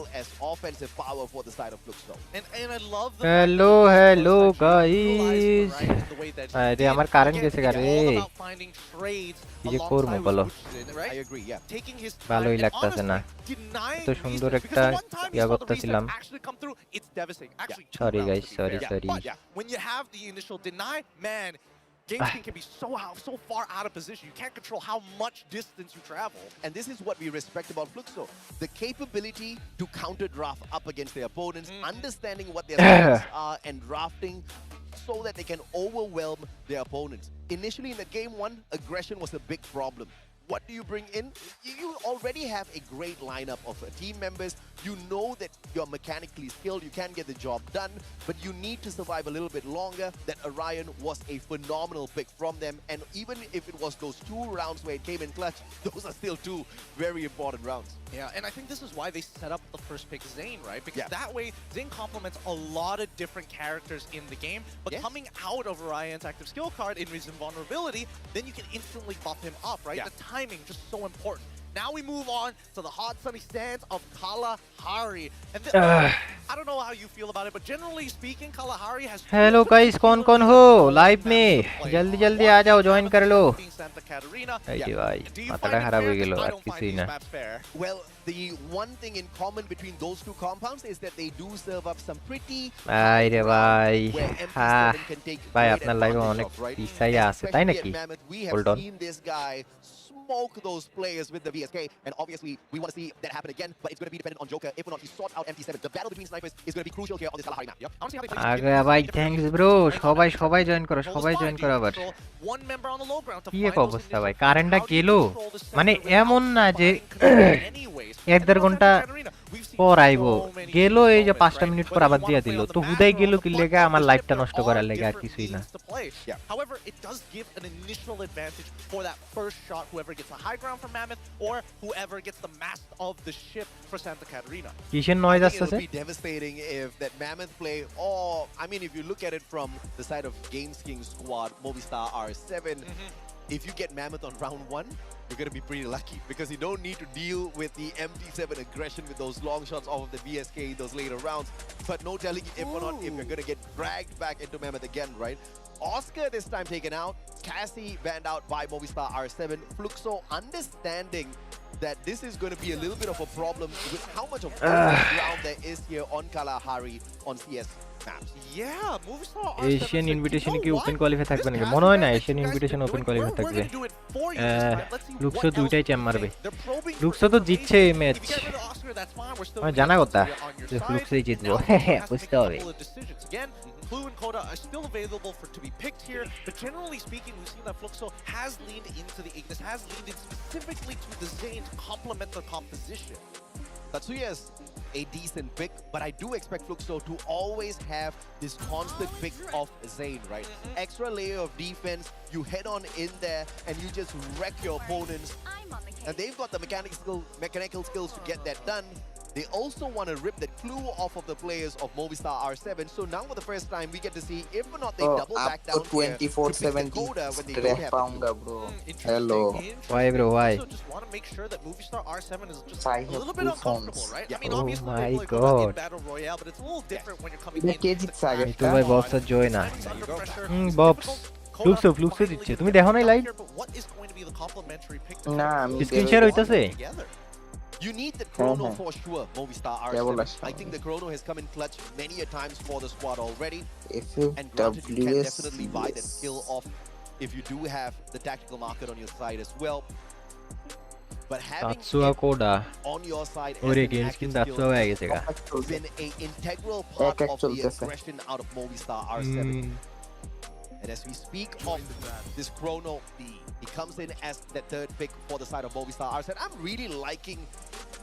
well as offensive power for the side of Fluxo. And I love the hello guys আরে আমার current গেছে গারে কি যে করব বলো I agree, yeah. Taking his ভালোই লাগতাছে না এত সুন্দর একটা ইয়া করতেছিলাম sorry guys sorry When you have the initial deny, man, Gameskin can be so far out of position. You can't control how much distance you travel. And this is what we respect about Fluxo. The capability to counter draft up against their opponents, understanding what their strengths are and drafting so that they can overwhelm their opponents. Initially in the game one, aggression was a big problem. What do you bring in? You already have a great lineup of team members. You know that you're mechanically skilled, you can get the job done, but you need to survive a little bit longer. That Orion was a phenomenal pick from them, and even if it was those 2 rounds where it came in clutch, those are still 2 very important rounds. Yeah, and I think this is why they set up the first pick Zane, right? Because that way, Zane complements a lot of different characters in the game, but coming out of Orion's active skill card in his invulnerability, then you can instantly buff him up, right? The timing just so important. Now we move on to the hot sunny sands of Kalahari. And I don't know how you feel about it, but generally speaking, Kalahari has hello guys कौन हो live में जल्दी आ जाओ join कर लो এই যে ভাই মাথাটা খারাপ হয়ে গেল আর কিছুই না Well, the one thing in common between those 2 compounds is that they do serve up some pretty ভাই রে ভাই হ্যাঁ ভাই আপনার লাইভে অনেক পিছাই আছে তাই নাকি hold on this guy smoke those players with the VSK, and obviously we want to see that happen again, but it's going to be dependent on Joker. If or not he sorts out MT7, the battle between snipers is going to be crucial here on this Kalahari map. আগে ভাই thanks bro সবাই join করো আবার কি এক অবস্থা ভাই কারেন্টটা গেল মানে এমন না যে 1.5 ঘন্টা পর আইবো গেল এই যে 5টা মিনিট পর আবার দিয়া দিল তো হুদাই গেল কি লেগা আমার লাইফটা নষ্ট করার লেগা আর কিছুই না However, it does give an initial advantage for that first shot, whoever gets the high ground from Mammoth or whoever gets the mast of the ship for Santa Catarina. কিসের নয়েজ আসছে It would be devastating if that Mammoth play, or I mean if you look at it from the side of Games King squad, Movistar R7, if you get Mammoth on round 1, you're going to be pretty lucky because you don't need to deal with the MT7 aggression with those long shots off of the BSK in those later rounds. But no telling if or not if you're going to get dragged back into Mammoth again, right? Oscar this time taken out, Cassie banned out by Movistar R7, Fluxo understanding that this is going to be a little bit of a problem with how much of ground there is here on Kalahari on CS maps. Yeah, Movistar Asian ইনভিটেশনে কি open qualify থাকবে নাকি মনে হয় না Asian invitation open qualify থাকবে লুক্সো দুইটাই চ্যাম মারবে লুক্সো তো জিতছে এই ম্যাচ আমার জানা কথা যে লুক্সোই জিতবো বুঝতে হবে Blue and Coda are still available to be picked here, but generally speaking, we've seen that Fluxo has leaned into the Ignis, has leaned in specifically to the Zane to complement the composition. Tatsuya's a decent pick, but I do expect Fluxo to always have this constant pick of Zane, right? Extra layer of defense, you head on in there, and you just wreck your opponents. And they've got the mechanical skills to get that done. They also want to rip that clue off of the players of Movistar R7. So now for the first time, we get to see if or not they double back down here to pick the Coda when they don't have the bro. Hello. Why bro, why? So just want to make sure that Movistar R7 is just I a little bit uncomfortable, right? I mean, Oh obviously my they play Coda in God. Battle Royale, but it's a little different when you're coming এটা in. কে জিতছে আগে তো ভাই box জয় না Under pressure. Box Fluxo দিচ্ছে তুমি দেখো নাই live But what is going to be the complementary pick to না আমি স্ক্রিন শেয়ার হইতাছে together? You need the chrono for sure, Movistar R7. Devilish. I think the chrono has come in clutch many a times for the squad already. And granted, you can definitely buy that skill off if you do have the tactical market on your side as well. But having Tatsuya Coda on your side as ওরে an game active skin skill দাঁতসুয়া হয়ে গেছে গা has been an integral part of the aggression out of Movistar R7. And as we speak of this chrono, he comes in as the 3rd pick for the side of Movistar R7. I'm really liking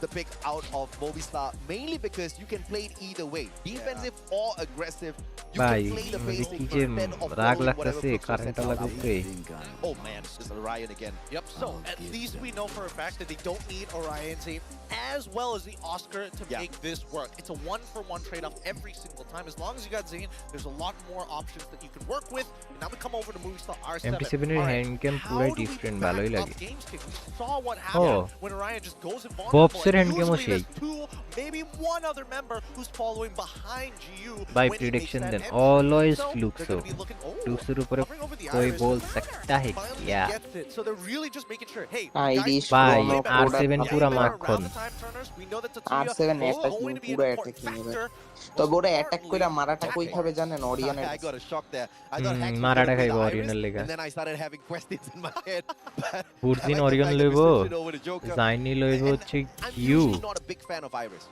the pick out of Movistar, mainly because you can play it either way, defensive or aggressive. You ভাই can play the basic কি যে instead of রাগ following whatever লাগতেছে Fluxo কারেন্টটা sets out. লাগতেছে Oh man, this is Orion again. Yep, so at least we know for a fact that they don't need Orion Zane as well as the Oscar to make this work. It's a 1-for-1 trade-off every single time. As long as you got Zane, there's a lot more options that you can work with. And now we come over to Movistar R7. MT7 এর হ্যান্ডক্যাম পুরো different ভালোই লাগে We saw what happened when Orion just goes invulnerable. বব বপসের হ্যান্ডগেমও সেই maybe one other member who's following behind GU by when he prediction makes then that entry. always So Fluxo they're gonna be looking, Fluxoর উপরে hovering over the कोई iris, बोल and सकता है finally क्या gets it. So they're really just making sure, hey, Irish guys, ভাই Chrono, way better, Coda, R7 way পুরা better মাখন around the time turners. We know that Tatsuya R7 is attacking going to be an পুরো important attacking এবার factor. তবে ওরা Most attack কইরা importantly, মারাটা কই tackling. খাবে জানেন অরিয়নের I got a shock there. I thought Hacks was মারাটা gonna play খাইবো the অরিয়নের Iris, লেগা and then I started having questions in my head. But I বুরজিন like the অরিয়ন fact that we লইবো switched it over to Joker. জাইনি লইবো And হচ্ছে I'm কিউ usually not a big fan of Iris.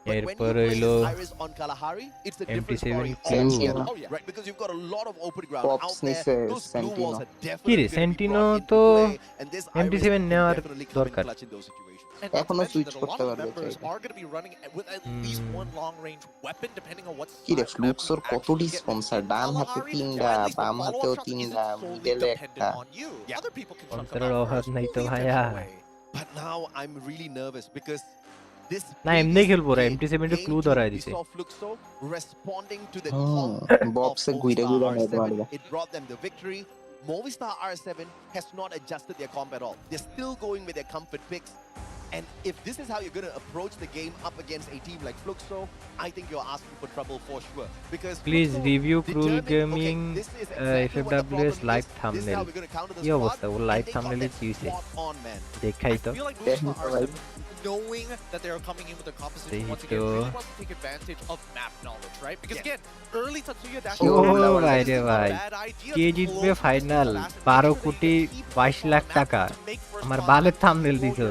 But when you এরপর play হইলো this Iris on Kalahari, it's a different MT7 story Q. altogether. Oh, yeah. Right, because you've got a lot of open ground Pops out there. নিছে Those blue Sentino. walls are কি definitely রে going to be সেন্টিনো brought into তো play, and this Iris MT7 can নেওয়ার definitely come in দরকার clutch in those situations. And not to এখনো mention switch that a করতে lot of পারবে members চাইলে are going to be running with at least one long-range weapon, depending on what কি রে style map ফ্লুক্সোর you কত actually get sponsor in ডান হাতে Kalahari, তিনটা or at least the বাম হাতেও follow-up shots তিনটা isn't solely মিডলে একটা dependent on you. Other people can chunk them স্পন্সরের out অভাব first, নাই তো move the ভাইয়া attention away. But now I'm really nervous because this না এমনি খেলবো রা previous MT7 এর game ক্লু two, ধরায় we দিছে saw Fluxo responding to the Oh, call Bob's a of guida Movistar guida R7. medvarga. It brought them the victory. Movistar R7 has not adjusted their comp at all. They're still going with their comfort picks. And if this is how you're going to approach the game up against a team like Fluxo, I think you're asking for trouble for sure. Because please Fluxo review ক্রুল determined, gaming okay, this is exactly what the problem FFWS live is. This is thumbnail how we're going to counter the কি squad, অবস্থা ও and live they got থাম্বনেলে that কি হইছে spot on, man. দেখাই তো I feel like Technical, Movistar right? R7, knowing that they are coming in with their composition once again, Tehito. really wants to take advantage of map knowledge, right? Because again, early Tatsuya dash O Oh, ভাই রে ভাই কে জিতবে final 12 কোটি 22 লাখ টাকা আমার বালের thumbnail দিছো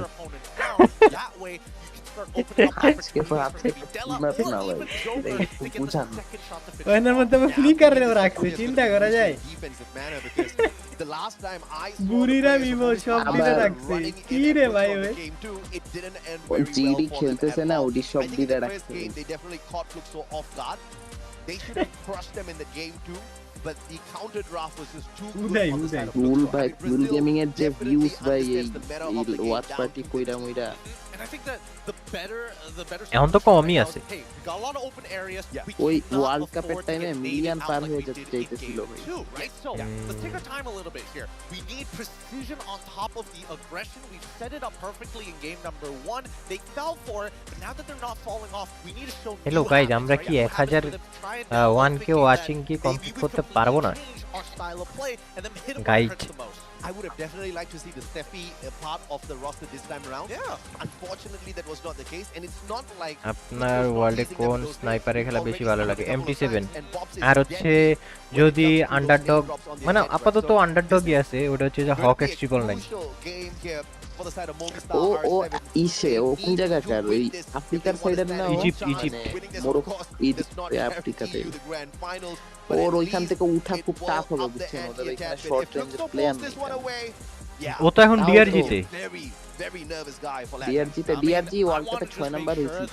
আজকে রাতে ম্যাপ না ভাই একটু বুঝান ওনার মধ্যে ফ্লিকারে রাখছে চিন্তা করা যায় Defensive manner because the last time I saw বুড়িরা the players বিমো of সব Movistar দিনে আবার রাখছে running in কি and রে out ভাই of the ওই game too, it didn't end ওই very well GD for them খেলতেছে at না all. ওডি I সব think in দিতে the first রাখছে game they definitely caught Fluxo off guard. They should have crushed them in the game too, but the counter draft was just too good Uday, on the side of rule Fluxo. ভাই I mean, rule Brazil gaming এর যে definitely views ভাই এই understands the meta of the game watch down party to কইরা মইরা And I think that the better এখন তো কমই আছে hey, we got a lot of open areas. Yeah. We ওই cannot ওয়ার্ল্ড কাপের afford to টাইমে get মিলিয়ন baited পার out হয়ে like we did in যাইতেছিল game ভাই two, right? So let's take our time a little bit here. We need precision on top of the aggression. We've set it up perfectly in game number one. They fell for it, but now that they're not falling off, we need to show Hello new guys, habits, আমরা right? কি What happens 1000 when they try and download 1k thinking watching that কি maybe complete we করতে completely পারবো না change our style of play and then hit them Guide. where it hurts the most. I would have definitely liked to see the Steffi part of the roster this time around. Yeah. Unfortunately, that was not the case, and it's not like আপনার ওয়ার্ল্ডে কোন স্নাইপারে খেলা বেশি ভালো লাগে MT7 আর হচ্ছে যদি যদি আন্ডারডগ মানে আপাতত আন্ডারডগই আছে ওটা হচ্ছে যে হক এক্স ট্রিপল নাইন ও ও ইসে ও কোন জায়গাকার ওই আফ্রিকার সাইডের না ও? ইজিপ্ট, মানে মরক্কো আফ্রিকাতে ওর ওইখান থেকে উঠা খুব টাফ হবে বুঝছেন ওদের এখানে শর্ট রেঞ্জের প্লেয়ার নেই ও তো এখন তাও ডিআরজিতে ডিআরজি ওয়ার্ল্ড কাপে 6 নাম্বার হয়েছিল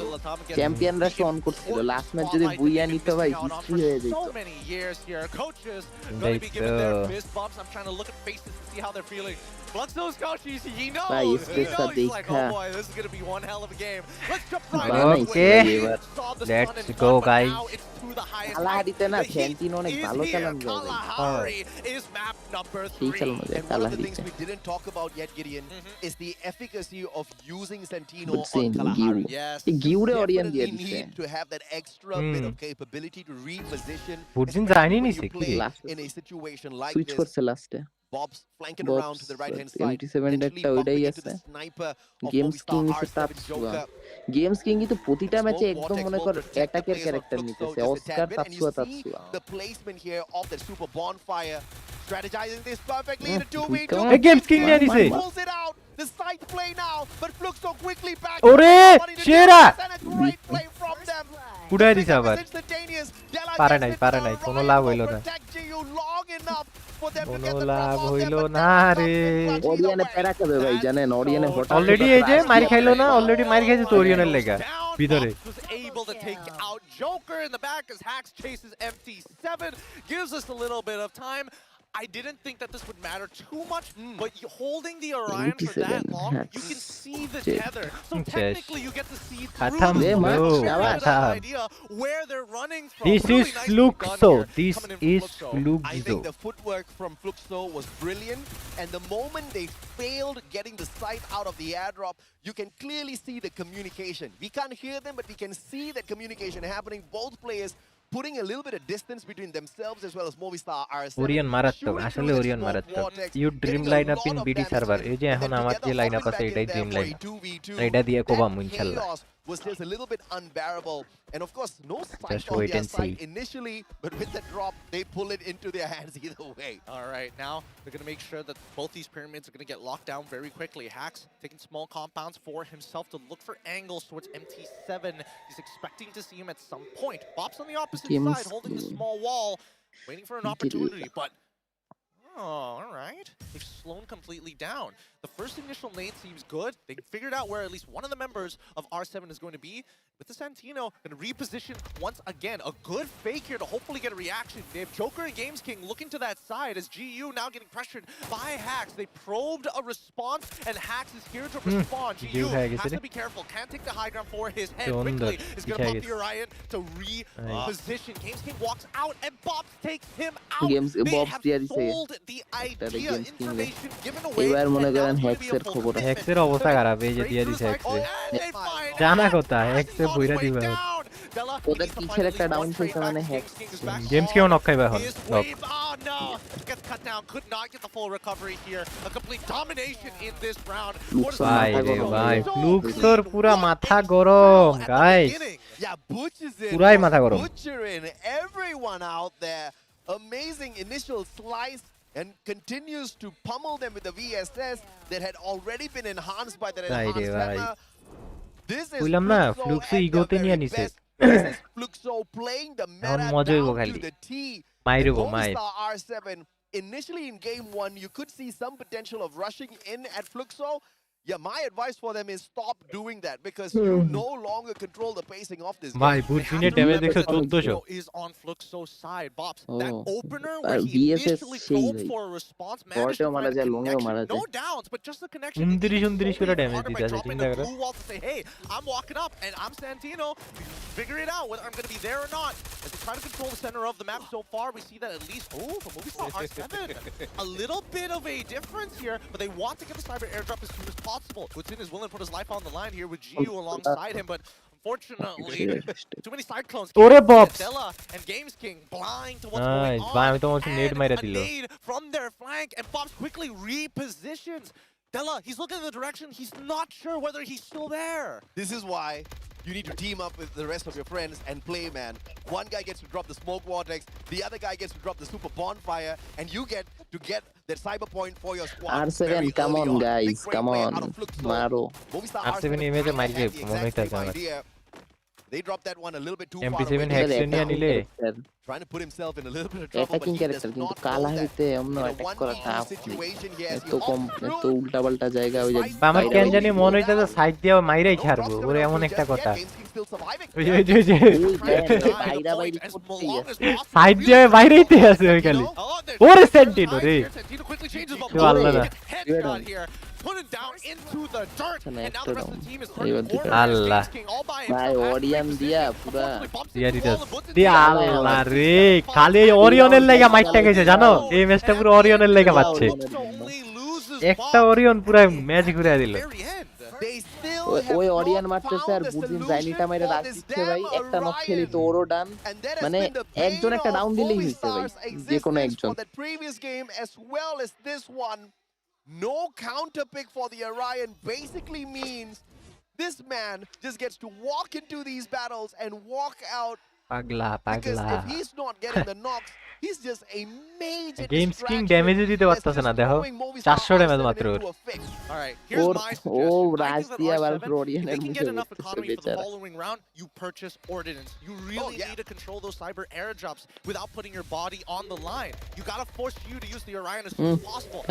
চ্যাম্পিয়নরা শো অন করছিল লাস্ট ম্যাচ যদি বুইয়া নিতে ভাই হিস্ট্রি হয়ে যেত So many years here. Coaches They going to be giving their so- fist bumps. I'm trying to look at faces to see how they're feeling. Fluxo's coach, he knows. Bhai, He इसके knows. He's like, देखा। oh boy, this is going to be one hell of a game. Let's jump right Bana into Okay. it. इसलिए Saw the Let's sun and go, sun, but guys. now it's to the highest কালাহারিতে height. না The heat ফ্যান্টিনো অনেক is ভালো here. চালান যায় Kalahari is map number সেই 3. চালানো যায় And one of the things কালাহারিতে we didn't talk about yet, Gideon, is the efficacy of using Santino বুঝছেন on গিউ Kalahari. Yes. এই গিউরে অরিয়ান দিয়ে Definitely দিছে need to have that extra bit of capability to reposition. বুর্জিন especially জানি when নিছে you কি play Last in a situation like switch this. করছে লাস্টে Bob's flanking Bob's, around to the right hand side. MT7 potentially টা ওইটাই bumping into আছে the sniper of games Movistar king R7 Joker. Games king তো প্রতিটা ম্যাচে Smoke, একদম vortex মনে will কর protect the অ্যাটাকের players of ক্যারেক্টার Fluxo নিতেছে just a Oscar tad bit, and you Tatsuya see Tatsuya the placement here of the super bonfire, strategizing this perfectly in a Come 2v2. on. এই games king নিয়ে নিছে Pulls it out. The side play now, but Fluxo quickly back. ওরে, সেরা! And a great play from them. উড়াই দিছে আবার Instantaneous. Della পারে gets নাই, it পারে to নাই, the কোনো right, লাভ will হইলো না। protect GU long enough for them to কোনো get the love drop on them, হইলো but না that রে। is not অরিয়ানে either way. প্যারা খাবে ভাই জানেন অরিয়ানে হঠাৎ অলরেডি এই যে মারি খাইলো না অলরেডি মারি খাইছে তো ওরিয়নের লেগা ভিতরে Was able to take out Joker in the back as Hax chases MT7, gives us a little bit of time. I didn't think that this would matter too much, but holding the Orion for that long, you can see the tether. So technically you get to see through Khatam, the bro, an khatam. idea where they're running from. This Really is nicely done Fluxo. here, This coming in from is Fluxo. I think Fluxo. the footwork from Fluxo was brilliant, and the moment they failed getting the sight out of the airdrop, you can clearly see the communication. We can't hear them, but we can see that communication happening. Both players putting a little bit of distance between themselves as well as Movistar R7. Orion মারাত্মক আসলে Orion মারাত্মক you dream line up in BD server এই যে এখন আমার যে line up আছে এটাই ড্রিম লাইন এটা দিয়ে কোবাম ইনশাআল্লাহ was just a little bit unbearable, and of course no sight Just on wait their and side see. initially, but with the drop they pull it into their hands either way. All right, now they're going to make sure that both these pyramids are going to get locked down very quickly. Hax taking small compounds for himself to look for angles towards MT7. He's expecting to see him at some point. Bop's on the opposite side, holding a small wall, waiting for an opportunity, but oh, all right. They've slowed completely down. The first initial nade seems good. They figured out where at least one of the members of R7 is going to be. With the Santino, going to reposition once again. A good fake here to hopefully get a reaction. They have Joker and Games King looking to that side as GU now getting pressured by Hax. They probed a response, and Hax is here to respond. GU has to be careful. Can't take the high ground for his head quickly. Is going to pop the Orion to reposition. Games King walks out, and Bobs takes him out. They have sold the idea. Information given away. হ্যাক্সের খবর হ্যাক্সের অবস্থা খারাপ এই যে দিয়ে দিছে হ্যাক্সে জানা কথা হ্যাক্সে বইরা দিবা ওদের কিসের একটা ডাউন ফেস মানে হ্যাক্স গেমস কেও নক খাইবা এখন knock gets cut down, could not get the full recovery here. A complete domination in this round. ভাই রে ভাই ফ্লুক্সর পুরা মাথা গরম গাইস Yeah, butchers in, পুরাই মাথা গরম butchering everyone out there. Amazing initial slice, and continues to pummel them with the VSS that had already been enhanced by that enhanced hammer. This is Fluxo ইগোতে নিয়ে নিছে This is Fluxo playing the meta মজা হইব down খালি to the T. মাইরব my Movistar R7, initially in game 1, you could see some potential of rushing in at Fluxo. Yeah, my advice for them is stop doing that because you no longer control the pacing of this game. ভাই বুঝিনে damage দেখছো 1400 is on Fluxo's side. Bops, that opener where he initially probed for a response managed to find a connection. No downs, but just the connection. 29 করে damage দিতেছে চিন্তা করো Say, hey, I'm walking up and I'm Santino. Figure it out whether I'm going to be there or not. As they try to control the center of the map so far, we see that at least from Movistar R7, a little bit of a difference here, but they want to get the cyber airdrop as soon as possible. Putin is willing to put his life on the line here with GU alongside him, but unfortunately, too many cyclones. Della and Games King blind to what's going on. And a nade from their flank, and Bobs quickly repositions. Della, he's looking in the direction. He's not sure whether he's still there. This is why you need to team up with the rest of your friends and play, man. One guy gets to drop the smoke vortex, the other guy gets to drop the super bonfire, and you get to get that cyber point for your squad. R7, come on, guys, come on, Maro. R7 image mari je mone হইতাছে আমার They dropped that one a little bit too MP7 far away. hacks নিয়ে নিলে Trying to put himself in a little bit of trouble, attacking character কিন্তু কালাহিতে এমন attack করা tough এত কম এত উল্টাপাল্টা জায়গা ওই যে আমার কেন জানি মনে হইতাছে সাইড দিয়ে মাইরাই ছাড়বো ওরে এমন একটা কথা ওই যে সাইড দিয়ে বাইরেইতে আছে ওই খালি ওরে সেন্টিনো রে আল্লাহ না Put it down into the dirt, and now the rest of the team is Allah. ভাই অরিয়ন দিয়া পুরা দিয়া দিতাস দিয়া আল্লাহ রে খালি অরিয়নের লাগা মাইরটা গেছে জানো এই ম্যাচটা পুরো অরিয়নের লাগা পাচ্ছে একটা অরিয়ন পুরো ম্যাচ ঘুরে দিল ওই অরিয়ন মারতেছে আর বুঝিন জাইনিটা মাইরা রাখ দিচ্ছে ভাই একটা নক খেলি তো ওরও ডান মানে একজন একটা ডাউন দিলেই হইছে ভাই যে কোনো একজন No counter pick for the Orion basically means this man just gets to walk into these battles and walk out. Because if he's not getting the knocks, he's just a major Games King damage দিতে পারতেছে না দেখো 400 damage মাত্র Alright, here's my suggestion. রাজ দিয়া বার Florian If you can get enough economy for the following round, you purchase ordnance. You really need to control those cyber airdrops without putting your body on the line. You gotta force you to use the Orion as soon as possible.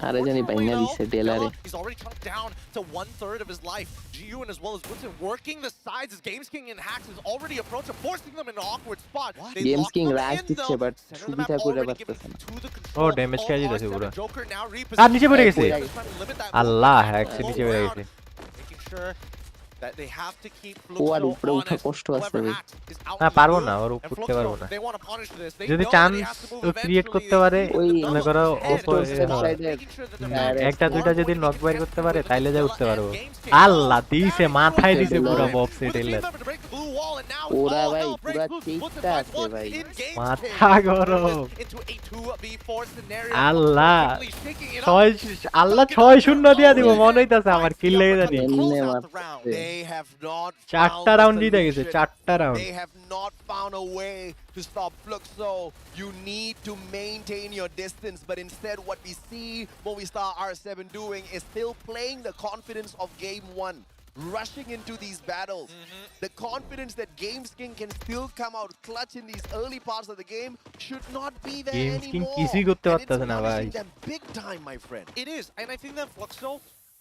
He's already chunked down to 1/3 of his life. GU and as well as Woodson working the sides as Games King and Hax is already approaching, forcing them into awkward games king rush দিচ্ছে but সুবিধা করে পারতেছে না ও damage খেয়ে দিতেছে পুরো আর নিচে পড়ে গেছে আল্লাহ হ্যাক্স নিচে পড়ে গেছে ও আর উপরে উঠা কষ্ট আছে ভাই না পারবো না ওর উঠতে পারবো না যদি চান্স ক্রিয়েট করতে পারে ওই মনে করো একটা দুইটা যদি নক বাইর করতে পারে তাইলে যা উঠতে পারবো আল্লাহ দিছে মাথায় দিছে পুরো বক্স এটেলের ওরা ভাই পুরো চেষ্টা আছে ভাই মাথা গরম আল্লাহ 6-0 দিয়া দিব মনে হইতাছে আমার কিল লেগে জানি চারটা রাউন্ড জিতে গেছে চারটা round They have not found a way to stop Fluxo. You need to maintain your distance, but instead what we see Movistar R7 doing is still playing the confidence of game 1. Rushing into these battles. The confidence that Games King can still come out clutch in these early parts of the game should not be there Games King anymore. কিছুই করতে পারতেছে না ভাই Them big time, my friend. It is, and I think that Fluxo,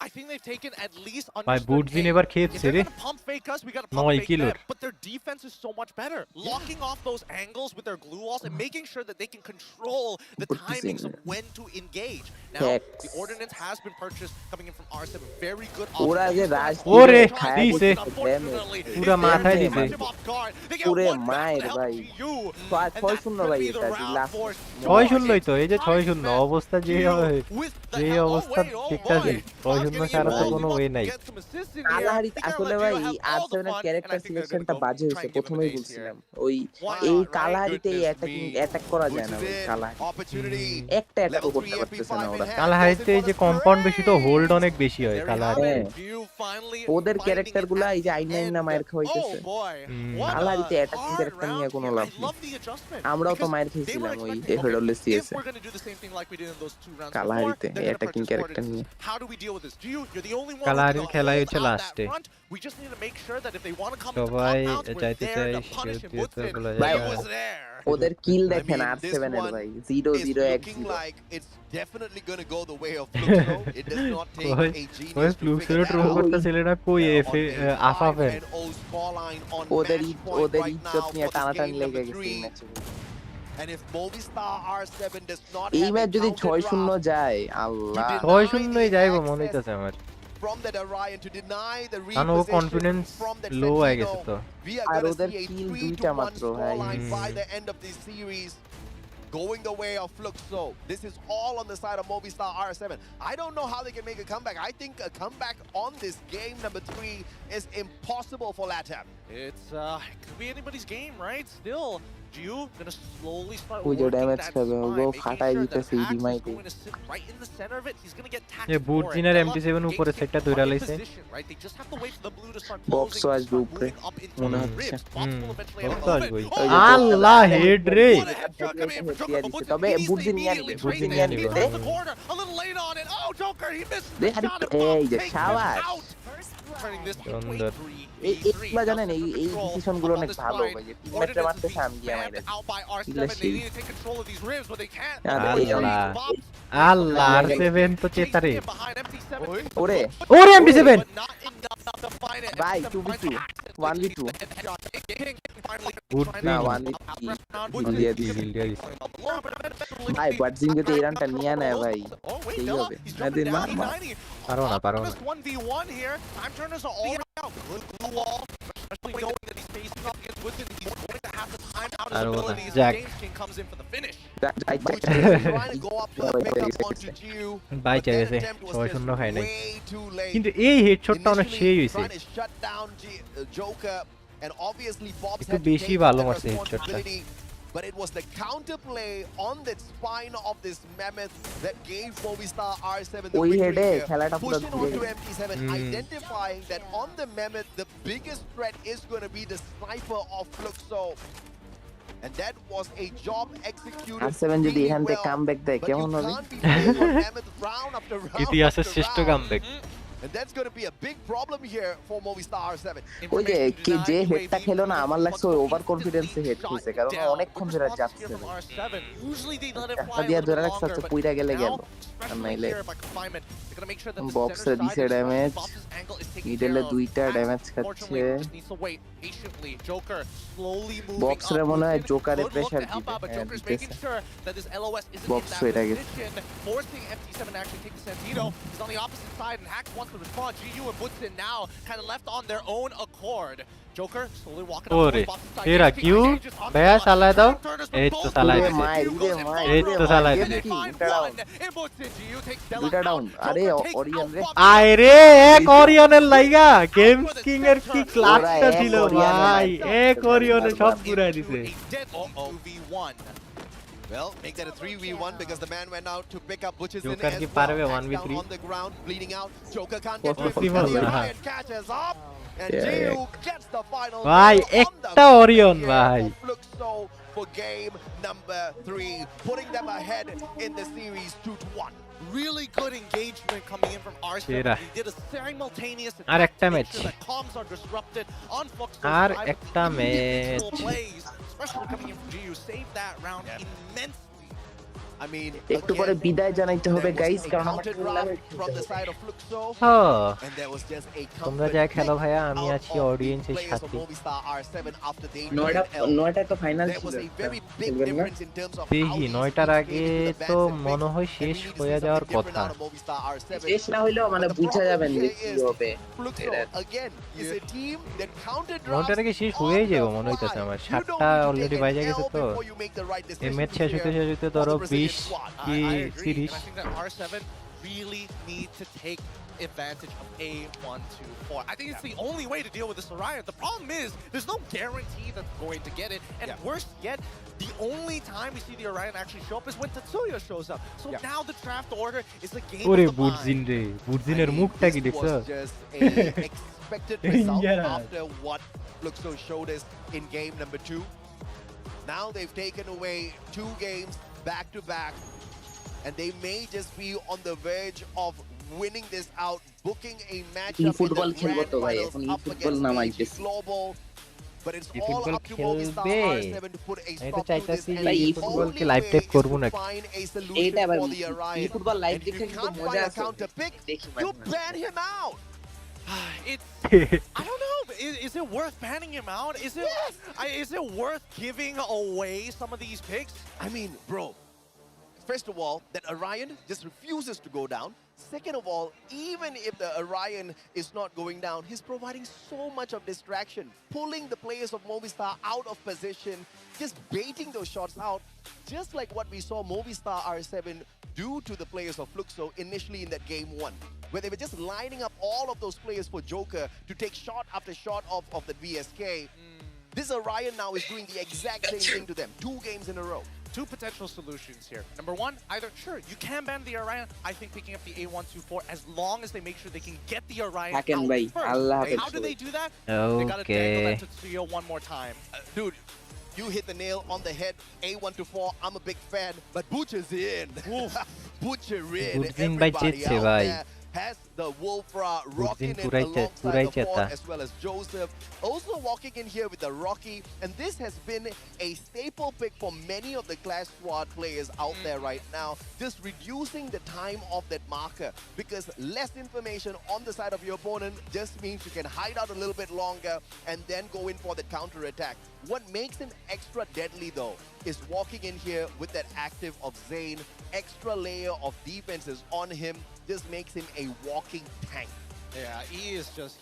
I think they've taken at least ভাই বুটজিন এবার খেয়েছে রে pump fake us, we gotta 9 pump fake kilo them. But their defense is so much better. Locking off those angles with their glue walls and making sure that they can control the timings of when to engage. Now, the ordnance has been purchased coming in from R7. Very good ওরা যে রাশ ওরে দিছে পুরো মাথায় দিছে পুরো মায়ের ভাই 6-0 ভাই এটা লাস্ট 6-0 তো এই যে 6-0 অবস্থা যে অবস্থা ঠিকঠাকই 6-0 ছাড়া তো কোনো ওয়ে নাই কালাহারি আসলে ভাই R7 এর ক্যারেক্টার সিলেকশনটা বাজে হইছে প্রথমেই বলছিলাম ওই এই কালাহারিতে অ্যাটাক করা যায় না ভাই কালাহারি একটা অ্যাটাক করতে পারতেছে না ওরা কালাহারিতে এই যে কম্পাউন্ড বেশি তো হোল্ড অনেক বেশি হয় কালাহারিতে ওদের ক্যারেক্টারগুলো এই যে আইনাইন না মায়ের খাওয়াইতেছে কালাহারিতে অ্যাটাকিং ক্যারেক্টার নিয়ে কোনো লাভ নেই আমরাও তো মায়ের খেয়েছিলাম ওই FFWS এ কালাহারিতে অ্যাটাকিং ক্যারেক্টার নিয়ে কালাহারির খেলাই হচ্ছে লাস্টে সবাই চাইতে চাই ভাই ওদের কিল দেখেন R7 এর ভাই 0-0-1-0 Definitely going to go the way of Fluxo. It does not take a genius to figure troll করতেছিল না কই আফাফে ওদের ইজ্জত নিয়ে টানাটানি লেগে গেছে ম্যাচে And if Movistar R7 does not এই ম্যাচ যদি 6-0 যায় আল্লাহ 6-0 ই যাইবো মনে হইতাছে আমার from that Orion to deny the কারণ ও কনফিডেন্স লো হয়ে গেছে তো আর ওদের কিল দুইটা মাত্র ভাই by the end of this series going the way of Fluxo. This is all on the side of Movistar R7. I don't know how they can make a comeback. I think a comeback on this game number 3 is impossible for LATAM. It could be anybody's game, right? Still, Gio gonna slowly start ওই যে working damage that খাবে ও spine, ফাটাই making sure দিতেছে that এই Axe is ডিমাইতে going to sit right in the center of it. He's gonna get tacked A for it. বুটজিনের Now, MT7 উপরে Games সেটটা King ধইরা are in লাইছে position, right? They just have to wait for the blue to start box closing, আসবে start উপরে moving up into মনে the হচ্ছে ribs. Box will eventually have box a আসবে moment. আল্লাহ head রে What a headshot coming in from Joker, but তবে he needs to বুটজিন নিয়ে immediately নিবে trade বুটজিন it. নিয়ে He নিবে turns the corner, a little late on it. Oh, Joker, he misses the আরে shot. এই যে Takes him শাবাশ out. Turning this into a সুন্দর 3v3. এইগুলা জানেন এই ডিসিশন গুলো অনেক ভালো ভাই যে টিমমেটরা মারতেছে আমি গিয়ে মাইরে Out by R7. এগুলা They need to take control of these ribs, but they can't. Allah Allah R7 তো চেতারে ওরে ওরে MT7 ভাই 2v2 1v2 গুড না বিল 1v3 দিয়ে দিছি ভাই বাটজিন যদি এই রানটা নিয়ে নেয় ভাই সেই হবে নাদিন মার পারো না1v1 here. Time turners are already out. Good glue wall. Especially knowing that he's facing up against Winston, he's going to have the time out his abilities. Jack. Games King comes in for the finish. Trying to go up to pick up onto Gio. বাই চাই গেছে 6-0 খাই নাই কিন্তু এই হেডশটটা অনেক সেই হইছে Trying to shut down Joker, and obviously Bob's একটু had to বেশি take ভালো that মারছে হেডশটটা responsibility. But it was the counterplay on that spine of this mammoth that gave Movistar R7 the ওই victory হেডে here. খেলাটা পুরো Pushing onto MT7, identifying that on the mammoth the biggest threat is going to be the sniper of Fluxo. And that was a job executed R7 যদি really এখান থেকে well. Comeback দেয় But কেমন you হবে can't be playing on mammoth round after round ইতিহাসের after শ্রেষ্ঠ round. Comeback And that's going to be a big problem here for Movistar R7. ওই যে কে যে হেডটা খেলো না আমার লাগছে ওই ওভার কনফিডেন্সে হেড খেলছে কারণ ও অনেকক্ষণ ধরে যাচ্ছে একটা দিয়ে ধরে রাখছে হচ্ছে পুইরা গেলে গেল আর নাইলে বক্সে দিছে ড্যামেজ মিডলে দুইটা ড্যামেজ খাচ্ছে বক্সরে মনে হয় জোকারে প্রেসার দিবে বক্স হয়ে গেছে ওরে তেরা কিউ ভাইয়া চালায় দাও এই তো চালায় দিছে এই তো চালায় দিছে দুইটা ডাউন আরে অরিয়ন রে আয় রে এক অরিয়নের লাইগা গেমস কিং এর কি ক্লাসটা ছিল ভাই এক অরিয়নে সব পুরাই দিছে Well, make that a 3v1 because the man went out to pick up Butch's in Joker as ki well. parve Back 1v3 down on the ground, bleeding out. Joker can't get to it. Possible The na. Orion catches up, and Jiu gets the final ভাই kill on একটা the Orion here ভাই for Fluxo for game number 3, putting them ahead in the series 2-1. Really good engagement coming in from R7. Tera. We did a simultaneous আর attack একটা to make match. sure that comms are disrupted on Flux. আর একটা Plays, match. especially coming in from GU, saved that round immensely. I mean, একটু পরে বিদায় জানাইতে হবে there guys was a কারণ আমার counted round from the side of Fluxo, হ and there was just a তোমরা comfort যা খেলো pick ভাইয়া আমি out আছি of the অডিয়েন্সের players of সাথে Movistar R7 after they নয়টা took an L. নয়টা তো ফাইনাল There ছিল was a very big খেলবেন না difference in terms of how দেখি these 9টার teams আগে played into the তো bans and মনে picks, হয় and শেষ we need to হয়ে see যাওয়ার something different কথা out of Movistar R7. শেষ না হইলেও মানে But the বুঝা problem যাবেন যে here কি is হবে Fluxo, again, is a team that counted 9টার rounds আগে শেষ on হয়েই the যাবে মনে fly. হইতাছে আমার You don't 7টা need to already take বাইজা an গেছে L তো before you make the right এই decision ম্যাচ to শেষ হইতে cheer শেষ হইতে for ধরো the Brazilian 20 squad. কি I agree, 30 and I think that R7 really need to take advantage of A124. I think it's the only way to deal with this Orion. The problem is there's no guarantee that's going to get it, and worse yet, the only time we see the Orion actually show up is when Tatsuya shows up. So now the draft order is the game ওরে of the বুটজিন mind. রে বুটজিনের মুখটা কি This দেখছো was just a expected result Yeah. after what Fluxo showed us in game number 2. Now they've taken away 2 games back to back, and they may just be on the verge of winning this out, booking a matchup in the football খেলবো grand তো ভাই, finals এখন up football against নামাইতেছি। AG Global. But it's all football up to Movistar খেলবে। R7 to put a আমি তো stop to this, চাইতাছি and যে the ফুটবলকে only live way type is করব to নাকি find a এইটা solution আবার for the Orion. Football live And if দেখে you কিন্তু can't মজা find a আছে counter pick, দেখি you ban him out. It's I don't know. Is it worth banning him out? Is it worth giving away some of these picks? I mean, bro, first of all, that Orion just refuses to go down. Second of all, even if the Orion is not going down, he's providing so much of distraction, pulling the players of Movistar out of position, just baiting those shots out, just like what we saw Movistar R7 do to the players of Fluxo initially in that game 1, where they were just lining up all of those players for Joker to take shot after shot of the VSK. This Orion now is doing the exact same thing to them, 2 games in a row. 2 potential solutions here. Number 1, either sure, you can ban the Orion. I think picking up the A124 as long as they make sure they can get the Orion থাকেন out ভাই first. Allah How হাফেজ do they do that? They gotta dangle okay that Tatsuya one more time. Dude, you hit the nail on the head. A124, I'm a big fan, but Butcher's in. Butcher in. Butchin bhai Everybody চেয়েছে out ভাই। there has the Wolfra rocking in পুরাই alongside the চেতা। Ford as well as Joseph. Also walking in here with the Rocky, and this has been a staple pick for many of the Clash Squad players out there right now, just reducing the time of that marker, because less information on the side of your opponent just means you can hide out a little bit longer and then go in for the counter attack. What makes him extra deadly though is walking in here with that active of Zane, extra layer of defenses on him, just makes him a walking tank. Yeah, he is just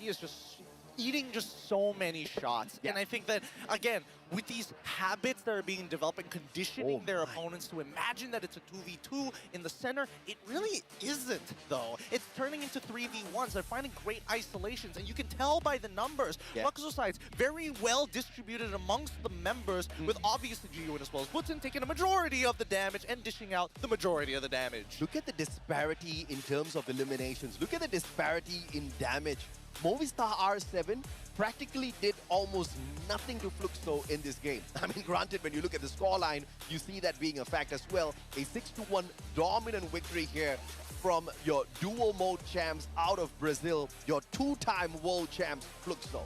eating just so many shots. And I think that, again, with these habits that are being developed and conditioning their opponents to imagine that it's a 2v2 in the center, it really isn't, though. It's turning into 3v1s. They're finding great isolations, and you can tell by the numbers. Luxo sides very well distributed amongst the members, with obviously GU as well as Button taking a majority of the damage and dishing out the majority of the damage. Look at the disparity in terms of eliminations. Look at the disparity in damage. Movistar R7 practically did almost nothing to Fluxo in this game. I mean, granted, when you look at the scoreline, you see that being a fact as well. A 6-1 dominant victory here from your dual mode champs out of Brazil, your two-time world champs, Fluxo.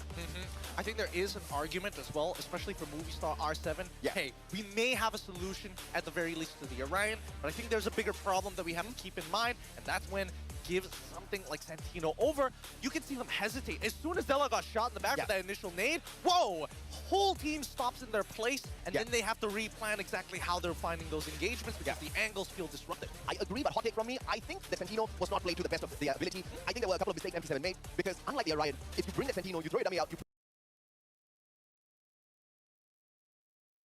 I think there is an argument as well, especially for Movistar R7. Yeah. Hey, we may have a solution at the very least to the Orion, but I think there's a bigger problem that we have to keep in mind, and that's when gives something like Santino over, you can see them hesitate. As soon as Della got shot in the back with that initial nade, whoa! Whole team stops in their place, and then they have to replan exactly how they're finding those engagements because the angles feel disrupted. I agree, but hot take from me, I think that Santino was not played to the best of their ability. I think there were a couple of mistakes MP7 made, because unlike the Orion, if you bring the Santino, you throw a dummy out, you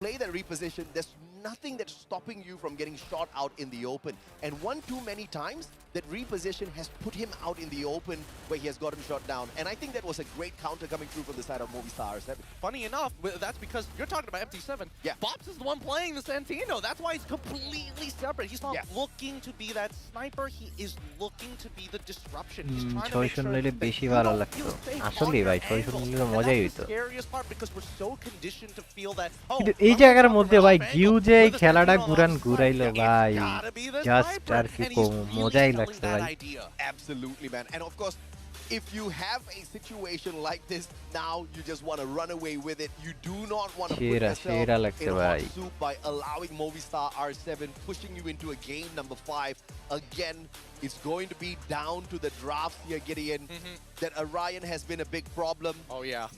play that reposition, there's nothing that's stopping you from getting shot out in the open. And one too many times, that reposition has put him out in the open where he has gotten shot down. And I think that was a great counter coming through from the side of Movistar R7. Funny enough, that's because you're talking about MT7. Yeah. Bops is the one playing the Santino. That's why he's completely separate. He's not looking to be that sniper. He is looking to be the disruption. He's trying to make sure that you don't feel safe on your angle. And that's the scariest part because we're so conditioned to feel that, oh, এই জায়গার মধ্যে ভাই গিউ যে খেলাটা ঘুরাইলো ভাই just আর কি মজাই লাগছে ভাই Absolutely, man. And of course, if you have a situation like this, now you just want to run away with it. You do not want to put yourself in hot soup by allowing Movistar R7 pushing you into a game number 5. Again, it's going to be down to the drafts here, Gideon. That Orion has been a big problem. Oh, yeah.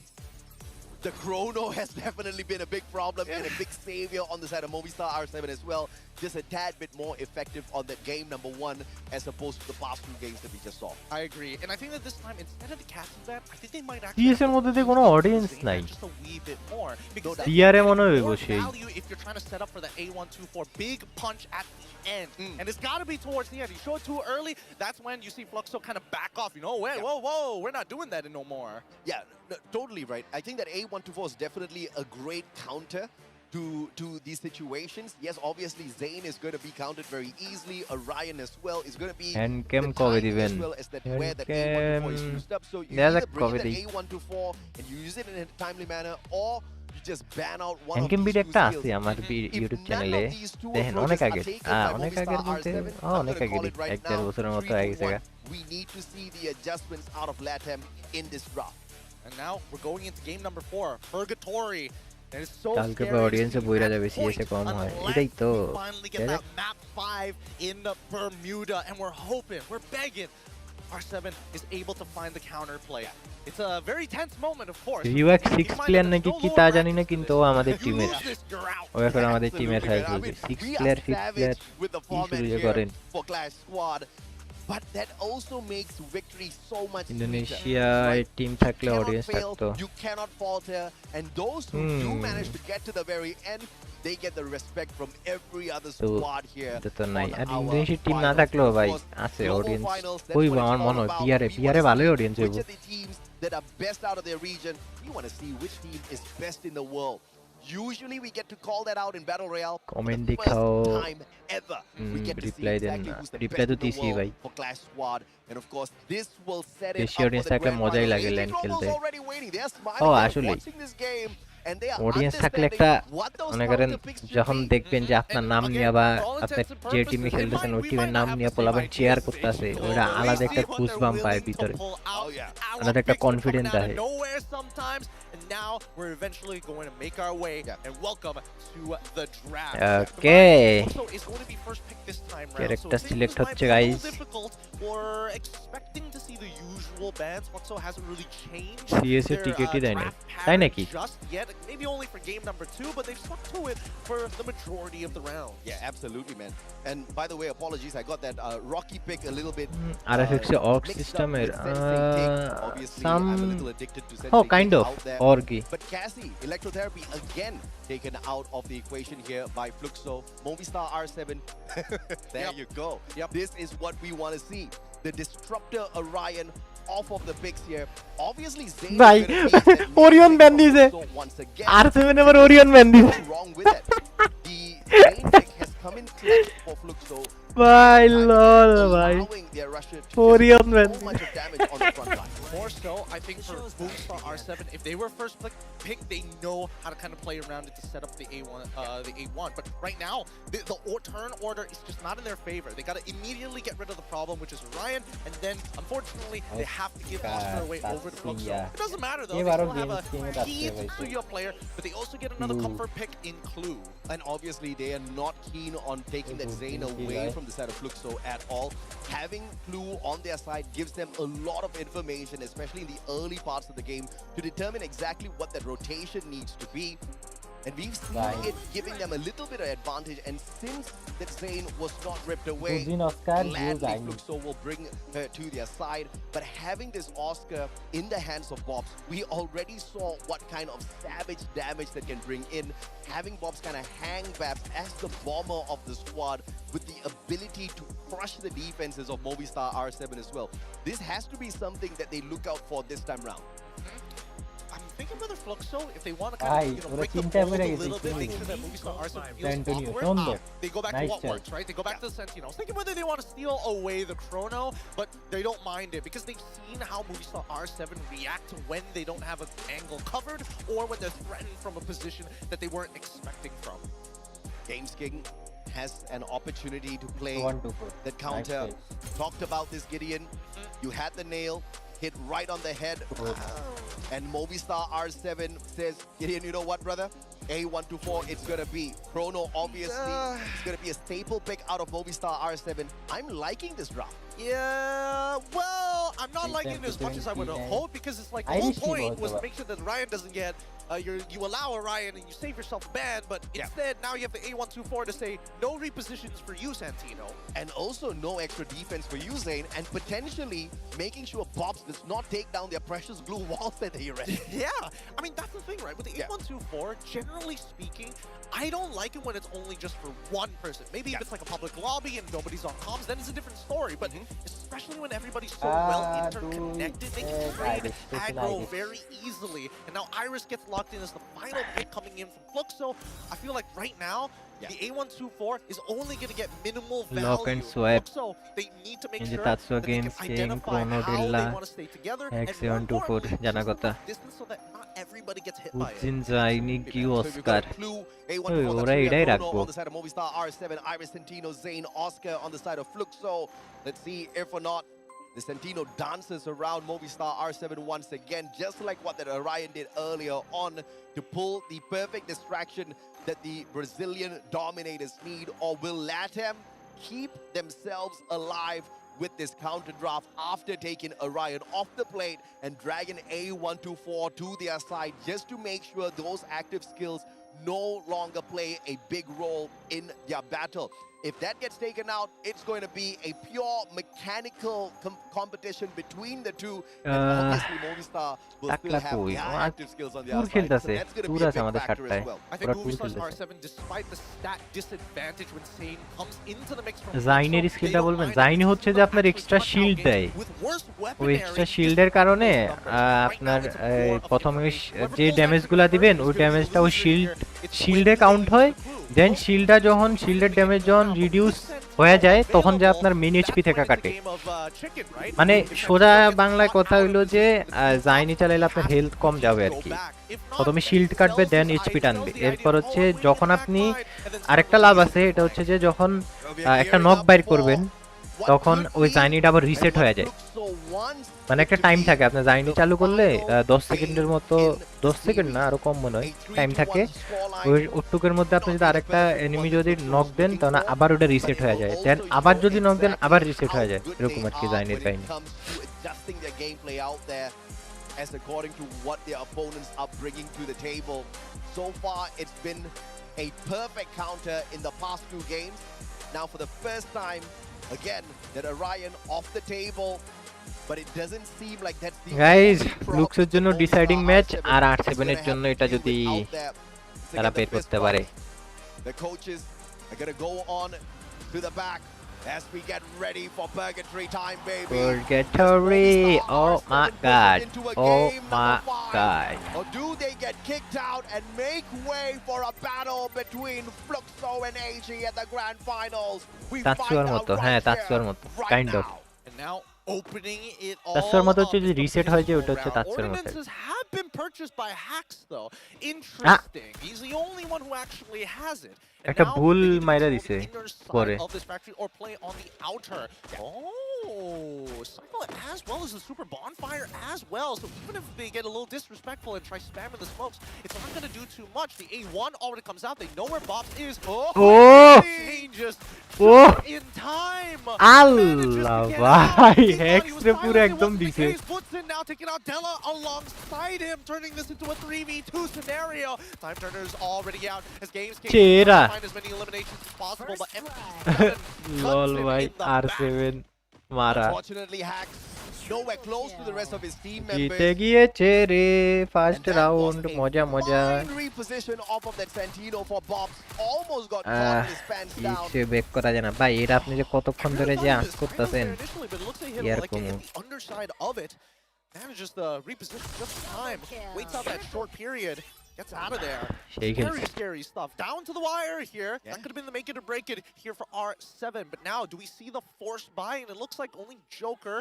The chrono has definitely been a big problem and a big savior on the side of Movistar R7 as well. Just a tad bit more effective on that game number 1 as opposed to the past 2 games that we just saw. I agree. And I think that this time, instead of casting that, I think they might actually PS এর মধ্যে কোনো audience নাই just a wee bit more. Because DRA মনে হইব সেই value if you're trying to set up for the A124 big punch at the end. And it's got to be towards the end. You show it too early, that's when you see Fluxo kind of back off. You know, whoa, we're not doing that no more. Yeah, no, totally right. I think that A124 is definitely a great counter to these situations. Yes, obviously Zane is going to be countered very easily. Orion as well is going to be handcam কবে দিবেন as well as that where that A124 is used up. So you either bring that A124 and you use it in a timely manner, or you just ban out one of these two skills. আমার YouTube চ্যানেলে দেখেন অনেক আগে বলতে অনেক আগে এক দেড় বছরের মতো আগে গেছে We need to see the adjustments out of LATAM in this draft. And now we're going into game number 4, Purgatory. And it's so কালকে scary. অডিয়েন্সে বইরা যাবে সিএসএ কম হয় এটাই তো Finally get that map 5 in the Bermuda, and we're hoping, we're begging R7 is able to find the counterplay. It's a very tense moment, of course. রিওয়াক 6 player নাকি কি তা জানি না কিন্তু আমাদের টিমের ও এখন আমাদের টিমের হয়ে গেছে 6 প্লেয়ার 5 প্লেয়ার কি করেন for Clash Squad. But that also makes victory so much Indonesia team থাকলে অডিয়েন্স থাকতো you cannot falter, and those who do manage to get to the very end, they get the respect from every other squad here. তো নাই আর Indonesia team না থাকলেও ভাই আছে audience ওই আমার মনে হয় পিআরে ভালোই অডিয়েন্স হইব that are best out of their region. You want to see which team is best in the world. Usually we get to call that out in Battle Royale. Comment for the first time ever. We get to see exactly who's the best in the world for Clash Squad. And of course, this will set it up for the grand finals. They're already waiting. They're smiling. They're watching this game. Audience থাকলে একটা মনে করেন যখন দেখবেন যে আপনার নাম নিয়ে বা আপনার যে টিমে খেলতেছেন ওই টিমের নাম নিয়ে পোলাবেন চেয়ার করতেছে ওটা আলাদা একটা গুজবাম পায় ভিতরে আলাদা একটা কনফিডেন্স আসে Now we're eventually going to make our way and welcome to the draft. Okay. So it's going to be first pick this time round. Character So select might হচ্ছে be a guys. little difficult. We're expecting to see the usual bans. Foxo hasn't really changed CS their টিকেটই দেয় না draft তাই pattern নাকি just yet. Maybe only for game number 2, but they've stuck to it for the majority of the round. Yeah, absolutely, man. And by the way, apologies, I got that Rocky pick a little bit. RFX org system Obviously, some I'm a little addicted to sensing kind of out there. orgy. But Cassie, electrotherapy again taken out of the equation here by Fluxo. Movistar R7. There you go. This is what we want to see. The disruptor Orion off of the picks here. Obviously, Zane Bhai, Orion ban diye. once again. R7 ever Orion ban diye. Wrong with it. The Zane pick has come in clutch for Fluxo. Bhai lol bhai. Allowing their Russia to Orion ban. so much of damage on the front line. Forced though, I think for Movistar R7, if they were first pick, they know how to kind of play around it to set up the A1. But right now, the turn order is just not in their favor. They got to immediately get rid of the problem, which is Orion, and then unfortunately they have to give Oscar away over to Fluxo. It doesn't matter though. They still have a key Tsuya player, but they also get another comfort pick in Clue. And obviously they are not keen on taking that Zane away from the side of Fluxo at all. Having Clue on their side gives them a lot of information, especially in the early parts of the game, to determine exactly what that rotation needs to be. And we've seen it giving them a little bit of advantage. And since that Zane was not ripped away, gladly Fluxo will bring her to their side. But having this Oscar in the hands of Bobs, we already saw what kind of savage damage that can bring in. Having Bobs kind of hang back as the bomber of the squad with the ability to crush the defenses of Movistar R7 as well. This has to be something that they look out for this time round. I'm thinking whether Fluxo, if they want to kind of break the mold a little bit, make sure that Movistar R7 feels awkward, they go back to what works, right? They go back to the Sentinels. Thinking whether they want to steal away the Chrono, but they don't mind it because they've seen how Movistar R7 react when they don't have an angle covered or when they're threatened from a position that they weren't expecting from. Games King has an opportunity to play that counter. Talked about this, Gideon. You had the nail, hit right on the head. And Movistar R7 says, Gideon, you know what, brother? A124, it's going to be Chrono, obviously. It's going to be a staple pick out of Movistar R7. I'm liking this round. Yeah, well, I'm not liking it as much as I would have hoped because it's like the whole point was to make sure that Ryan doesn't get, you allow Orion and you save yourself a ban, but instead now you have the A124 to say no repositions for you, Santino. And also no extra defense for you, Zane, and potentially making sure Bobs does not take down their precious blue walls that they erected. Yeah, I mean, that's the thing, right? With the A124, generally speaking, I don't like it when it's only just for one person. Maybe if it's like a public lobby and nobody's on comms, then it's a different story. But especially when everybody's so well interconnected, they can trade aggro very easily. And now Iris gets locked in as the final pick coming in from Fluxo. I feel like right now, the A124 is only going to get minimal value. Lock and swipe. So they need to make In sure the that they can identify how they want to stay together. And more importantly, distance so that not everybody gets hit by it. A124 on the side of Movistar R7, Iris, Santino, Zane, Oscar on the side of Fluxo. Let's see if or not the Santino dances around Movistar R7 once again, just like what that Orion did earlier on to pull the perfect distraction that the Brazilian dominators need. Or will LATAM keep themselves alive with this counter draft after taking Orion off the plate and dragging A124 to their side just to make sure those active skills no longer play a big role in their battle? If that gets taken out, it's going to be a pure mechanical competition between the two. And obviously, Movistar will still have their active skills on the outside. So that's going to be a big factor as well. I think Movistar R7, despite the stat disadvantage when Zane comes into the mix from জাইনের স্কিলটা বলবেন জাইনি হচ্ছে যে আপনার extra shield দেয় ওই extra শিল্ডের কারণে আপনার প্রথমে যে ড্যামেজগুলো দিবেন ওই ড্যামেজটা ওই শিল্ডে কাউন্ট হয় দেন শিল্ডটা যখন শিল্ডের ড্যামেজ যখন রিডিউস হয়ে যায় তখন যে আপনার মেন এইচপি থেকে কাটে মানে সোজা বাংলায় কথা হইলো যে জাইনি চালাইলে আপনার হেলথ কম যাবে আর কি প্রথমে শিল্ড কাটবে দেন এইচপি টানবে এরপর হচ্ছে যখন আপনি আরেকটা লাভ আছে এটা হচ্ছে যে যখন একটা নক বাইর করবেন তখন ওই জাইনিটা আবার রিসেট হয়ে যায় মানে একটা টাইম থাকে আপনি জাইনি চালু করলে 10 সেকেন্ডের মতো 10 সেকেন্ড না আরো কম মনে হয় টাইম থাকে ওই ওটুকের মধ্যে আপনি যদি আরেকটা এনিমি যদি নক দেন তাহলে আবার ওটা রিসেট হয়ে যায় দেন আবার যদি নক দেন আবার রিসেট হয়ে যায় এরকম আর কি জাইনির কাহিনী as according to what their opponents are bringing to the table. So far, it's been a perfect counter in the past two games. Now, for the first time, again, that Orion off the table, but it doesn't seem like that's the guys. Looks এর জন্য deciding match আর R7 এর জন্য এটা যদি তারা বের করতে পারে. The coaches are going to go on to the back. As we get ready for purgatory time, baby. Purgatory! Oh my god. Oh my god. Or do they get kicked out and make way for a battle between Fluxo and AG at the grand finals? We find out right here, right kind of. And now opening it all তাছাড়া মতো up হচ্ছে যে as the reset হয় যে physical ওটা হচ্ছে round. তাছাড়া মতো Ordinances have been purchased by Hacks though. Interesting. He's the only one who actually has it. And একটা now ভুল they need to মাইরা control দিছে the inner side পরে of this factory or play on the outer. Oh, cycle as well as the super bonfire as well. So even if they get a little disrespectful and try spamming the smokes, it's not going to do too much. The A1 already comes out. They know where Bobs is. Oh! Changes Oh! in time. আল্লাহ ভাই hacks রে পুরো একদম দিছে Puts in now, taking out Della alongside him, turning this into a 3v2 scenario. Time Turner's already out as Games King Chera find as many eliminations as possible, but MP7 লল cuts him ভাই in the R7 back. মারা Unfortunately, Hacks nowhere close to the rest of his team জিতে members. গিয়েছে রে first And that was round a মজা মজা fine reposition off of that Santino for Bobs. Almost got caught with his pants down. ইসে bake করা যায় না ভাই এটা আপনি যে কতক্ষণ ধরে যে আস করতেছেন Initially, but it looks like he year like কোনো hit the underside of it. Manages to reposition just in time. Waits out that short period. Gets out of there. সেই খেলছে Very scary stuff. Down to the wire here. That could have been the make it or break it here for R7. But now, do we see the forced buy? And it looks like only Joker.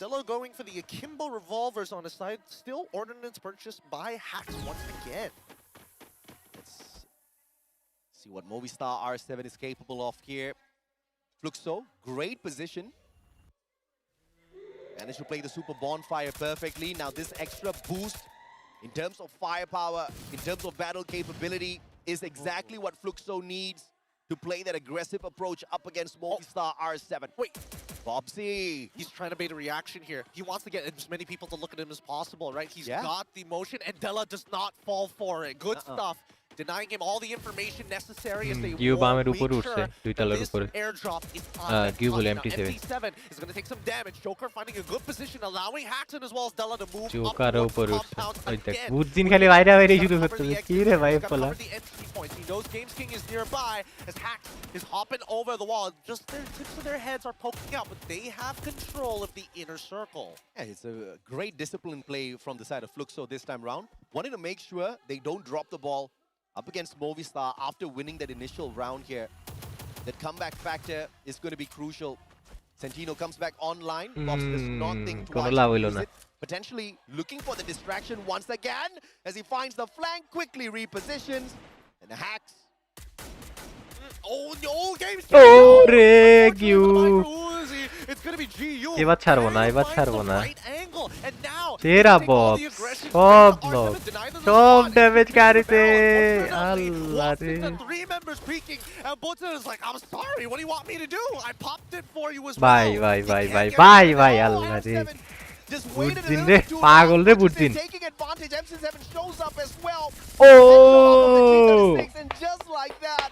Delo going for the Akimbo revolvers on his side. Still ordnance purchased by Hacks once again. Let's see what Movistar R7 is capable of here. Fluxo, great position. Managed to play the super bonfire perfectly. Now this extra boost in terms of firepower, in terms of battle capability, is exactly what Fluxo needs to play that aggressive approach up against Movistar R7. Wait. Bobsy. He's trying to bait a reaction here. He wants to get as many people to look at him as possible, right? He's got the motion, and Della does not fall for it. Good stuff. Denying him all the information necessary as they গিউ বামের won't উপরে make উঠছে sure দুই তলার this উপরে airdrop is on গিউ বলে Now, MT7 MT7 is going to take some damage. Joker finding a good position, allowing Haxon as well as Della to move up Joker towards উপরে the উঠছে compound ওই দেখ again. বুদ্দিন খালি বাইরে বাইরে শুরু করতেছে কি রে ভাই He's gotta পোলা cover the entry points. He knows Games King is nearby as Hax is hopping over the wall. Just their tips of their heads are poking out, but they have control of the inner circle. Yeah, it's a great discipline play from the side of Fluxo this time round. Wanting to make sure they don't drop the ball up against Movistar after winning that initial round here. That comeback factor is going to be crucial. Santino comes back online. Bobs does not think twice to use it. Potentially looking for the distraction once again as he finds the flank, quickly repositions. And the Hacks. Oh, no, Games ও রে গিউ It's going to be GU. এবার ছাড়বো না এবার ছাড়বো না And now, সেরা Bob সব knock সব ড্যামেজ কারিতে আল্লাহ রে three members peeking, and Button is like, I'm sorry, what do you want me to do? I popped it for you as well. ভাই ভাই He ভাই can't ভাই get ভাই it ভাই now. আল্লাহ রে Just waited a বুদ্দিন little রে bit too পাগল long. রে Butch's বুদ্দিন taking advantage. MC7 shows up as well. O And just like that,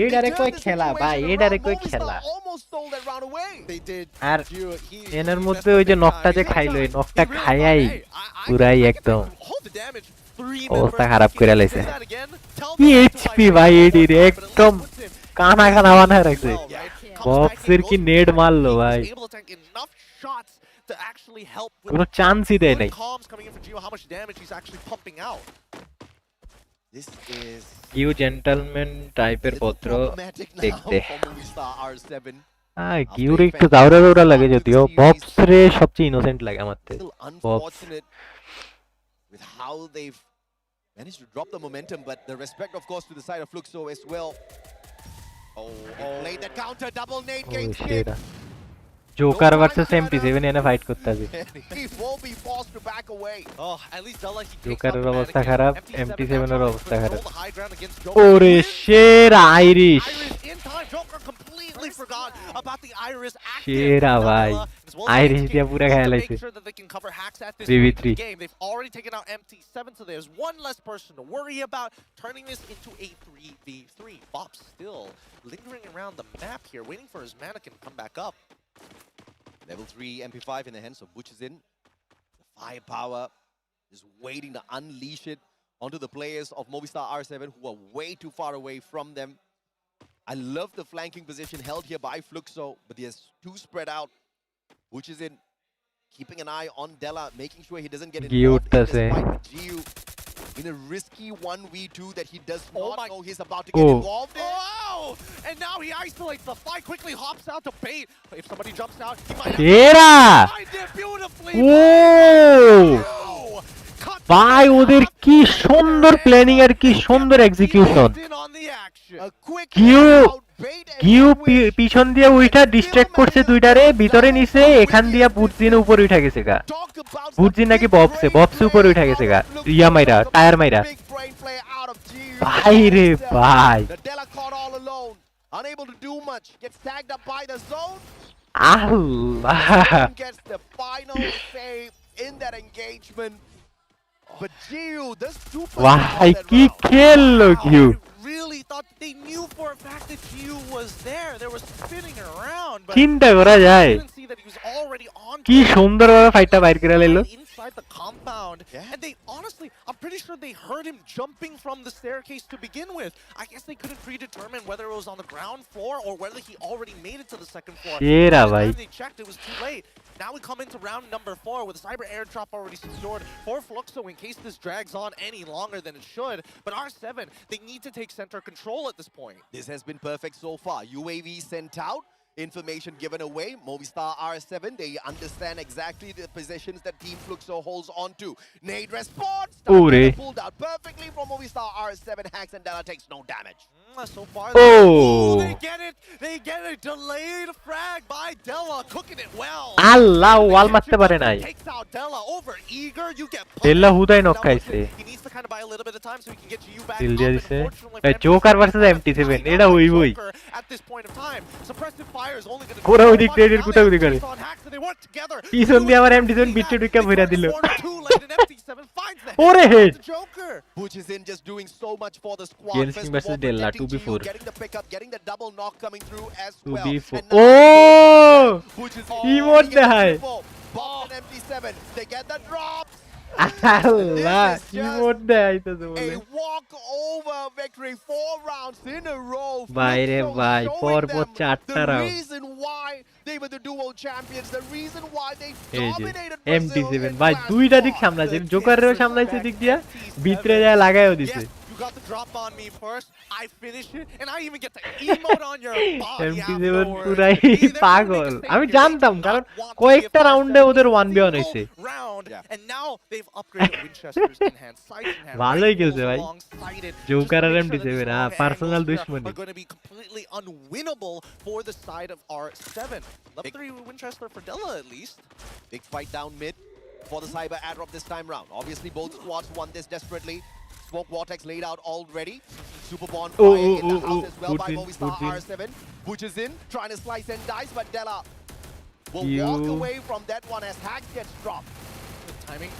এটারে কই খেলা ভাই এটারে কই খেলা almost stole that round away. They did. আর এনের মধ্যে ওই যে নকটা যে খাইলো এই নকটা খাইয়াই পুরাই একদম Hold the damage. Three অবস্থা members খারাপ peeking. করে লাইছে Do that again. Tell কি them to এইচপি like ভাই it. এডির একদম কানা কানা বানায় রাখছে Well, right? বক্সের কি নেড মারলো ভাই He was able to tank enough shots to actually help with কোনো চান্সই দেয় নাই good comms coming in for Gio, how much damage he's actually pumping out. This is কিউ জেন্টলম্যান টাইপের পত্র problematic now দেখতে for Movistar R7. কিউর একটু দাউরা দাউরা লাগে যদিও ববস রে সবচেয়ে ইনোসেন্ট লাগে আমার থেকে Still unfortunate with how they've managed to drop the momentum, but the respect, of course, to the side of Fluxo as well. Played that counter, double nade, oh Games King. সেরা Joker versus MP7 এনে fight করতে আছে He will be forced to back away. Oh, at least Della, he takes জোকারের up the অবস্থা mannequin. খারাপ MT7 এমপি7 now এর trying to অবস্থা খারাপ control the high ground against Joker. ওরে সেরা Irish Iris in time. Joker completely forgot about the Iris active. সেরা ভাই As well as Irish Games দিয়া King পুরা wants to খেলা make লাইছে sure that they can cover hacks at this 3v3. point in the game. They've already taken out MT7, so there's one less person to worry about, turning this into a 3v3. Bop still lingering around the map here, waiting for his mannequin to come back up. Level 3 MP5 in the hands of Butch is in. The firepower is waiting to unleash it onto the players of Movistar R7 who are way too far away from them. I love the flanking position held here by Fluxo, but there's two spread out. Butch is in, keeping an eye on Della, making sure he doesn't get Giu involved in this tase. fight with Giu. in a risky 1v2 that he does not know he's about to get Oh. involved in. Oh! And now he isolates the fight, quickly hops out to bait. If somebody jumps out, he might সেরা find it beautifully. Oh Wow! Cut ভাই ওদের কি out. সুন্দর planning আর কি সুন্দর execution In on the action. A quick Q out bait and Q switch. পিছন দিয়ে উইটা ডিস্ট্রাক্ট করছে দুইটারে ভিতরে নিছে এখান দিয়া বুটজিন উপরে উঠা গেছে গা Talk about বুটজিন নাকি the বক্সে brain বক্সে উপরে উঠা গেছে গা play ইয়া মাইরা out of টায়ার মাইরা big brain play out of GU. ভাই রে ভাই The Della caught all alone, unable to do much, gets tagged up by the zone. Allah Zone gets the final save in that engagement. But GU, this 2% ভাই that কি round. খেললো Q I really thought they knew for a fact that Gio was there. They were spinning around, but চিন্তা করা যায় didn't see that he was already on কি target. সুন্দরভাবে ফাইটটা বাইর করে লাইলো Inside the compound, Yeah. and they honestly, I'm pretty sure they heard him jumping from the staircase to begin with. I guess they couldn't predetermine whether it was on the ground floor or whether he already made it to the second floor. সেরা By the ভাই time they checked, it was too late. Now we come into round number 4 with a cyber airdrop already secured for Fluxo in case this drags on any longer than it should. But R7, they need to take center control at this point. This has been perfect so far. UAV sent out, information given away. Movistar R7, they understand exactly the positions that Team Fluxo holds on to. Nade response. Ore. Pulled out perfectly from Movistar R7. Hacks and Della takes no damage. So far, Oh. they get it. They get it. Delayed frag by Della, cooking it well. আল্লাহ ওয়াল মারতে পারে নাই Takes out Della over eager. You get Della punished. হুদাই knock Now খাইছে he needs to kind of buy a little bit of time so he can get you back দিল up. দিয়া দিছে Unfortunately for এই MT7, Joker versus MT7 এটা হইবই Joker at this point of time. Suppressive fire is only going to কোরা ওই দিক দিয়ে কুটাকুটি করে পিছন দিয়ে আমার MT7 বিটে ঢুকে ভইরা দিল ওরে head Butch is in just doing so much for the squad. Genshin First of versus all, Della, protecting 2v4. GU, getting the pickup, getting the double knock coming through as well. 2v4 And now oh Butch is Emote getting a দেখায়। triple. Box and MT7, they get the drops. আল্লাহ কি মধ্যে আইতাছে বলে A walk over victory, 4 rounds in a row. বাইরে Fluxo ভাই showing পরপর them চারটা the round reason why they were the dual champions, the reason why they এই যে dominated Brazil MT7 in ভাই Clash দুইটা দিক 4. সামলাইছে জোকারেরও সামলাইছে দিক দিয়া ভিতরে যায় লাগায়ও দিছে You got the drop on me first. I finish it, and I even get to emote on your body MT7 afterwards. পুরাই পাগল আমি জানতাম কারণ কয়েকটা রাউন্ডে ওদের 1v1 হইছে Round, and now they've upgraded Winchester's enhanced sights, enhanced ভালোই খেলছে rifles ভাই alongside it, জোকার আর just to make sure that MT7 these long personal angles দুশমনি are going to be completely unwinnable for the side of R7. Level 3 Winchester for Della at least. Big fight down mid for the cyber airdrop this time round. Obviously, both squads want this desperately. Smoke Vortex laid out already. Super bonfire in the house as well by Movistar R7. Butch is in, trying to slice and dice, but Della will walk away from that one as Hack gets dropped. Good timing.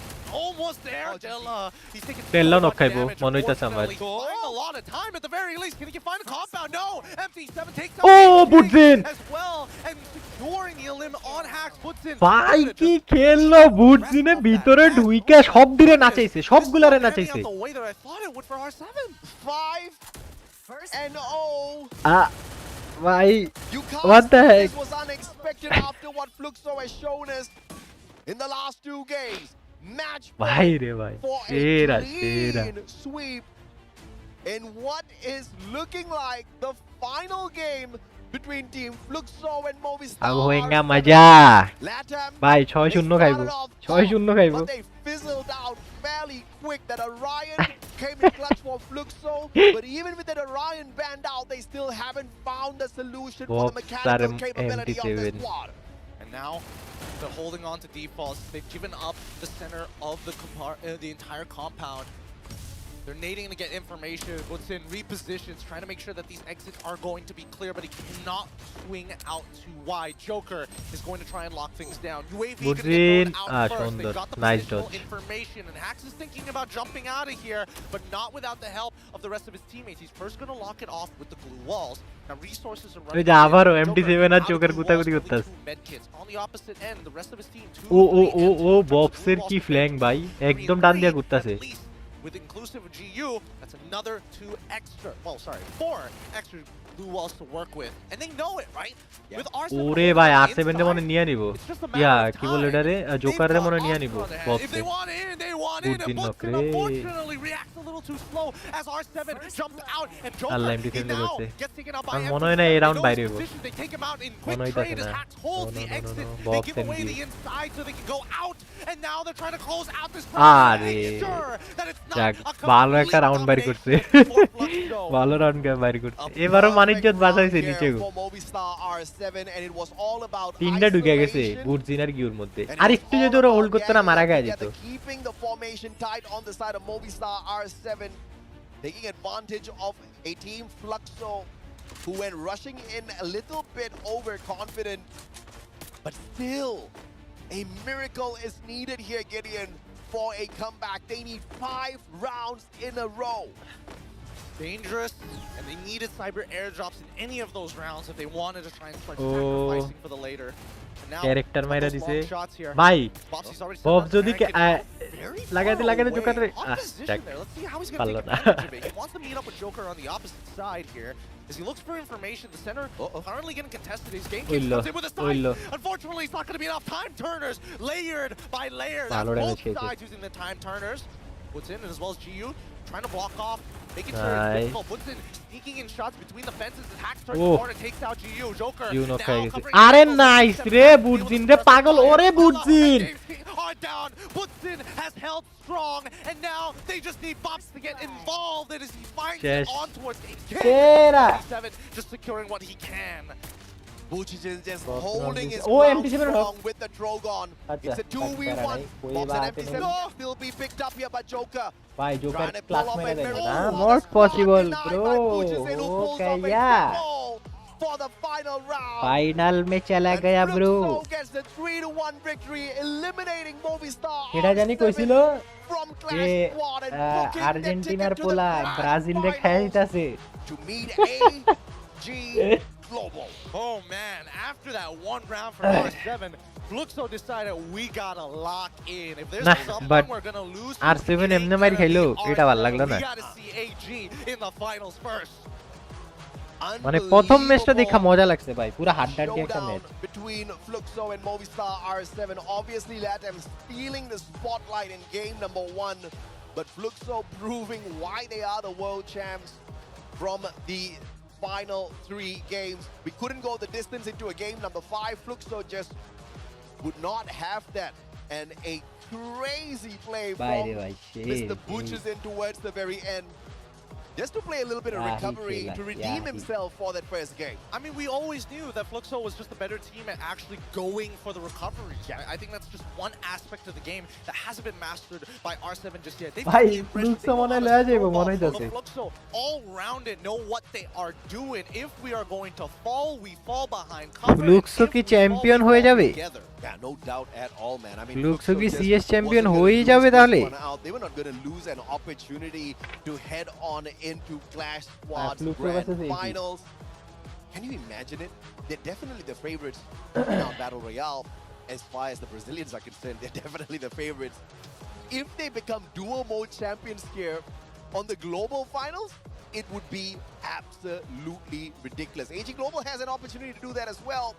Almost there, Della. He's taking Della so knock much খাইবো, damage. মনে হইতাছে আমার। Unfortunately, buying a lot of time at the very least. Can he find a compound? No. MT7 takes out Oh, Butzin! as well, and securing the elim on Hacks. Butzin. ভাই কি খেললো বুটজিনে ভিতরে ঢুইকা সব দিরে নাচাইছে সবগুলারে নাচাইছে The way that I thought it would for R7. 5-0. ভাই You What can't the say heck? this was unexpected after what Fluxo has shown us in the last 2 games. Match ভাই রে ভাই for সেরা a সেরা clean sweep in what is looking like the final game between Team Fluxo and Movistar. আগ হোয়েঙ্গা মজা Latam, ভাই they 6-0 খাইবো started off 6-0 top, খাইবো but they fizzled out fairly quick. That Orion came in clutch for Fluxo, but even with that Orion banned out, they still haven't found a solution for the mechanical capability of the MT7. squad. And now they're holding on to defaults. They've given up the center of the entire compound. They're nading to get information. Butzin repositions, trying to make sure that these exits are going to be clear, but he cannot swing out too wide. Joker is going to try and lock things down. UAV gonna get Butzin, thrown out first. সুন্দর They've got the nice positional dodge information, and Hax is thinking about jumping out of here, but not without the help of the rest of his teammates. He's first going to lock it off with the glue walls. Now resources are running. ওই যে আবারও Joker MT7 আর out of Joker glue গুতাগুতি walls, করতেছে only 2 medkits. On the opposite end, the rest of his team, 2 oh oh 3 oh and 2 oh in terms of the বক্সের glue কি walls flank ভাই একদম ডান দিয়া ঘুরতাছে at least with inclusive of GU, that's another 2 extra, well, sorry, 4 extra blue walls to work with. And they know it, right? Yeah. With R7 ওরে holding ভাই on R7 রে মনে inside, নিয়ে নিব it's just a yeah matter of কি বলে time. এটারে They've Joker রে got মনে নিয়ে offers নিব on their hands. If বক্সে they want in, they want on in, and Butson unfortunately reacts a little too slow as R7 jumped out, and Joker, he now gets taken out by মনে না এই round বাইরে হইব they take him out in quick মনে trade হইতাছে as না Hacks holds the exit. They give away the inside so they can go out, and now they're trying to close out this আরে যাক ভালো একটা round বাইর করছে ভালো রাউন্ড বাইর করছে এবারও মানিজ্জত বাঁচাইছে নিচে তিনটা ঢুকে গেছে বুটজিন আর গিউর মধ্যে আর একটু যদি ওরা হোল্ড করতে না মারা গেছে যেত taking advantage of a team Fluxo who went rushing in a little bit overconfident, but still a miracle is needed here, Gideon, for a comeback. They need 5 rounds in a row. Dangerous, and they needed cyber airdrops in any of those rounds if they wanted to try and start sacrificing for the later. Character মাইরা দিছে ভাই Bob যদি লাগাতে Joker পারলো না As he looks for information, the center currently getting contested. His game comes in with a side. Unfortunately, it's not going to be enough time turners, layered by layer. That's both sides using the time turners. Puts in, as well as GU, trying to block off, making sure it's difficult. Puts in, sneaking in shots between the fences. And Hacks turns the corner, takes out GU. Joker now covering. আরে nice রে বুটজিন রে পাগল ওরে বুটজিন are down. Butson has held strong, and now they just need Bobs to get involved. As he finds it on towards MT7, just securing what he can. Butchison just holding his ground strong with the Drogon. It's a 2v1. Bobs and MT7 still be picked up here by Joker. Bhai, Joker class mein dega. Not possible, bro. Okay, yeah. For the final round. Final में चला गया bro. Fluxo gets the 3-1 victory, eliminating Movistar. এটা জানি কইছিল from যে আর্জেন্টিনার পোলা Brazil রে খাইতাছে to meet AG Global. Oh man, after that one round for R7, Fluxo decided we gotta lock in. If there's someone we're gonna lose, R7 এমনি মারি খাইলো এটা ভালো লাগলো না we gotta see AG in the finals first. মানে প্রথম ম্যাচটা দেখা মজা লাগছে ভাই পুরো হাড্ডাহাড্ডি একটা match between Fluxo and Movistar R7. Obviously LATAM stealing the spotlight in game number 1, but Fluxo proving why they are the world champs from the final 3 games. We couldn't go the distance into a game number 5. Fluxo just would not have that, and a crazy play from Mr. Butchison towards the very end, just to play a little bit of recovery to redeem himself for that first game. I mean, we always knew that Fluxo was just a better team at actually going for the recovery. I think that's just one aspect of the game that hasn't been mastered by R7 just yet. Fluxo all-rounded know what they are doing. If we are going to fall, we fall behind. Fluxo ki champion hoye jabe? Yeah, no doubt at all, man. I mean, Fluxo ki CS champion hoye jabe tahle? They were not going to lose an opportunity to head on into Clash Squad's grand finals. Can you imagine it? They're definitely the favorites in our Battle Royale. As far as the Brazilians are concerned, they're definitely the favorites. If they become dual mode champions here on the global finals, it would be absolutely ridiculous. AG Global has an opportunity to do that as well.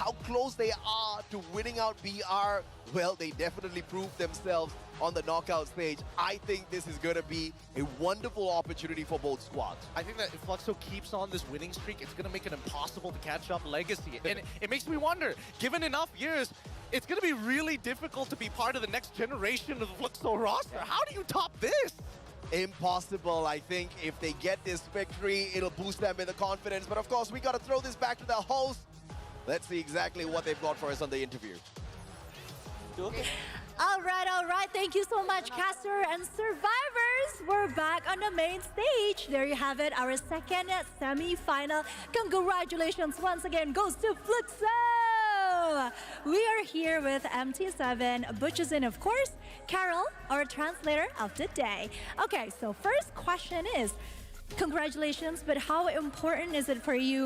How close they are to winning out BR, well, they definitely proved themselves on the knockout stage. I think this is going to be a wonderful opportunity for both squads. I think that if Fluxo keeps on this winning streak, it's going to make it impossible to catch up Legacy. And it makes me wonder, given enough years, it's going to be really difficult to be part of the next generation of the Fluxo roster. How do you top this? Impossible. I think if they get this victory, it'll boost them in the confidence. But of course, we got to throw this back to the host. Let's see exactly what they've got for us on the interview. All right. Thank you so much, Caster and survivors. We're back on the main stage. There you have it, our second semi-final. Congratulations once again goes to Fluxo. We are here with MT7, Butchison, of course, Carol, our translator of the day. Okay, so first question is, congratulations, but how important is it for you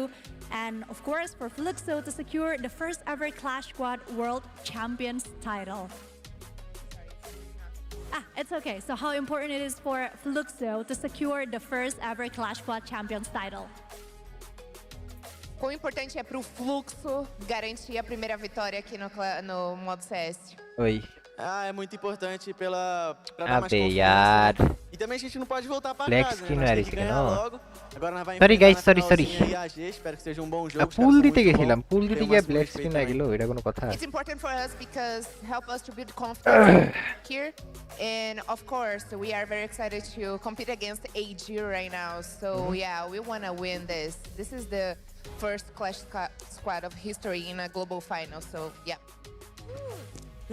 and, of course, for Fluxo to secure the first ever Clash Squad World Champions title? It's okay. So how important it is for Fluxo to secure the first ever Clash Squad Champions title? Quão importante é para o Fluxo garantir a primeira vitória aqui no modo CS? Oi. Ah, é muito importante pra dar mais Abe confiança, né? yaar. E também a gente não pode voltar pra Flex casa, né? screen Nós tem maris que থেকে ganhar no? logo. Agora nós vai Sorry enfrentar guys, na sorry. finalzinha aí a AG. Espero que seja um bom jogo. os caras pool são দিতে muito গেছিলাম, bons. পুল দিতে Tem o গিয়ে máximo black respeito screen também. লাগিলো, এটা কোনো কথা? It's important for us because help us to build confidence here. And of course, we are very excited to compete against AG right now. So yeah, we want to win this. This is the first Clash Squad of history in a global final. So yeah.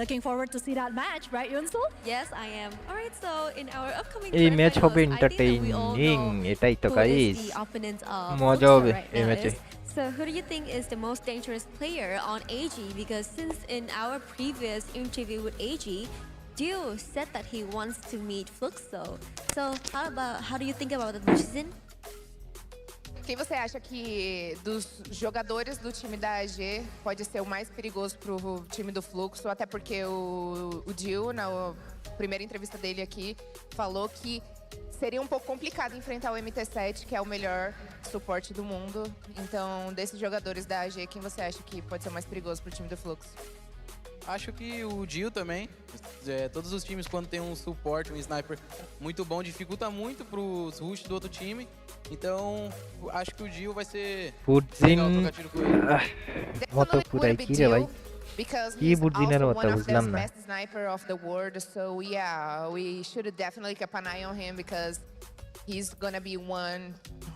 Looking forward to see that match, right, Yunsul? Yes, I am. Alright, so in our upcoming এই grand match finals, হবে I think that we all entertaining, know এটাই তো who guys. is the opponent of মজা Luxor হবে right এই now ম্যাচে। is. So who do you think is the most dangerous player on AG? Because since in our previous interview with AG, Dio said that he wants to meet Fluxo. So how do you think about the decision? Quem você acha que dos jogadores do time da AG pode ser o mais perigoso pro time do Fluxo? Até porque o Dio, na primeira entrevista dele aqui, falou que seria um pouco complicado enfrentar o MT7, que é o melhor suporte do mundo. Então, desses jogadores da AG, quem você acha que pode ser o mais perigoso pro time do Fluxo? Acho que o Dio também. Todos os times, quando tem um suporte, um sniper muito bom, dificulta muito pros rush do outro time. Então, acho que o Dio vai ser বুটজিন legal trocar tiro com ele. মতো Definitely পুরাই would be কি রে ভাই? Dio, because কি he's বুটজিনের also মতো one of the বুঝলাম না। best sniper of the world. So yeah, we should definitely keep an eye on him because he's gonna be one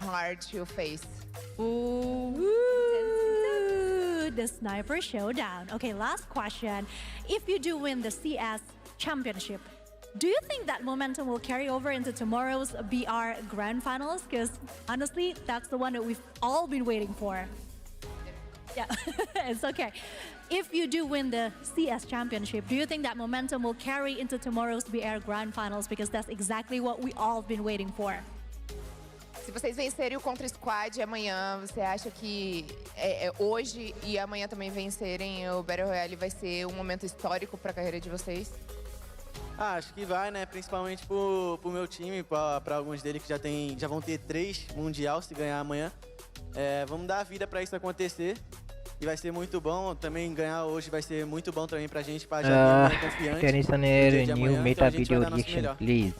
hard to face. Ooh, the sniper showdown. Okay, last question. If you do win the CS championship, do you think that momentum will carry over into tomorrow's BR Grand Finals? Because honestly, that's the one that we've all been waiting for. Yeah, it's okay. If you do win the CS championship, do you think that momentum will carry into tomorrow's BR Grand Finals? Because that's exactly what we all been waiting for. Se vocês vencerem o Contra Squad amanhã, você acha que hoje e amanhã também vencerem o Battle Royale vai ser um momento histórico para a carreira de vocês? Ah, acho que vai, né? Principalmente pro meu time, pra alguns deles que já vão ter 3 Mundial se ganhar amanhã. Vamos dar a vida pra isso acontecer. E vai ser muito bom. Também ganhar hoje vai ser muito bom também pra gente, pra já ter mais confiante. টেনিসনের no dia de new amanhã, meta então a gente video vai dar nosso reaction melhor. Please.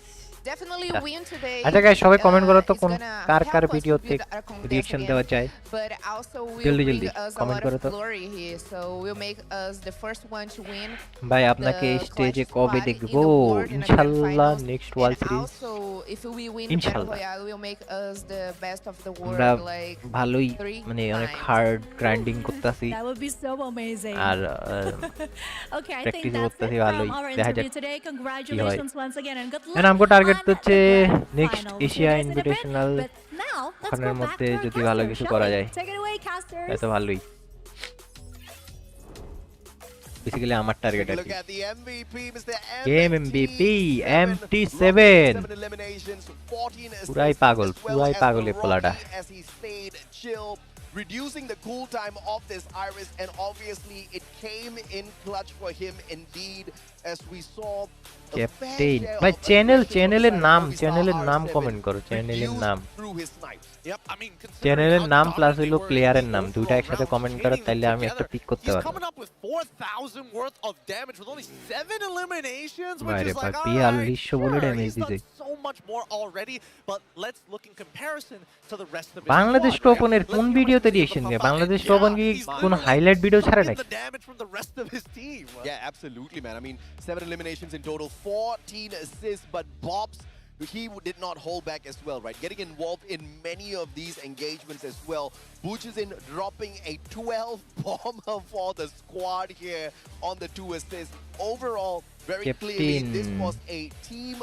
Definitely win today. আচ্ছা guys, সবাই comment করো তো is কোন gonna car car help us to ভিডিওতে build our confidence reaction again, দেওয়া যায়। but also will জলদি bring জলদি us a কমেন্ট lot করো of তো। glory here. So will make us the first one to win ভাই আপনাকে the স্টেজে Clash কবে Squad দেখবো? in the world in a grand ইনশাআল্লাহ finals. Next world And series also, if we win Battle ইনশাআল্লাহ। Royale, will make us the best of the আমরা world. Like ভালোই 3 মানে অনেক times. হার্ড গ্রাইন্ডিং করতেছি That would be so amazing. আর Okay, I think practice that's it করতেছি from ভালোই, our দেখা interview যাক today. Congratulations once again and good luck. এখন আমগো টার্গেট on হচ্ছে the grand next final. We'll see you Asia guys in a bit, invitational, but now, let's ওখানের go back মধ্যে to our যদি ভালো caster, কিছু shall করা we? যায়। Take it away, casters. এত ভালোই। বেসিক্যালি আমার টার্গেট আর Look কি at the MVP, Mr. Game MVP, MT7 eliminations, 14 assists, পুরাই পাগল, as well পুরাই as পাগল the এই পোলাটা। Rocky as he stayed chill, reducing the cool time of this Iris, and obviously it came in clutch for him indeed, as we saw a fair captain share ভাই of চ্যানেলের aggression from চ্যানেলের Movistar নাম R7 comment করো, চ্যানেলের reduced নাম, through his snipes. Yep, I mean, considering চ্যানেলের how নাম plus dominant হইলো they were প্লেয়ারের in নাম, the দুইটা overall একসাথে round, কমেন্ট করো, chaining তাইলে them আমি একটা together. পিক করতে He's পারবো। coming up with 4,000 worth of damage with only 7 eliminations, which বাইরে is ভাই like, 4200 বলে sure, ড্যামেজ he's দিছে। done so much more already, but let's look in comparison to the rest of his Bangladesh squad, right? টোপনের Let's কোন see how ভিডিওতে much he's reaction able to দিয়ে? pump out. Bangladesh Yeah, টোপন কি he's কোন literally highlight video ছাড়ে taking নাকি? the damage from the rest of his team. Yeah, absolutely, man. I mean, 7 eliminations in total, 14 assists, but Bob's, he did not hold back as well, right? Getting involved in many of these engagements as well. Bujizin dropping a 12 bomber for the squad here on the 2 assists. Overall, very clearly, this Captain. was a team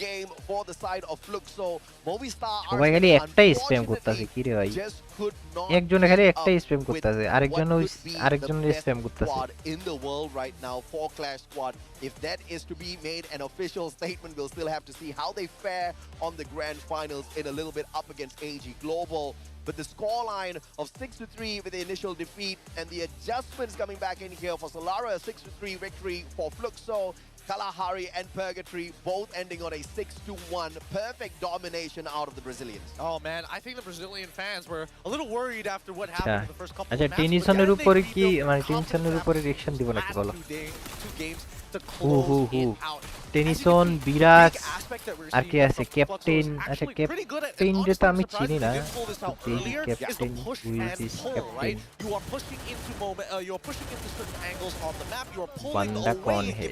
game for the side of Fluxo. Movistar সবাই খালি একটাই spam করতেছে কি রে ভাই? just could not একজনে খালি keep একটাই up স্প্যাম with করতেছে, what আরেকজন could be আরেকজনের the best স্প্যাম করতেছে। squad in the world right now for Clash Squad. If that is to be made an official statement, we'll still have to see how they fare on the grand finals in a little bit up against AG Global. But the scoreline of 6-3 with the initial defeat and the adjustments coming back in here for Solara, a 6-3 victory for Fluxo, Kalahari and Purgatory both ending on a 6-1. Perfect domination out of the Brazilians. Oh man, I think the Brazilian fans were a little worried after what happened in the first couple of আচ্ছা matches. টেনিসনের উপরে কি মানে টেনিসনের উপরে reaction দিব নাকি বলো Tennyson বিরাজ আর কে আছে ক্যাপ্টেন আচ্ছা ক্যাপ্টেন যেটা আমি চিনি না ক্যাপ্টেন বান্দা কোন হে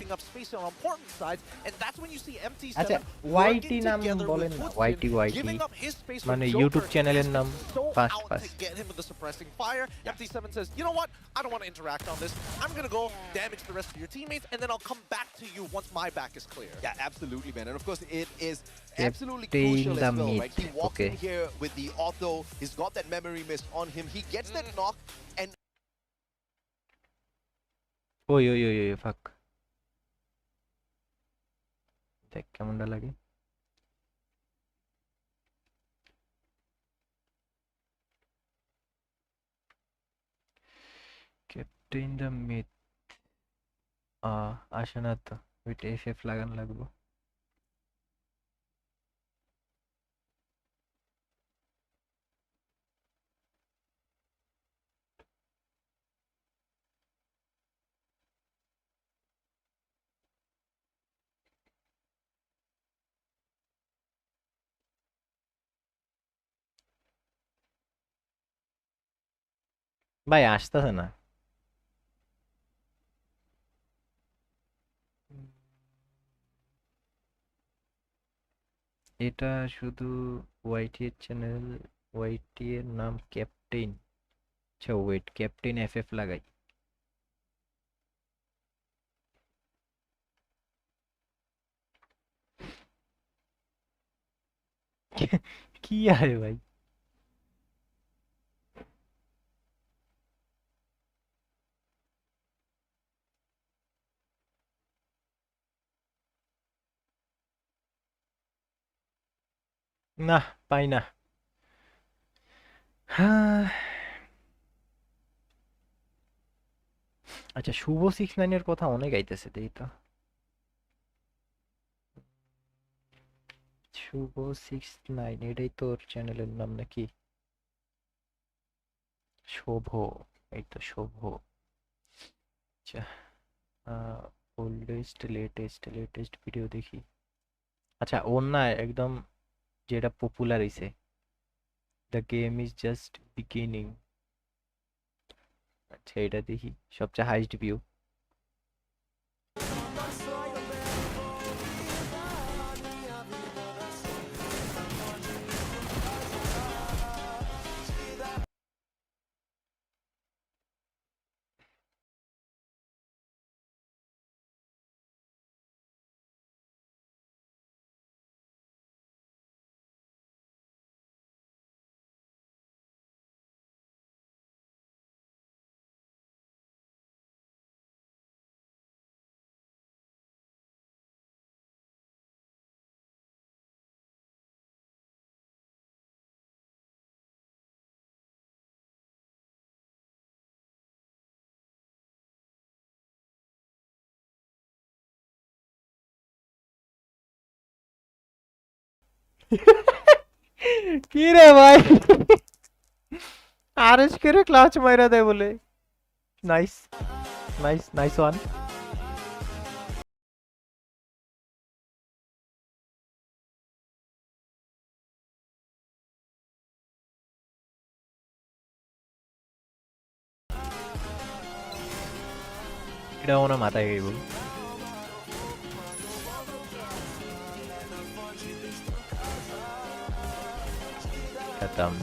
আচ্ছা ওয়াইটি নাম বলেন না ওয়াইটি মানে ইউটিউব চ্যানেলের নাম fast get him with the suppressing fire. MT7 says, you know what? I don't want to interact on this. I'm going to go damage the rest of your teammates, and then I'll come back to you once my back is clear. Yeah, absolutely, man. And of course, it is absolutely crucial as well, right? He walks in here with the auto. He's got that memory mist on him. He gets that knock, and... ওই ফাক দেখ কেমনটা লাগে captain the myth আসে না তো ওইটা FF লাগান লাগবো ভাই আসতেছে না এটা শুধু ওয়াইটি এর চ্যানেল ওয়াইটি এর নাম ক্যাপ্টেন আচ্ছা ওয়েট ক্যাপ্টেন এফএফ লাগাই কি আরে ভাই না পাই না আচ্ছা শুভ 69 এর কথা অনেক আইতেছে দেই তো শুভ 69 এটাই তোর চ্যানেলের নাম নাকি শুভ এই তো শুভ আচ্ছা ওল্ডেস্ট লেটেস্ট ভিডিও দেখি আচ্ছা ওর না একদম যেটা পপুলার হইছে the game is just beginning আচ্ছা এটা দেখি সবচেয়ে হাইস্ট ভিউ কি রে ভাই আরএস করে ক্লাচ মাইরা দেয় বলে নাইস ওয়ান এটা ওনা মাথায় গেই বল खत्म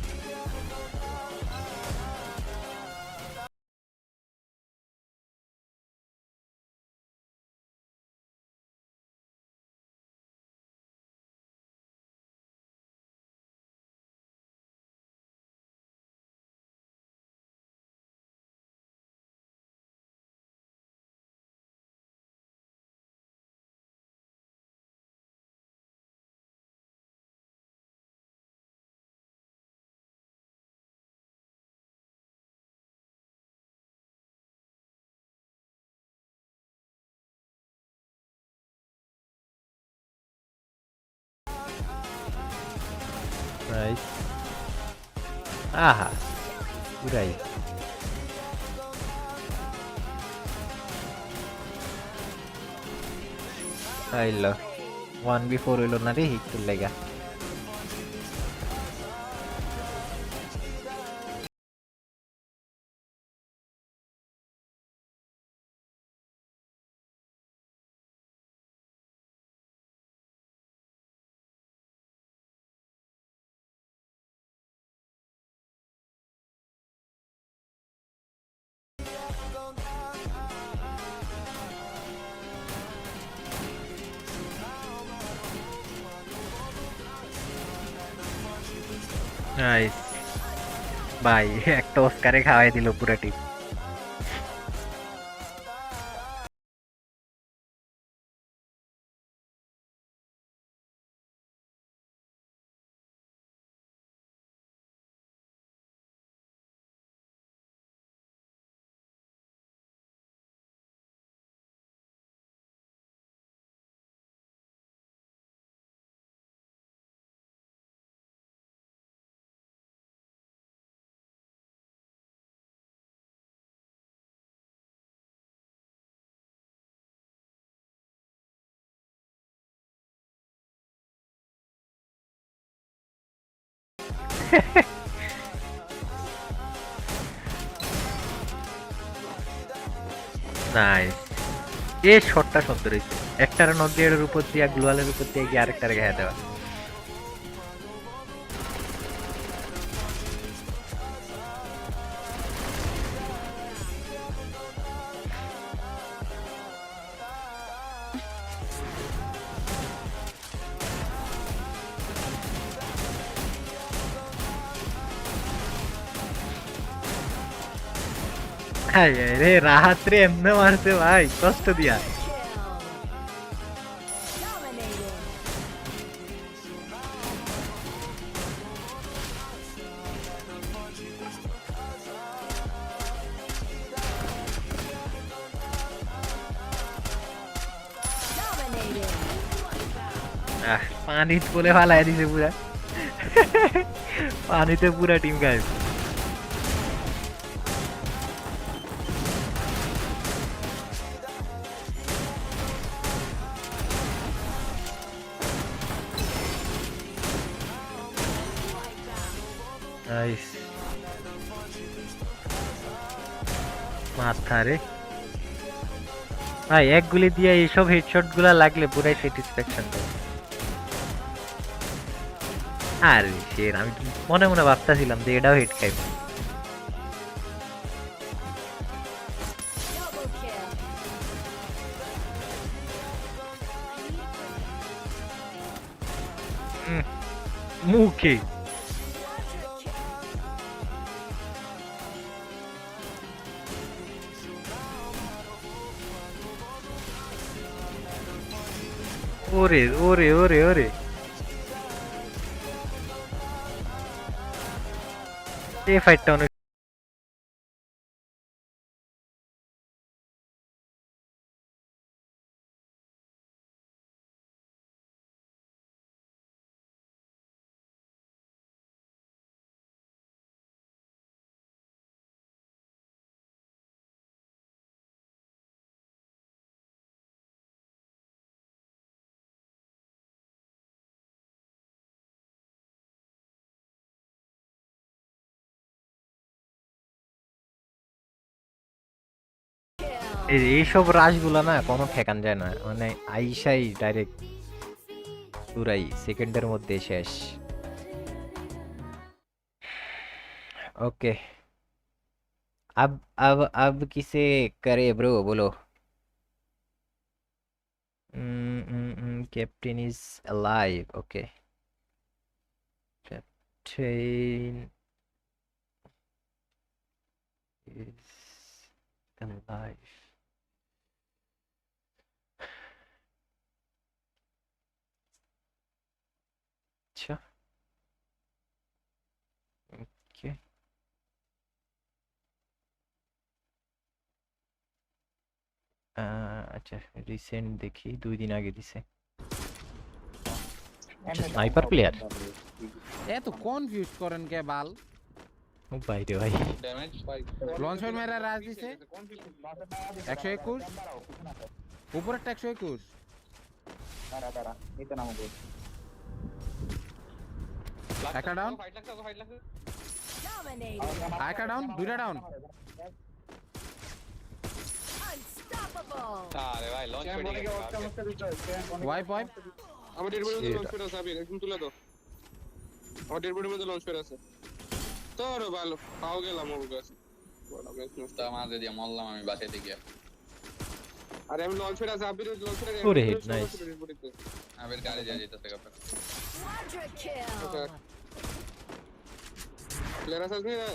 नाइस आहा पुराई आइलो 1v4 হইলো না রে একটু লাগা नाइस भाई একটা অস্কারে খাওয়াই দিল পুরো টিম নাইস এই শটটা সুন্দর হইছে একটার নগের উপর দিয়ে গ্লোয়ালের উপর দিয়ে গিয়ে আরেকটার গায়ে দেওয়া रे राहत रे एमने मारते भाई कष्ट दिया पानी बोले वाला है दिसे पूरा पानी तो पूरा टीम गायब नाइस माथा रे ভাই এক গুলি দিয়ে এইসব হেডশটগুলো লাগলে পুরাই স্যাটিসফ্যাকশন দেয় আরে শের আমি মনে মনে ভাবতাছিলাম যে এটাও হেড খাইবে মুখে ওরে ওরে ওরে ওরে এই ফাইটটা অনেক এইসব রাশগুলা না কোনো ঠেকান যায় না মানে আইসাই ডাইরেক্ট পুরাই সেকেন্ডের মধ্যে শেষ ओके अब किसे करे ब्रो बोलो captain is alive okay captain is alive अच्छा ओके अच्छा रिसेंट देखी 2 दिन आगे दिसे स्नाइपर प्लेयर এত কনফিউজ করেন কে বাল ও ভাই রে ভাই ড্যামেজ 5 লঞ্চ প্যাড মেরা রাজ দিছে 121 উপরেরটা 121 দাঁড়া নিতে নামো বল একটা ডাউন ফাইট লাগছে Dominated. একটা ডাউন দুইটা ডাউন Unstoppable. আরে ভাই লঞ্চ প্যাড ওয়াইপ ওয়াইপ আমার ডেড বডির মধ্যে লঞ্চ প্যাড আছে আবির একদম তুলে দাও আমার ডেড বডির মধ্যে লঞ্চ প্যাড আছে তোর ভালো পাও গেলাম ওর কাছে বড় ম্যাচ নষ্ট মাঝে দিয়ে মরলাম আমি বাসাতে গিয়া আরে আমি লঞ্চ প্যাড আছে আবির লঞ্চ প্যাড ওরে হিট নাইস আবির গাড়ি যা যেতেছে কাপড় Quadra kill. প্লেয়ার আছে না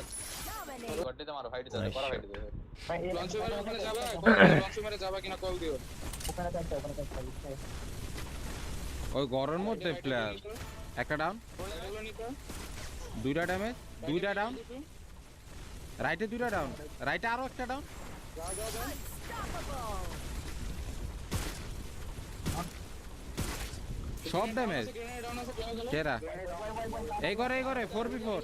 Dominated. গড্ডে তোমার ফাইট দিতে করা ফাইট দিতে লঞ্চ প্যাড ওখানে যাবা লঞ্চ প্যাডে যাবা কিনা কল দিও ওই গরের মধ্যে প্লেয়ার একটা ডাউন দুইটা ড্যামেজ দুইটা ডাউন রাইটে দুইটা ডাউন রাইটে আরো একটা ডাউন সব ড্যামেজ কেরা এই করে 4v4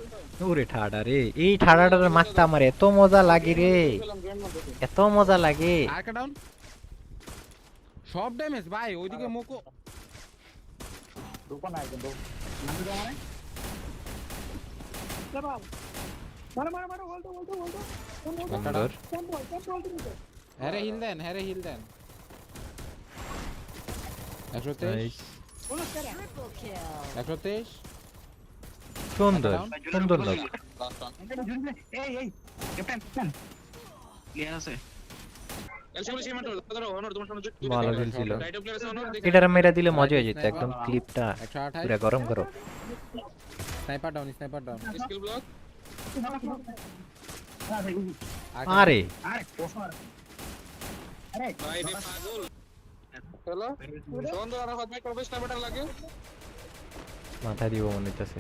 ওরে ঠাডা রে এই ঠাডাটার মারতে আমার এত মজা লাগে রে এত মজা লাগে আরেকটা ডাউন সব ড্যামেজ ভাই ওইদিকে মোকো সুন্দর হ্যারে হিল দেন 123 নাইস 123 সুন্দর সুন্দর লোক লাস্ট ওয়ান এলসিএম সীমা তো ধরো অনর তোমার সামনে ভালো খেল ছিল রাইট প্লেয়ার আছে অনর এটার মেরা দিলে মজা হয়ে যেত একদম ক্লিপটা 128 পুরো গরম করো স্নাইপার ডাউন স্কিল ব্লক আরে ভাই রে পাগল চলো সুন্দর আর হাত মে প্রফেশনাল ব্যাটার লাগে মাথা দিব মনে হইতাছে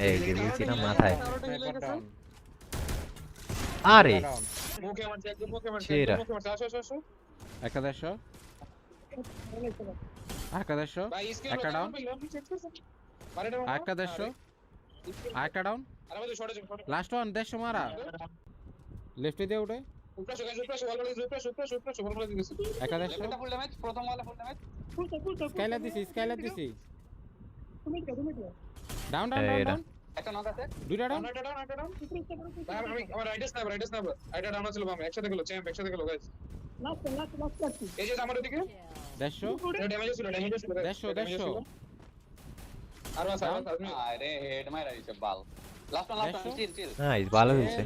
এই যে দিয়েছি না মাথায় আরে মুখে আমার একদম মুখে আমার সেরা। মুখে আমার আসো 110 ভাই স্কিল একটা ডাউন মারে দাও 110 আরেকটা ডাউন আরে ভাই শর্টে যাও লাস্ট ওয়ান 110 মারা লেফটে দিয়ে উঠে উপরে বল বল দিছে 110 ফুল ড্যামেজ প্রথম ওয়ালা ফুল ড্যামেজ স্কাইলার দিছি ডাউন এই ডাউন একটা নক আছে দুইটা ডাউন একটা ডাউন ভাই আমি আমার রাইট স্নাইপার এটা ডাউন ছিল বাম একসাথে গেল চ্যাম্প একসাথে গেল গাইস লাস্ট এই যে আমার দিকে 110 এটা ড্যামেজ ছিল 110 আর আছে আরে হেড মারা দিছে বাল লাস্ট ওয়ান চিল নাইস ভালো হয়েছে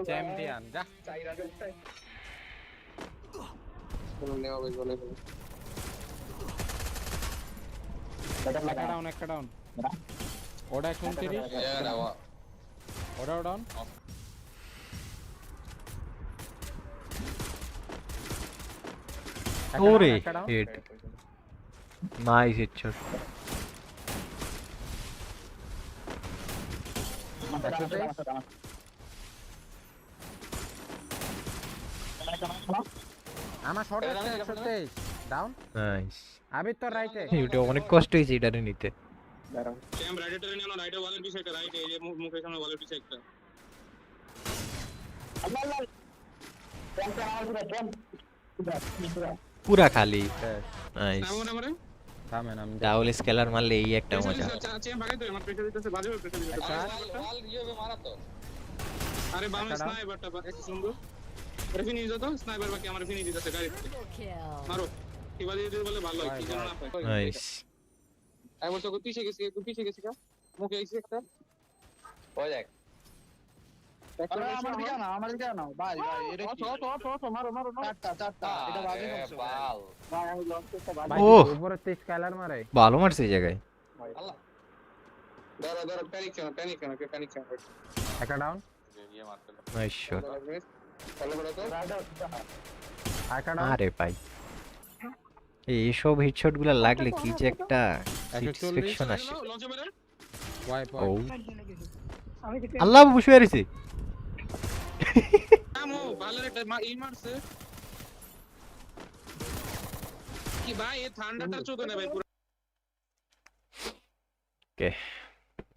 চ্যাম্পিয়ন যা কোন নেওয়া ভাই বলে একটা ডাউন ওটা 29 ওটা ডাউন ওরে হিট নাইস হেডশট আমার শট আছে 123 ডাউন নাইস আবি তো রাইটে এটা অনেক কষ্ট হয়েছে এটারে নিতে চ্যাম্প রাইটে ট্রেন এলো রাইটে ওয়ালের পিছে একটা রাইটে এই যে মুখের সামনে ওয়ালের পিছে একটা পুরা খালি নাইস সামনে আমারে থামেন আমি ডাবল স্কেলার মারলে এই একটা মজা চ্যাম্প ভাগে তো আমার প্রেসার দিতেছে বাজে প্রেসার দিতেছে ওয়াল ইয়েবে মারা তো আরে বাম স্নাইপারটা এক সুন্দর আরে ফিনিশ দাও তো স্নাইপার বাকি আমার ফিনিশ দিতেছে গাড়িতে Triple kill. মারো কিবা দিয়ে বলে ভালো হয় কি জানো না পায় নাইস আমি বলছো পিছে গেছি কা মুখে এসে একটা ওই দেখ আমার দিকে না ভাই এটা কি মারো চারটা এটা বাজে করছে বাল ভাই আমি লঞ্চ করতে ও উপরে তে স্কাইলার মারে ভালো মারছে এই জায়গায় আল্লাহ দাঁড়া প্যানিক কেন একটা ডাউন নাইস শট ফলো করো তো একটা ডাউন আরে ভাই এইসব হেডশট গুলা লাগলে কি যে একটা স্যাটিসফ্যাকশন আসে লঞ্চে মেরে ওয়াইপ ও আল্লাহ বসে রয়েছে আমো বালের একটা ই মারছে কি ভাই এই ঠান্ডাটা চোদে না ভাই পুরো ওকে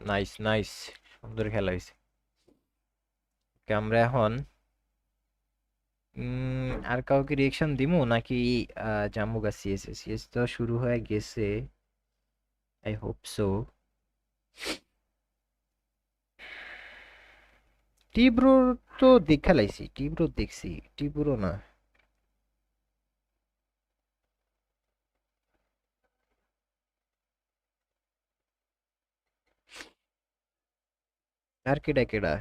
নাইস নাইস, সুন্দর খেলা হয়েছে। আমরা এখন আর কাউকে রিয়েকশন দিমু নাকি জামুগা সিএস? সিএস তো শুরু হয়ে গেছে, আই হোপ সো। টিব্রো তো দেখা লাইছি, টিব্রো দেখছি, টিব্রো না। আর কেডা কেডা?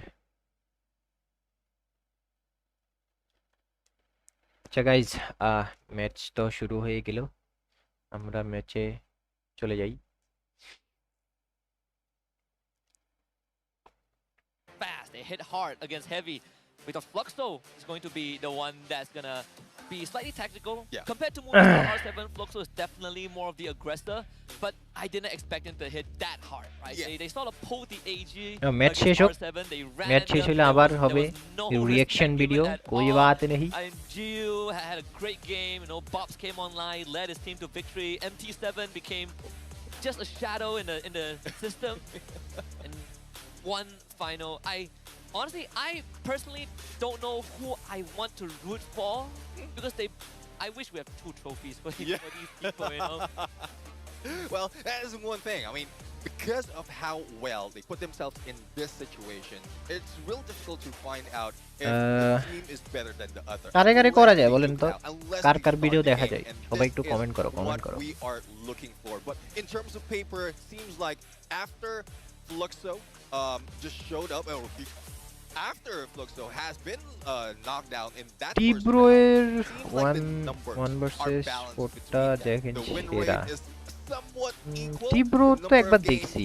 আচ্ছা গাইজ, ম্যাচ তো শুরু হয়ে গেল, আমরা ম্যাচে চলে যাই। Fast, they hit hard against heavy. We thought Fluxo is going to be the one that's gonna be slightly tactical. Compared to Moonstar R7, Fluxo is definitely more of the aggressor, but I didn't expect him to hit that hard, right? They sort of pulled the AG match against R7, they ran match শেষ হলে আবার হবে reaction video, कोई बात नहीं। And Gio had a great game, you know, Bobs came online, led his team to victory. MT7 became just a shadow in the system. And one final. Honestly, I personally don't know who I want to root for because I wish we have 2 trophies for these people, you know. Well, that is one thing. I mean, because of how well they put themselves in this situation, it's real difficult to find out if the team is better than the other. কারে কারে করা যায় বলেন তো, কার কার video দেখা যায়? সবাই একটু কমেন্ট করো, কমেন্ট করো। We are looking for, but in terms of paper, it seems like after Fluxo just showed up, after Fluxo has been knocked down in that টিব্রো এর 1 ভার্সেস 4টা দেখেন সেরা। টিব্রো তো একবার দেখছি,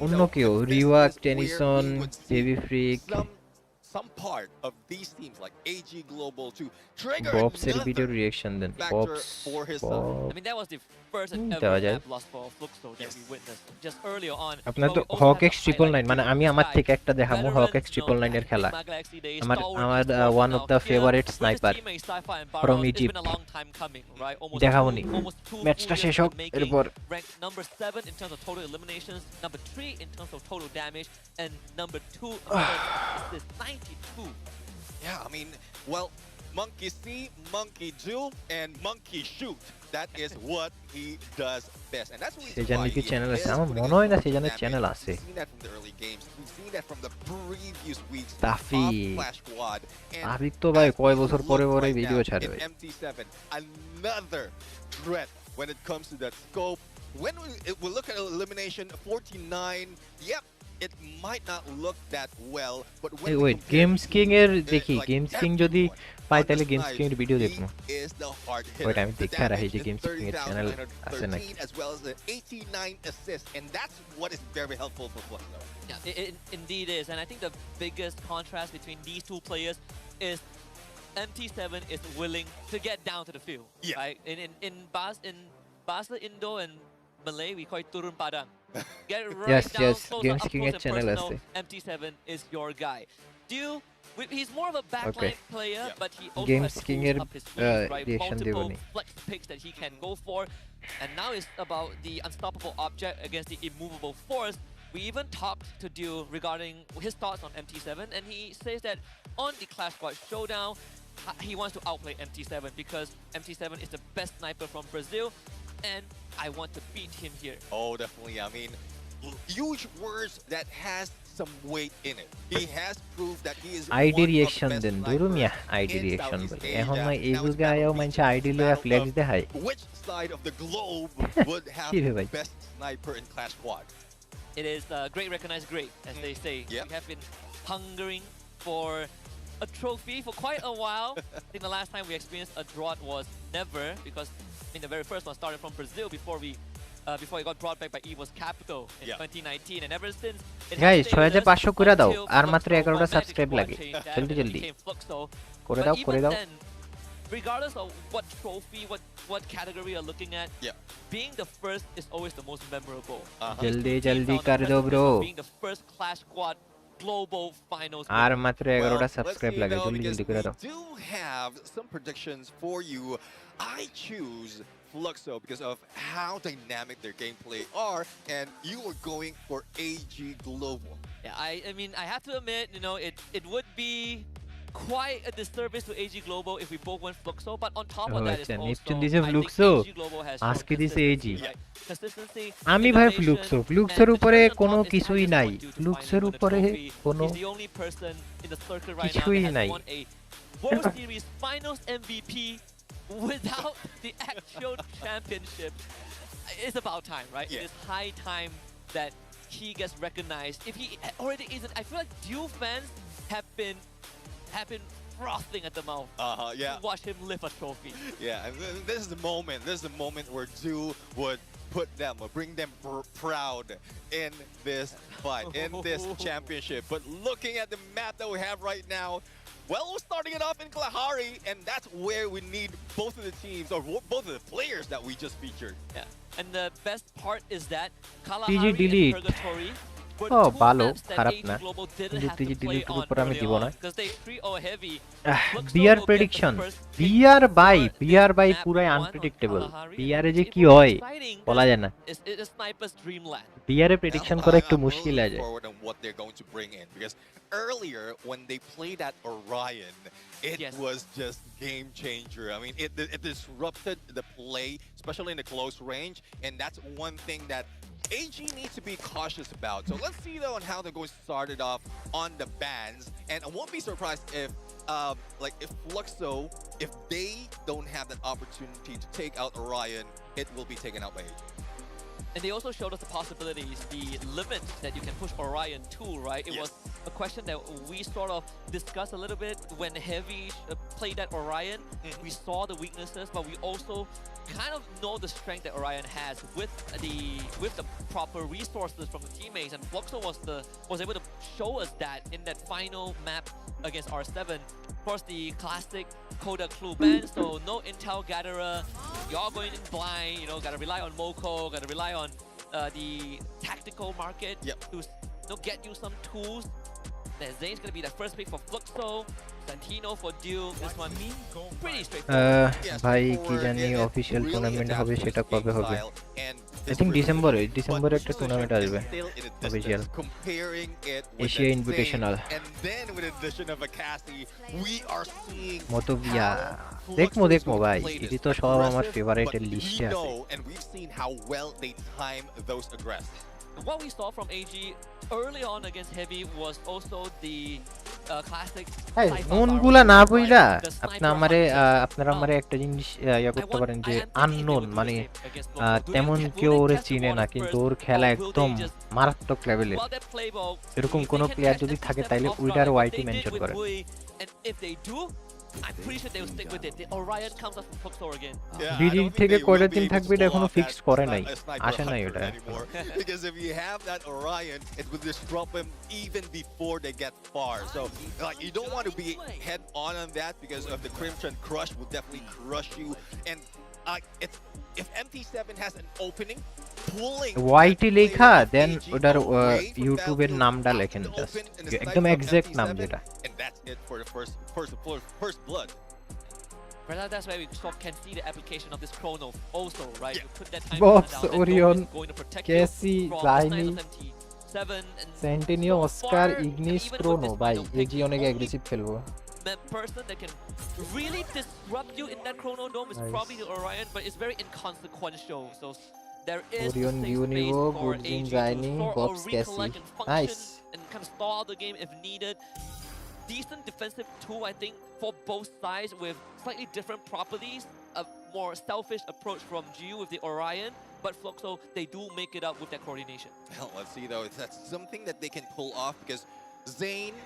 অন্য কেউ রিওয়াক, Tennyson, heavy freak, some part of these teams like AG Global to trigger Bob's video reaction then Bob's I mean that was the first and ever map loss for Fluxo that we witnessed just earlier on. আপনার তো হক x 999 মানে আমি আমার থেকে একটা দেখাবো হক x 999 এর খেলা। আমার one of the favorite sniper from Egypt দেখাবো নি, ম্যাচটা শেষ হোক এরপর। Ranked number 7 in terms of total eliminations, number 3 in terms of total damage, and number 2 in terms of 92. Yeah, I mean, well, monkey see, monkey do, and monkey shoot. That is what he does best, and that's what সেজানের কি channel আছে? আমার মনে হয় না সেজানের channel আছে। We've seen that from the early games. We've seen that from the previous weeks. Flash Squad. আবিক তো ভাই কয় বছর পরে পরে ভিডিও ছাড়ে ভাই। MT7, another threat when it comes to that scope. When we look at elimination 49, yep. It might not look that well, but when wait, Games King এর দেখি, Games King যদি পাই তাহলে Games King এর video দেখবো। Wait, আমি দেখা রাখি যে Games King এর চ্যানেল আছে নাকি। As well as the 89 assists, and that's what is very helpful for Fluxo. Yeah, it indeed is, and I think the biggest contrast between these two players is MT7 is willing to get down to the field. Yeah. Right? In Basel, Indo, and Malay, we call it turun padang. Get right down close Games up King close এর and channel personal. আছে। MT7 is your guy. He's more of a backline player, but he also Games has King tools এর up his sleeves, right? reaction Multiple দেবনি। flex picks that he can go for. And now it's about the unstoppable object against the immovable force. We even talked to Dio regarding his thoughts on MT7, and he says that on the Clash Squad Showdown, he wants to outplay MT7 because MT7 is the best sniper from Brazil, and I want to beat him here. Oh, definitely. I mean, huge words that has some weight in it. He has proved that he is ID reaction দেন দূর মিয়া, ID reaction বলে এখন না এই যুগে আয়ও মানছে ID লয়া flakes দেখায়। Which side of the globe would have the best sniper in Clash Squad? It is great recognized great, as they say. Yep. We have been hungering for a trophy for quite a while. I think the last time we experienced a drought was never, because I mean the very first one started from Brazil before it got brought back by Evo's capital in 2019, and ever since it has guys stayed with us 6500 করে দাও, until আর মাত্র Fluxo 11টা managed to subscribe লাগে, change that জলদি and জলদি became Fluxo. করে But দাও, even করে দাও। then, regardless of what trophy, what category you're looking at, being the first is always the most memorable. জলদি জলদি কর দাও bro. Being the first Clash Squad global finals. আর মাত্র 11টা সাবস্ক্রাইব লাগে, জলদি জলদি করে দাও। We do have some predictions for you. I choose Fluxo because of how dynamic their gameplay are, and you were going for AG Global. Yeah, I mean, I have to admit, you know, it would be quite a disservice to AG Global if we both went Fluxo, but on top of that is also, Neptune দিছে I think Fluxo, AG Global has shown আজকে দিছে AG। consistency, right? Consistency, আমি ভাই innovation, ফ্লুক্সোর and উপরে the cherry on কোনো top is কিছুই Tiger's নাই, point due to ফ্লুক্সের finally উপরে winning the trophy. কোনো He's the only person in the circle right now কিছুই that has নাই। won a World Series Finals MVP without the actual championship. It's about time, right? Yeah. It is high time that he gets recognized. If he already isn't, I feel like Duel fans have been frothing at the mouth Yeah. to watch him lift a trophy. Yeah, and this is the moment. This is the moment where Dew would put them, or bring them proud in this fight, in this championship. But looking at the map that we have right now, well, we're starting it off in Kalahari, and that's where we need both of the teams, or both of the players that we just featured. Yeah, and the best part is that PG Kalahari delete. and Purgatory were Oh, two ভালো, maps that খারাপ AG না। Global কিন্তু didn't have PG to play delete এর on উপর আমি early দিব on না। because they 3-0 heavy. Fluxo BR will get the prediction, first pick BR for by map পুরাই 1 on আনপ্রেডিক্টেবল। Kalahari. বিআরে যে It কি will be হয় exciting বলা because যায় না। it is Sniper's dreamland. বিআরে প্রেডিকশন করা একটু মুশকিল I'm আছে। looking forward on what they're going to bring in, because earlier when they played at Orion, it Yes. was just game changer. I mean, it disrupted the play, especially in the close range, and that's one thing that AG needs to be cautious about. So let's see though on how they're going to start it off on the bans, and I won't be surprised if if Fluxo, if they don't have that opportunity to take out Orion, it will be taken out by AG. And they also showed us the possibilities, the limits that you can push Orion to, right? It Yes. was a question that we sort of discussed a little bit when Heavy played at Orion. We saw the weaknesses, but we also kind of know the strength that Orion has with the proper resources from the teammates. And Fluxo was able to show us that in that final map against R7. Of course, the classic Coda clue ban, so no intel gatherer. You're going in blind, you know, gotta rely on Moko, gotta rely on the tactical market to get you some tools. Then Zane's gonna be the first pick for Fluxo, Santino for Dew. This one pretty straightforward. ভাই কি জানি official tournament হবে সেটা কবে হবে? I think ডিসেম্বরে একটা tournament আসবে অফিশিয়াল, এশিয়া ইনভিটেশনাল। মতবিয়া দেখমো ভাই, এটি তো সব আমার ফেভারিটের লিস্টে আছে। What we saw from AG early on against Heavy was also the classic নোনগুলা না বইলা আপনারা আমারে একটা জিনিস ইয়া করতে পারেন যে আননোন, মানে তেমন কেউ ওরে চিনে না, কিন্তু ওর খেলা একদম মারাত্মক লেভেলের। এরকম কোন প্লেয়ার যদি থাকে তাইলে উইডার ওয়াইটি মেনশন করেন। I'm pretty sure they will stick with it. The Orion comes up from Fluxo again. BD থেকে কয়টা দিন থাকবে এটা এখনো ফিক্স করে নাই, আসে নাই ওটা। Because if you have that Orion, it will disrupt them even before they get far. So you don't want to be head on that, because of the Crimson Crush will definitely crush you. And if MT7 has an opening, pulling ওয়াইটি লেখা দেন ওটার ইউটিউবের নামটা লেখেন, just একদম exact নাম যেটা। And that's it for the first blood. Right, that's why we can see the application of this chrono also, right? You put that time Box, down, and Orion, no one is going to protect Casey, you from the Zaini, snipe of MT7 and সেন্টিনিও, so Oscar, far, Ignis, even with ক্রোনো। this ভাই final pick, AG অনেক aggressive খেলবো। the person that can really disrupt you in that chrono dome is probably the Orion, but it's very inconsequential. So there is a Orion, safe space Univo, for Godzin, AG Zaini, to store Box, or Casey. recollect and function Nice. and kind of stall the game if needed. Decent defensive tool, I think, for both sides with slightly different properties. A more selfish approach from Gyu with the Orion, but Fluxo, they do make it up with that coordination. Well, let's see though. That's something that they can pull off, because Zane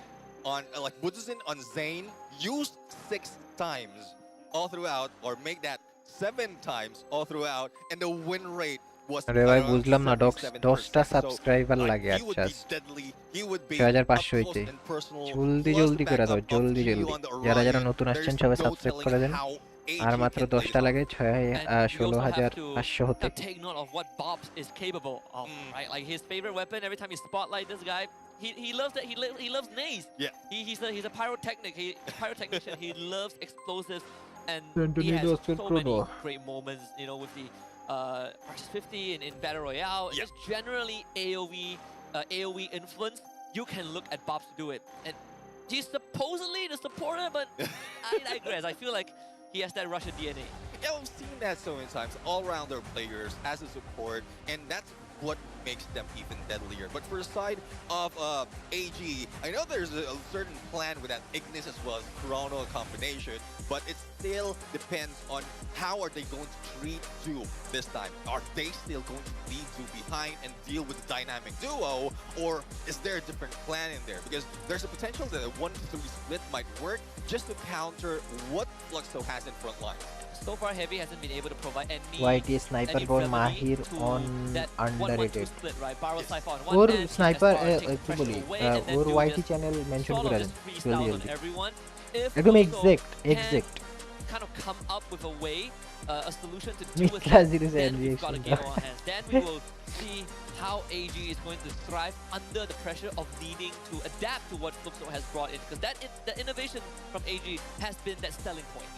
on Budzin on Zane used 6 times all throughout, or make that 7 times all throughout, and the win rate was আরে ভাই বুঝলাম না, 10টা subscriber লাগে। আচ্ছা 6500 হইতে জলদি করে দাও, জলদি যারা নতুন আসছেন সবাই সাবস্ক্রাইব করে দেন। আর মাত্র 10টা লাগে 16500 হতে। Take note of what Bobs is capable of, right? Like his favorite weapon. Every time you spotlight this guy, he loves that. He loves nays. Yeah. He's a pyrotechnician. He loves explosives. And he has so many great moments, you know, with the versus 50 in Battle Royale. Just generally AoE influence. You can look at Bobs to do it. And he's supposedly the supporter, but I digress. I feel like he has that Russian DNA. Yeah, we've seen that so many times. All-rounder players as a support, and that's what makes them even deadlier. But for the side of AG, I know there's a certain plan with that Ignis as well as Chrono combination, but it still depends on how are they going to treat Zoo this time. Are they still going to leave Zoo behind and deal with the dynamic duo, or is there a different plan in there? Because there's a potential that a 1-3 split might work just to counter what Fluxo has in front line. So far, Heavy hasn't been able to provide any. YT sniper ball Mahir on underrated. Split, right? और sniper एक बोली और YT channel mention करा दें जल्दी जल्दी एकदम exact kind of come up with a way, a solution to deal with MiTLAAA it. Then we've got a game on our hands. Then we will see how AG is going to thrive under the pressure of needing to adapt to what Fluxo has brought in, because the innovation from AG has been that selling point.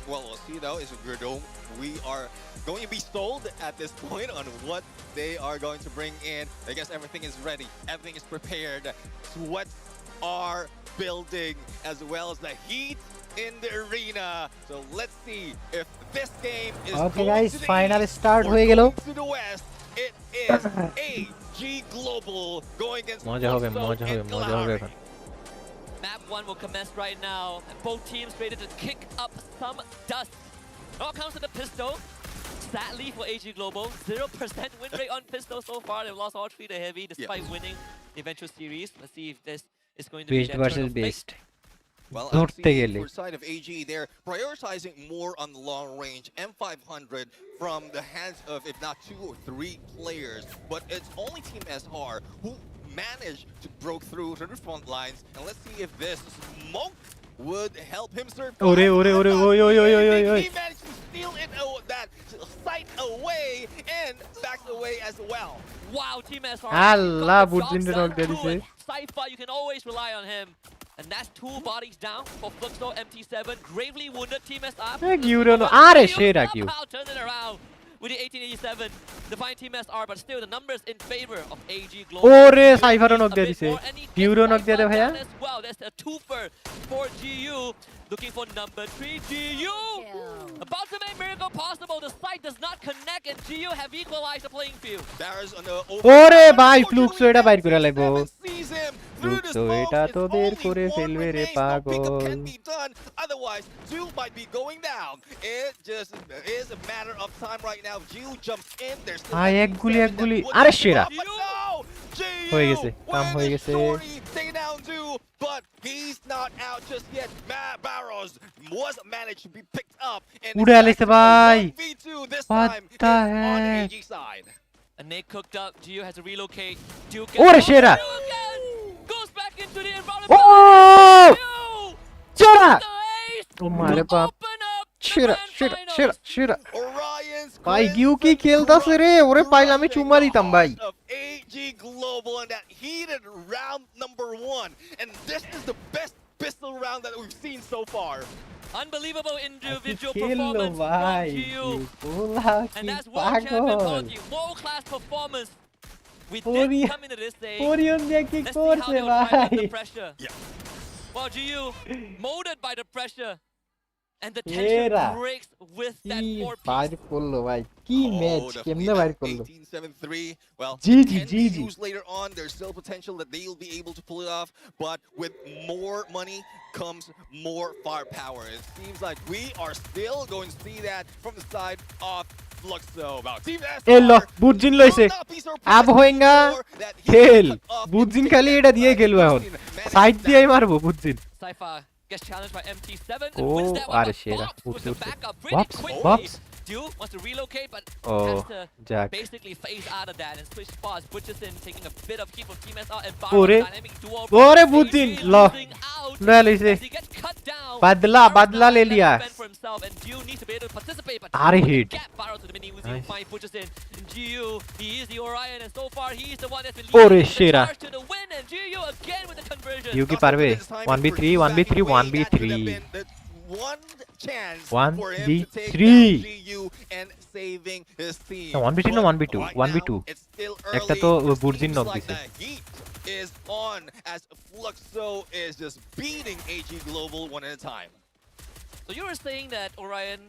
Well, we'll see though, is Gerdome. We are going to be sold at this point on what they are going to bring in. I guess everything is ready, everything is prepared. Sweats are building, as well as the heat in the arena. So let's see if this game is okay, going guys, to the final east start or होए गेलो to the west. It is AG Global going against Fluxo and Kalahari. Map 1 will commence right now, and both teams ready to kick up some dust. It all comes to the pistol. Sadly for AG Global, 0% win rate on pistol so far. They've lost all 3 to Heavy despite winning the eventual series. Let's see if this is going to be beast versus beast. Well, for the side of AG, they're prioritizing more on the long range M500 from the hands of, if not 2 or 3 players. But it's only Team SR who managed to break through to the front lines. And let's see if this smoke would help him survive. He managed to steal it, that sight away and backs away as well. Wow, Team SR. Allah, Cypher, you can always rely on him. And that's 2 bodies down for Fluxo MT7. Gravely wounded Team SR. You don't know. Are shit at you. Turn it around with the 1887. Define Team SR, but still the numbers in favor of AG Global. Ore Cypher knock diya dise. Pure knock diya bhaiya. As well, that's a 2-fer for GU. Looking for number 3, GU. About to make miracle possible. The site does not connect, and GU have equalized the playing field. There's an Ore bhai Fluxo eta bair kora lagbo. Fluxo eta to ber kore felbe re pagol. Otherwise, Jill might be going down. It just is a matter of time right now. Jill jumps in. There's still ek guli. Are shera. হয়ে গেছে কাম হয়ে গেছে but he's not out just yet. Barrows was managed to be picked up and উড়ে আইছে ভাই this time on AG side. And they cooked up. Gio has to relocate. ওরে সেরা goes back into the environment. Oh! Chora! Oh my god. Shira. ভাই গিউ কি খেলতাছে রে ওরে পাইলে আমি চুমা দিতাম ভাই AG Global in that heated round number 1, and this is the best pistol round that we've seen so far. Unbelievable individual performance from Gio. And that's world champion quality, world-class performance. We did come into this day. Let's see how they will fight under pressure. Well, Gio molded by the pressure. And the tension breaks with that 4-piece. Ki match kemne bair korlo 18-7-3. Well, GG later on, there's still potential that they'll be able to pull it off, but with more money comes more firepower. It seems like we are still going to see that from the side of Fluxo. About Team SR. Hello, Budjin loise. Ab hoenga khel. Budjin khali eta diye khelu ehon. Side diye marbo Budjin. Cypher gets challenged by MT7 and oh, wins that one. With the backup pretty quickly. Dude wants to relocate, but has to basically phase out of that and switch spots. Butcherson taking a bit of heat from Team SR and Barrow dynamic duo. Ore Budjin lo le se he gets cut down. badla le liya for himself, and Gio needs to be able to participate, but hit get Barrow to the mini using fine Butcherson. And Gio, he is the Orion, and so far he's the one that's been leading the charge to the win, and Gio again with the conversion. Yuki parve 1v3 1v3 1v3 one chance 1 for him to take 3 down GU and saving his team. 1v3 না 1v2 Right 1v2 now, it's still একটা early. তো It বুর্জিন seems knock like দিছে the heat is on as Fluxo is just beating AG Global one at a time. So you were saying that Orion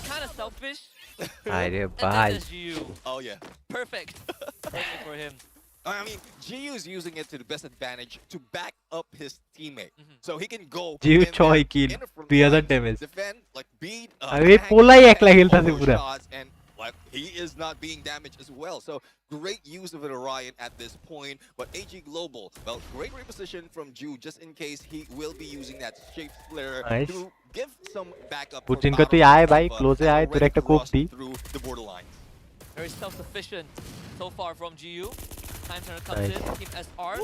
kind of selfish. আরে And ভাই then there's GU. Oh yeah. Perfect. Perfect for him. I mean, GU is using it to the best advantage to back up his teammate, so he can go. GU in there, 6 kill, in the front 2000 lines, damage. defend, like beat. আরে tank, পোলাই and একলা খেলতাছে over পুরা shots, and like he is not being damaged as well. So great use of an Orion at this point. But AG Global, well, great reposition from Ju just in case he will be using that shape splitter Nice. to give some backup. for বুর্জিন কো তুই Battlefield আয় ভাই Alpha ক্লোজে and আয় তোর already একটা কোপ crossed the through the borderlines. Very self-sufficient so far from GU. Time turner comes Nice. in. Team SR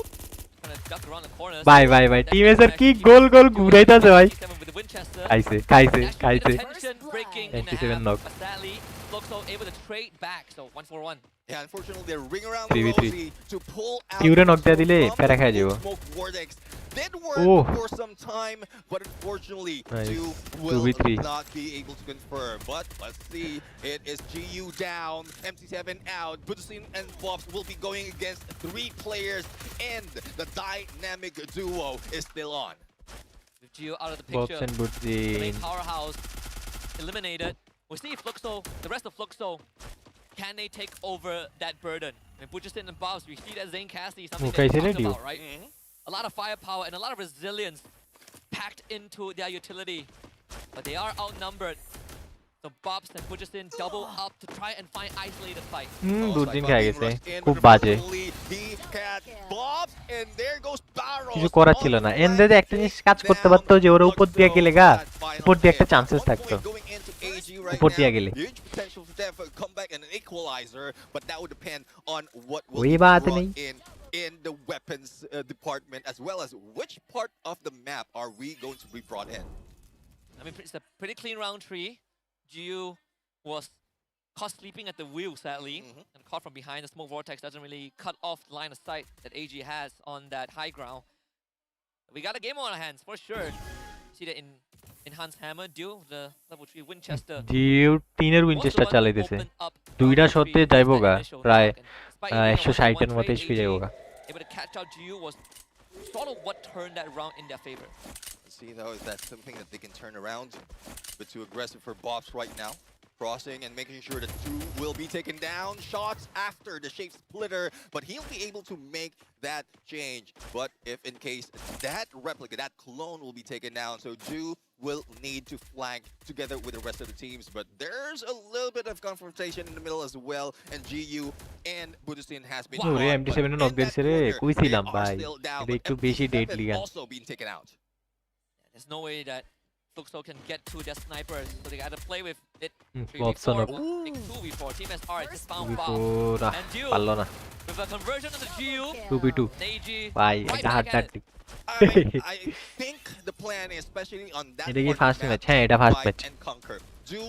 trying to duck around the corners. ভাই ভাই ভাই That টিম can এসআর কি actually গোল keep গোল GU ঘুরাইতাছে ভাই 97 with the Winchester. খাইছে খাইছে Actually খাইছে bit of tension breaking in the 97 half, knock. but sadly, Fluxo able to trade back. So 1-4-1. Yeah, unfortunately, they're ring around 3v3 Rosie to pull out Pure knock দিয়া দিলে from প্যারা খাই the যাবো smoke vortex. Did work Oh. for some time, but unfortunately, Nice. Ju will 2v3 not be able to confirm. But let's see, it is GU down, MT7 out, Budusin and Bobs will be going against 3 players, and the dynamic duo is still on. With GU out of the ববস picture, and the main বুর্জিন powerhouse eliminated. We'll see if Fluxo, the rest of Fluxo, can they take over that burden? I mean, Butcherson and Bobs, we see that Zane Cassidy, something that Okay, we so talked they do. about, right? A lot of firepower and a lot of resilience packed into their utility. But they are outnumbered. So Bobs and Butcherson double up to try and find isolated fight. বুর্জিন খেয়ে গেছে Rushed in, খুব but বাজে unfortunately, he had Bobs, and there goes Barrows কিছু করার ছিল না এন্ডে একটা জিনিস কাজ করতে পারতো যে ওরা উপর দিয়ে গেলে গা উপর দিয়ে একটা চান্সেস থাকতো উপর দিয়ে গেলে Huge potential for them for a comeback and an equalizer, but that would depend on what will कोई be बात brought नहीं। in the weapons department, as well as which part of the map are we going to be brought in. I mean, it's a pretty clean round 3. GU was caught sleeping at the wheel, sadly, and caught from behind. The smoke vortex doesn't really cut off the line of sight that AG has on that high ground. We got a game on our hands, for sure. See that in Enhanced Hammer, Duel, the level 3 Winchester. Jio 3 এর Winchester চালাই দিছে দুইটা শটে যাইবোগা প্রায় 160 এর মতো SP যাইবোগা Able to catch out GU was sort of what turned that round in their favor. See, though, is that something that they can turn around, but too aggressive for Bobs right now. Crossing and making sure that 2 will be taken down. Shots after the shape splitter, but he'll be able to make that change. But if in case that replica, that clone will be taken down, so Ju will need to flank together with the rest of the teams. But there's a little bit of confrontation in the middle as well, and GU and Budusin has been ওরে caught, MT7 but এর in knock that দিয়েছে রে corner, কই they ছিলাম are ভাই still down, এটা but একটু বেশি MT7 ডেডলি গান also being taken out. There's no way that Fluxo can get to their snipers, so they gotta play with it. Bobs on up 2v4. Team SR just found Bob. পুরা And Duel, পারলো না with a conversion on the GU, 2v2 AG ভাই right এটা back hard at it. Tactic I mean, I think the plan is, especially on that এটা কি part of first the match map, হ্যাঁ এটা first divide match and conquer. Do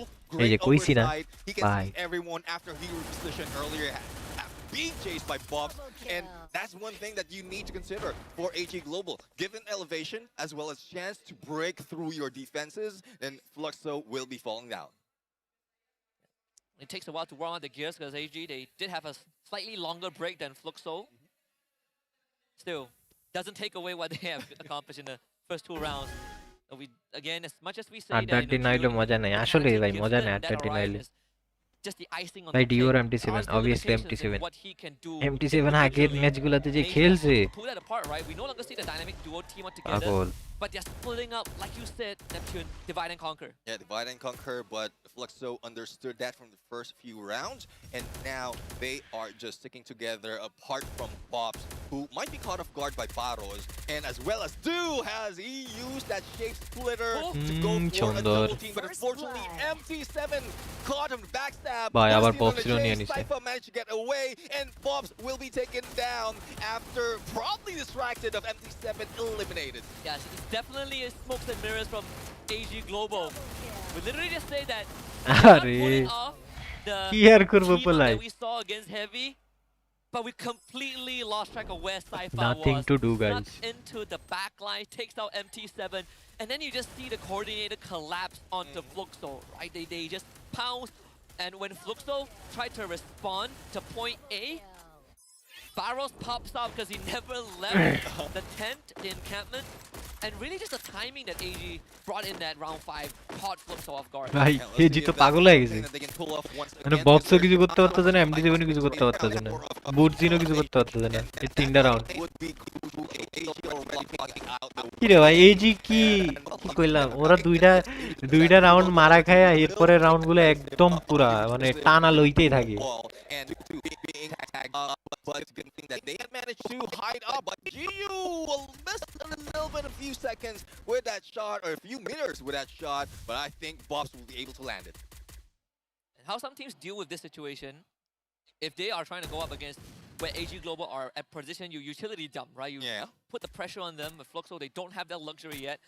এই যে great কইছি না oversight. He can ভাই see everyone after he repositioned earlier, being chased by Bobs, and that's one thing that you need to consider for AG Global. Given elevation as well as chance to break through your defenses, then Fluxo will be falling down. It takes a while to warm up the gears because AG, they did have a slightly longer break than Fluxo. Still, doesn't take away what they have accomplished in the first 2 rounds. So we, again, as much as we say that, আড্ডাড্ডি নাইলে মজা নাই আসলে ভাই মজা নাই আড্ডাড্ডি নাইলে just the icing on ভাই the ডিওর cake. MT7 There are still obviously limitations in MT7 what he can do MT7 আগের individually. ম্যাচগুলোতে যে They খেলছে pull that apart, right? We no longer see the dynamic duo team up together, পাগল but they're splitting up, like you said, Neptune, divide and conquer. Yeah, divide and conquer, but Fluxo understood that from the first few rounds, and now they are just sticking together apart from Bobs, who might be caught off guard by Barrows, and as well as Do has he used that shape splitter to go for a সুন্দর double team, but unfortunately MT7 caught him backstab. ভাই আবার Bursting on box the নিয়ে chase, নিছে Cypher managed to get away, and Bobs will be taken down after probably distracted of MT7 eliminated. Yes, it's definitely a smokes and mirrors from AG Global. We literally just say that they're not আরে pulling off the কি আর করব team up পোলাই that we saw against Heavy. but we completely lost track of where Cypher Nothing was. to do, Snuck guys. into the back line, takes out MT7, and then you just see the coordinator collapse onto Fluxo, right? They just pounce, and when Fluxo tried to respond to point A, Barros pops out because he never left the tent, the encampment, and really just the timing that AG brought in that round 5 caught Fluxo off guard. ভাই AG তো পাগল হয়ে গেছে মানে বক্সও কিছু করতে পারতেছে না এমডি সেভেনও কিছু করতে পারতেছে না বুটজিনও কিছু করতে পারতেছে না এই তিনটা রাউন্ড কি রে ভাই এজি কি কি কইলাম ওরা দুইটা রাউন্ড মারা খায় এরপরে রাউন্ড গুলো একদম পুরা মানে টানা লইতেই থাকে but it's a good thing that they had managed to hide up. But GU will miss a little bit, a few seconds with that shot, or a few meters with that shot. But I think Bobs will be able to land it. And how some teams deal with this situation, if they are trying to go up against where AG Global are at position, you utility dump, right? You put the pressure on them. With Fluxo, they don't have that luxury yet.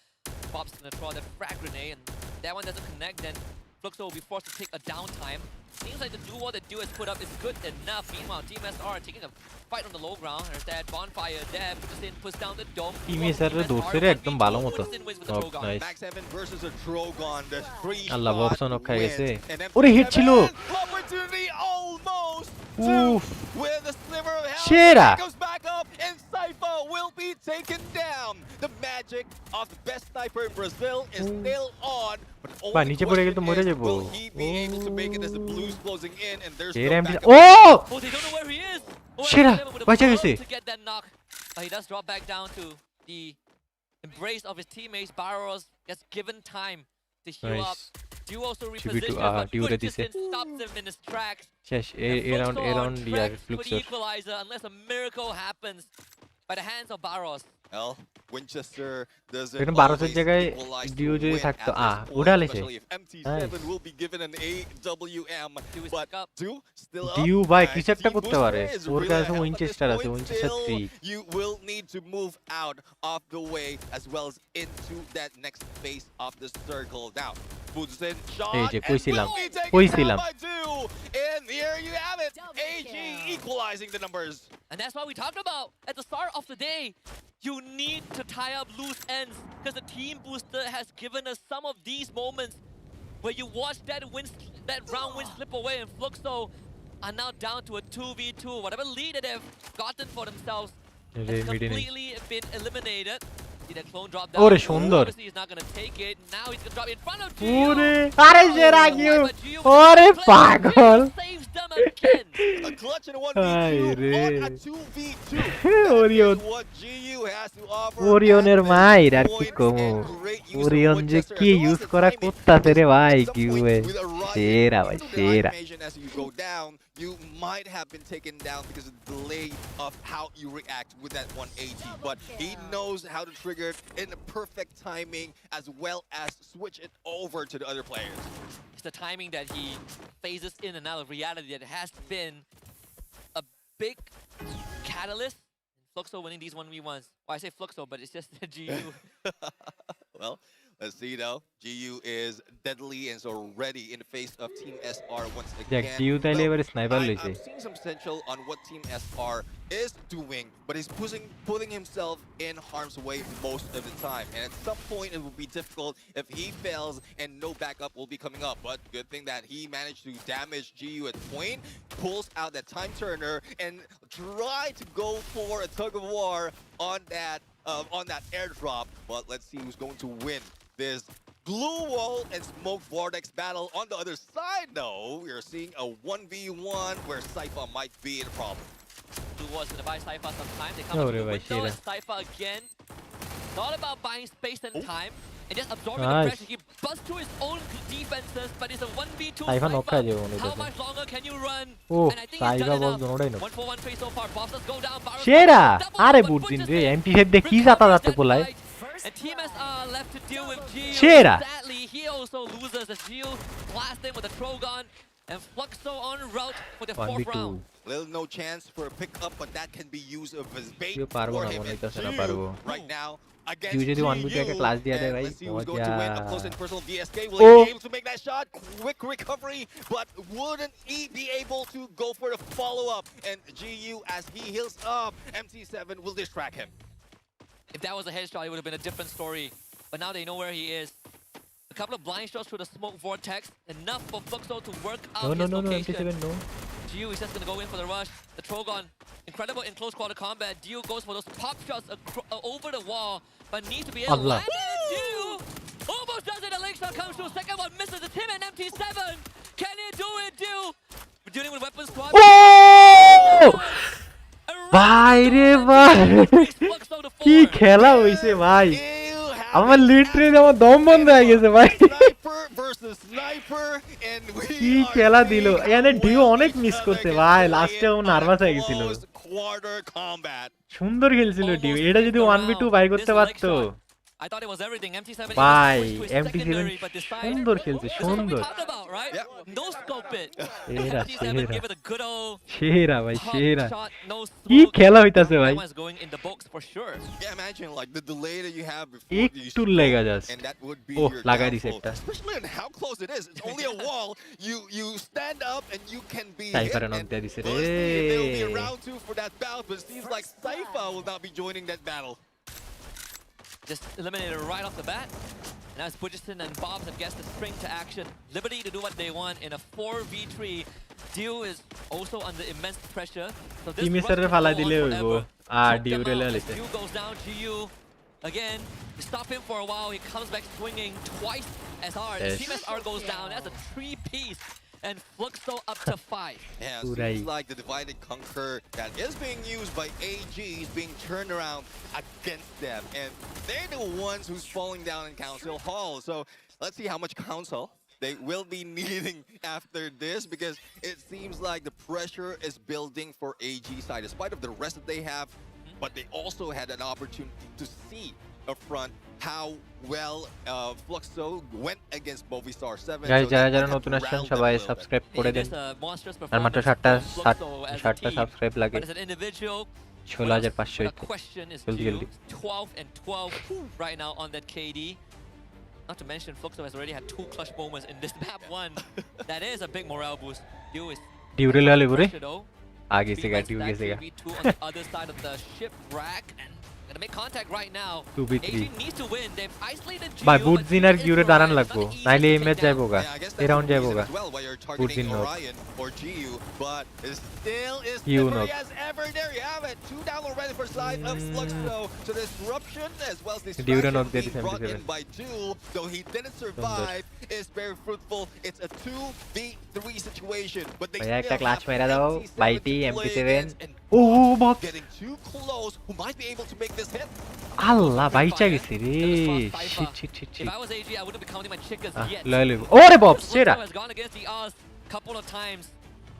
Bob's gonna throw that frag grenade, and that one doesn't connect. Then Fluxo will be forced to take a downtime. Seems like the duo that Duo has put up is good enough. Meanwhile, Team SR taking a fight on the low ground. There's that bonfire there, puts down the dome. Team SR এর দোষের একদম ভালো মতো nice Max 7 versus a Drogon. The free Allah shot বক্সন খাই গেছে wins. ওরে hit ছিল Opportunity almost. উফ With a sliver of health, সেরা it goes back up, and Cypher will be taken down. The magic of the best sniper in Brazil is still on. But the ভাই only নিচে পড়ে গেলে তো মরে question is, যাবো will he be able to make it as the Blues closing in, and there's uh no MD backup. Oh Oh, they don't know where he is. সেরা বাঁচা গেছে To get that knock, but he does drop back down to the embrace of his teammates. Barros gets given time to heal up. Duo also repositions, but good distance stops him in his tracks. শেষ এই round year ফ্লুক্সর Equalizer unless a miracle happens by the hands of Barros. Well, Winchester doesn't এরকম 12 এর জায়গায় deo যদি থাকতো উড়ালেছে MT7 will be given an AWM, but do still up. Dio ভাই কিছু একটা করতে পারে ওর কাছে উইনচেস্টার আছে Winchester 3 You will need to move out of the way as well as into that next phase of the circle now. Budzin shot এই যে and কইছিলাম will be taken কইছিলাম down by two. And here you have it, AG equalizing the numbers. And that's what we talked about at the start of the day. You need to tie up loose ends because the team booster has given us some of these moments where you watch that round win slip away, and Fluxo are now down to a 2v2. Whatever lead that they've gotten for themselves has completely been eliminated. See that clone drop down. ওরে সুন্দর Obviously he's not going to take it. Now he's going to drop in front of Gio. ওরে আরে সেরা Q ওরে পাগল Saves them again. A clutch in a 1v2 on a 2v2. Orion What GU has to offer. ওরিয়নের মাইর আর কি কমু Orion যে কি ইউজ করা করতাছে রে ভাই কিউএ সেরা ভাই সেরা As you go down, you might have been taken down because of the delay of how you react with that 180. But he knows how to trigger it in the perfect timing as well as switch it over to the other players. It's the timing that he phases in and out of reality that has been a big catalyst. Fluxo winning these 1v1s. Well, I say Fluxo, but it's just GU. Well, let's see though. GU is deadly and so ready in the face of Team SR once again. GU তাইলে এবারে sniper I'm লইছে seeing some potential on what Team SR is doing, but he's putting himself in harm's way most of the time. And at some point, it will be difficult if he fails and no backup will be coming up. But good thing that he managed to damage GU at point, pulls out that time turner, and try to go for a tug of war on that airdrop. But let's see who's going to win this glue wall and smoke vortex battle. On the other side, though, we are seeing a 1v1 where Cypher might be in a problem. Blue was going to buy Cypher some time. They come into the window and Cypher again. It's all about buying space and time and just absorbing the pressure. He busts through his own defenses, but it's a 1v2 Cypher. How much longer can you run? And I think he's done enough. 1-for-1 trade so far. Bosses go down. সেরা আরে বুটদিন রে এমপি5 দে কি জাতা যাতে পোলায় And Team SR left to deal with Gio. সেরা Sadly, he also loses as Gio blasting with a Trogon and Fluxo en route for the 4th round. Little no chance for a pickup, but that can be used as bait পারবো for না him. মনে And হইতাছে না Gio পারবো right now against due যদি 1v2 একটা class দিয়ে দেয় And ভাই let's see who's going to win up close and মজা personal. VSK will Oh. he be able to make that shot? Quick recovery, but wouldn't he be able to go for the follow-up? And GU, as he heals up, MT7 will distract him. If that was a headshot, it would have been a different story. But now they know where he is. A couple of blind shots through the smoke vortex, enough for Fluxo to work out his no location. MT7 no Dio is just gonna go in for the rush. The Trogon, incredible in close quarter combat. Dio goes for those pop shots over the wall, but needs to be able to Allah. land it. Dio almost does it. A link shot comes through. Second one misses. It's him and MT7. Can he do it, Dio? We're dealing with weapon squad. Oh! ভাই রে ভাই কি খেলা হইছে ভাই আমার literally আমার দম বন্ধ হয়ে গেছে ভাই Sniper versus sniper, and we কি are খেলা দিল seeing এখানে ডিও one অনেক মিস করছে second ভাই play লাস্টে ও on নার্ভাস হয়ে গেছিল close quarter combat. সুন্দর খেলছিল ডিও এটা যদি 1v2 বাই করতে পারতো I thought it was everything. MT7 ভাই even switched to his MT7 secondary, but decided. সুন্দর খেলছে This is what we সুন্দর talked about, right? No scope it. সেরা MT7 সেরা give it a good old সেরা ভাই pop সেরা shot, no কি smoke. খেলা হইতাছে ভাই That one's going in the box for sure. Yeah, imagine like the delay that you have before you একটু shoot, লেগা just and that would be Oh, your লাগাই দিছে downfall. একটা Especially on how close it is. It's only a wall. You stand up and you can be hit. সাইফারে And knock দিয়ে দিছে রে honestly, there will be a round 2 for that battle, but it seems like Saifa will not be joining that battle. Just eliminated right off the bat. And as Bridgerton and Bobs have guessed the spring to action, Liberty to do what they want in a 4v3. Dio is also under immense pressure. So this TIMI rush স্যারের can ফালাই go on দিলে হইব forever. আর Took due them রেলে out. লিছে Dio goes down, GU. Again, you stop him for a while, he comes back swinging twice as hard. Yes. Team SR goes down, that's a 3-piece. And Fluxo up to 5. Yeah, Uray. seems like the divide and conquer that is being used by AG is being turned around against them. And they're the ones who's falling down in Council Hall. So let's see how much Council they will be needing after this, because it seems like the pressure is building for AG side, despite of the rest that they have. But they also had an opportunity to see up front how well Fluxo went against Movistar 7. Guys যারা they যারা had নতুন to আসছেন round সবাই them a little bit. Subscribe করে দেন It is a monstrous আর মাত্র performance 7টা from Fluxo as a 7টা team. Subscribe লাগে But as an individual, 16500 the হইতে question is জলদি due. জলদি 12 and 12 right now on that KD. Not to mention, Fluxo has already had 2 clutch moments in this map 1. That is a big morale boost. Dio is Dio রেলে হলে পুরে pressure though. আগে সে গা due গেছে গা 3-2 on the other side of the shipwreck, and gonna make contact right now. 2v3 AG needs to win. They've isolated GU, ভাই but বুটজিন R GU is গিউরে Orion. দাঁড়ান It's লাগবো not easy নাইলে to এই take match down. যাইবো গা Yeah, I guess এই that's round the যাইবো reason গা as well why you're Budzin targeting knock. Orion or GU, but it still is GU slippery knock. as ever. There you have it. 2 down already for side of Fluxo. So disruption as well as Diura distraction knock there being is brought in MT7. by Jewel, though he didn't survive, is very fruitful. It's a 2v3 situation, but they ভাই একটা still clutch have মেরা দাও MT7 বাইটি to play MT7 against, and oh box getting too close, who might be able to make this hit. আল্লাহ বাইচা গেছে রে shit shit shit If shit I was AG, I wouldn't be counting my chickens yet. লয় লইব ওরে Bob Fluxo সেরা has gone against the odds couple of times.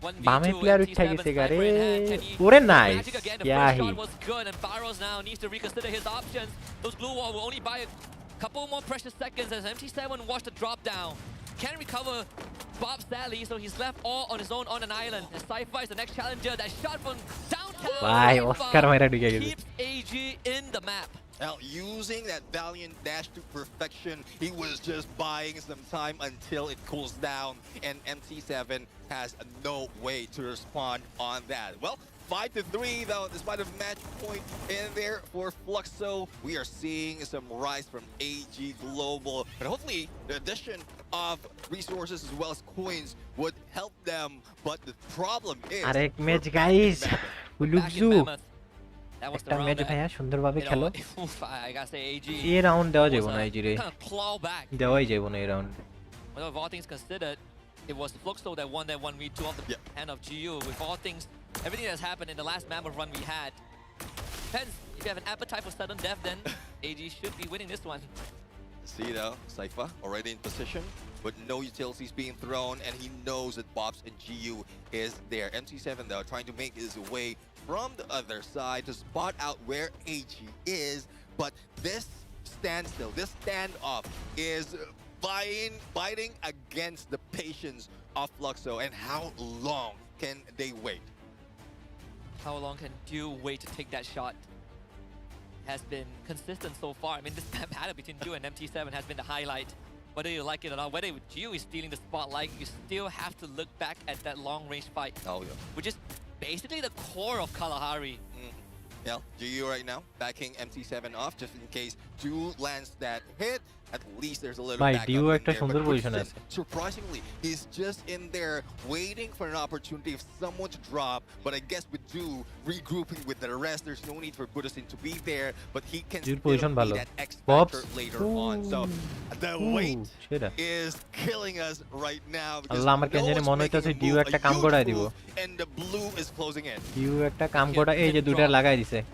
1v2, বামে player উঠা MT7 গেছে গা রে sniper in hand. Can he ওরে go nice magic again? The yeah first he shot was good, and Barros now needs to reconsider his options. Those glue wall will only buy a couple more precious seconds as MT7 watched the drop down. Can't recover Bob sadly, so he's left all on his own on an island. And Sci-Fi is the next challenger. That shot from downtown ভাই Sci-Fi Oscar মাইরা ঢুকে গেছে keeps AG in the map. Now, using that valiant dash to perfection, he was just buying some time until it cools down, and MT7 has no way to respond on that. Well, 5-3 though, despite a match point in there for Fluxo, we are seeing some rise from AG Global, and hopefully the addition of resources as well as coins would help them. But the problem is, আরেক match guys উলুকজু Back in Mammoth. That was the একটা round match that, ভাইয়া সুন্দরভাবে you খেলো know, I gotta say AG এই round দেওয়া was যাবে না a এই রে kind of claw back. দেওয়াই যাবে না এই round Well, if all things considered, it was Fluxo that won that 1v2 off the hand of GU. With all things, everything that's happened in the last Mammoth run we had. Depends. If you have an appetite for sudden death, then AG should be winning this one. see though, Saifa already in position with no utilities being thrown, and he knows that Bobs and GU is there. MT7 though trying to make his way from the other side to spot out where AG is, but this standstill, this standoff is biting against the patience of Fluxo. And how long can they wait? How long can Dew wait to take that shot? has been consistent so far. I mean, this battle between Dew and MT7 has been the highlight. Whether you like it or not, whether Dew is stealing the spotlight, you still have to look back at that long-range fight, which is basically the core of Kalahari. Yeah, GU right now backing MT7 off just in case Dew lands that hit. At least there's a little backup in there. But Christian, surprisingly, he's just in there waiting for an opportunity of someone to drop. But I guess with Dew regrouping with the rest, there's no need for Budasin to be there. But he can still be that X factor later on. So the wait is killing us right now. Because no one's making a move, and the blue is closing in.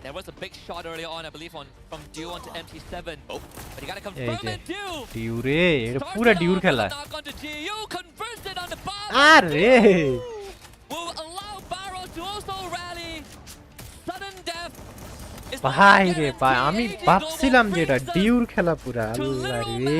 There was a big shot earlier on, I believe, from Dew onto MT7. But you gotta confirm it. Dio রে এটা পুরো ডিউর খেলা আরে ভাই রে ভাই আমি ভাবছিলাম যে এটা ডিউর খেলা পুরো আল্লাহ রে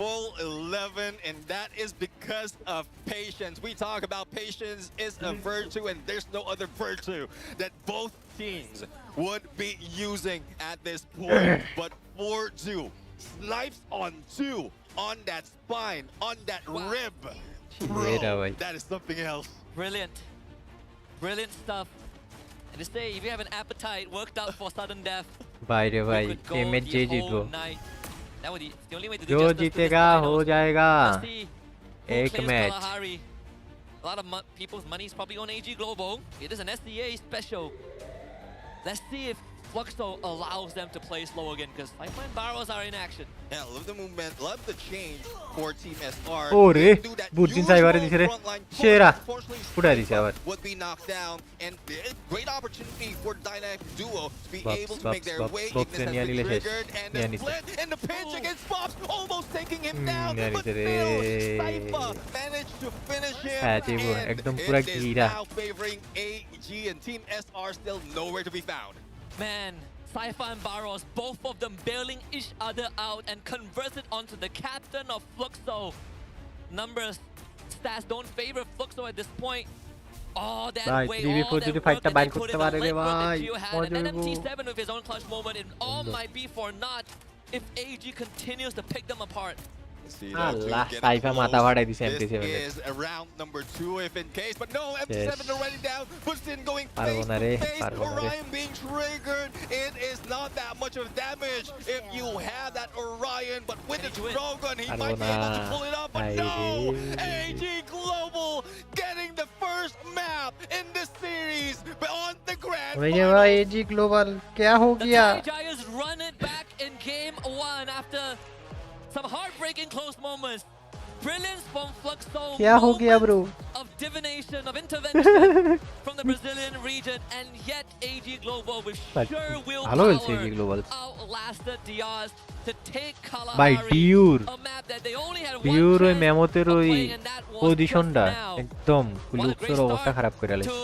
Full 11, and that is because of patience. We talk about patience is a virtue, and there's no other virtue that both teams would be using at this point. But for Dew, snipes on Dew, on that spine, on that rib. Bro, that is something else. Brilliant. Brilliant stuff. And to say, if you have an appetite worked up for sudden death, bye, you could go the whole night. That would be the only way to do जो जीतेगा हो जाएगा एक match A lot of people's money is probably on AG Global. It is an SDA special. Let's see if Fluxo allows them to play slow again, because Lifeline Barrows are in action. Yeah, love the movement, love the change for Team SR. Oh re, Burjin saibare dise re. Shera. Puda dise abar. Would be knocked down, and great opportunity for Dynamic Duo to be able to make their way. Ignis has been triggered, and the split, and the pinch against Pops, almost taking him down, but still, Saifa managed to finish him, and it is now favoring AG, and Team SR still nowhere to be found. Man, Saifa and Barros, both of them bailing each other out and converted onto the captain of Fluxo. Numbers, stats don't favor Fluxo at this point. All that way, all that work that they put in, the legwork that you had, and then MT7 with his own clutch moment, it all might be for naught if AG continues to pick them apart. Allah, Saifa mata bhadai dise MT7 This is round number 2 if in case, but no, MT7 already down. Budasin going face to face. Orion being triggered. It is not that much of damage if you have that Orion, but with the Drogon, he might be able to pull it up. But no, AG Global getting the first map in this series, but on the grand final. AG Global, kya ho gaya? The Giants run it back in game 1 after some heartbreaking close moments. Brilliance from Fluxo. Kya ho gaya, bro? Of divination, of intervention from the Brazilian region, and yet AG Global with sure willpower outlasted Diaz to take Kalahari. By Diur. A map that they only had Diur one chance of playing, and that was position da now. ekdom Luxor obostha kharab kore To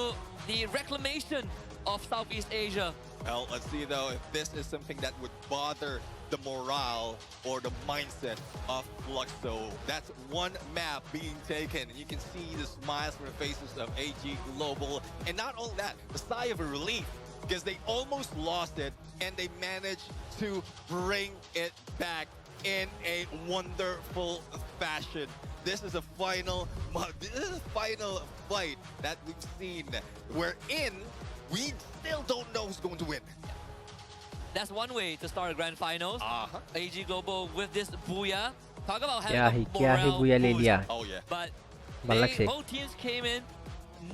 the reclamation of Southeast Asia. Well, let's see though if this is something that would bother the morale or the mindset of Fluxo. That's one map being taken, and you can see the smiles from the faces of AG Global. And not only that, the sigh of relief, because they almost lost it, and they managed to bring it back in a wonderful fashion. This is a final fight that we've seen. We're in. We still don't know who's going to win. That's one way to start a grand finals. AG Global with this booyah. Talk about having morale boost. Oh yeah. But both teams came in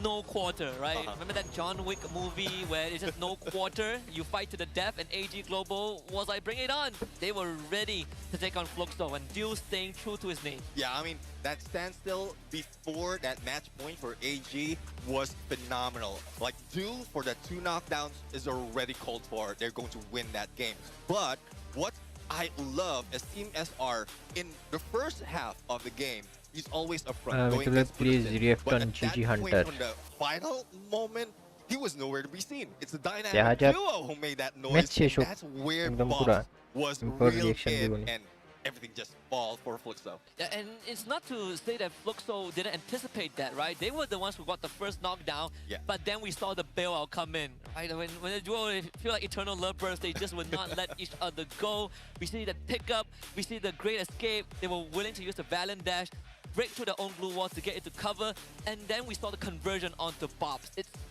no quarter, right? Remember that John Wick movie where it's just no quarter, you fight to the death, and AG Global was like, bring it on. They were ready to take on Fluxo, and Dew staying true to his name. Yeah, I mean, that standstill before that match point for AG was phenomenal. Like, Dew for the 2 knockdowns is already called for. They're going to win that game. But what I love is Team SR in the first half of the game, he's always upfront. Please react on GG Hunter. On the final moment, he was nowhere to be seen. It's the dynamic duo who made that noise. That's where Boss was real in, and everything just fall for Fluxo. Yeah, and it's not to say that Fluxo didn't anticipate that, right? They were the ones who got the first knockdown, but then we saw the bailout come in. Right? When the duo feel like eternal lovebirds, they just would not let each other go. We see the pickup, we see the great escape. They were willing to use the Valiant dash, break through their own glue walls to get into cover, and then we saw the conversion onto Bobs.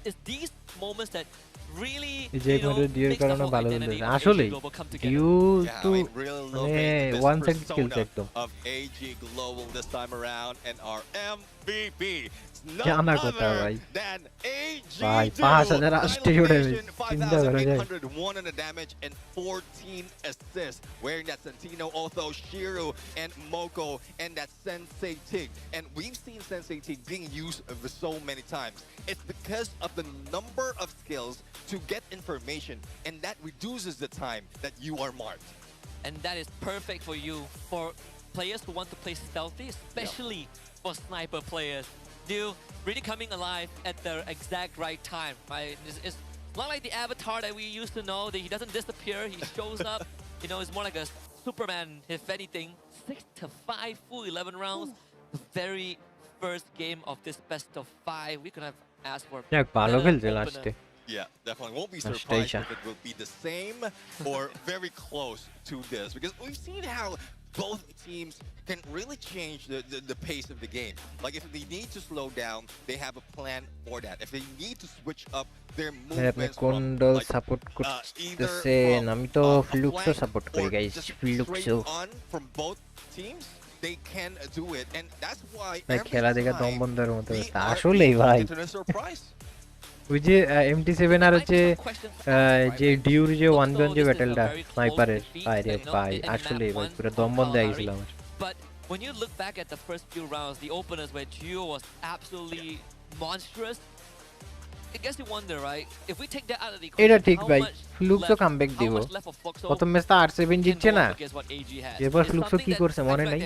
It's these moments that really, makes the whole identity of AG Global come together. Really one second kill of AG Global this time around, and our MVP. None other than AG Duo. 5,801 in the damage and 14 assists. Wearing that Sentino, Otho, Shiru, and Moko, and that Sensei Tig. And we've seen Sensei Tig being used so many times. It's because of the number of skills to get information, and that reduces the time that you are marked. And that is perfect for you, for players who want to play stealthy, especially for sniper players. Dude, really coming alive at the exact right time, right? It's not like the Avatar that we used to know, that he doesn't disappear, he shows up. It's more like a Superman, if anything. 6-5, full 11 rounds. The very first game of this best of 5. We could have asked for Yeah, definitely. Won't be surprised if it will be the same or very close to this, because we've seen how both teams can really change the pace of the game. Like if they need to slow down, they have a plan for that. If they need to switch up their movements from from both teams, they can do it, and that's why surprise. ওই যে MT7 আর হচ্ছে যে ডিউর যে 1v1 যে ব্যাটলটা স্নাইপারের আরে ভাই আসলে ভাই পুরো দম বন্ধ হয়ে গিয়েছিল আমার But when you look back at the first few rounds, the openers where Duo was absolutely monstrous. I guess you wonder, right? If we take that out of the equation, এটা ঠিক ভাই ফ্লুক্সও কামব্যাক দিব প্রথম ম্যাচটা R7 জিতছে না এবার ফ্লুক্সও কি করছে মনে নাই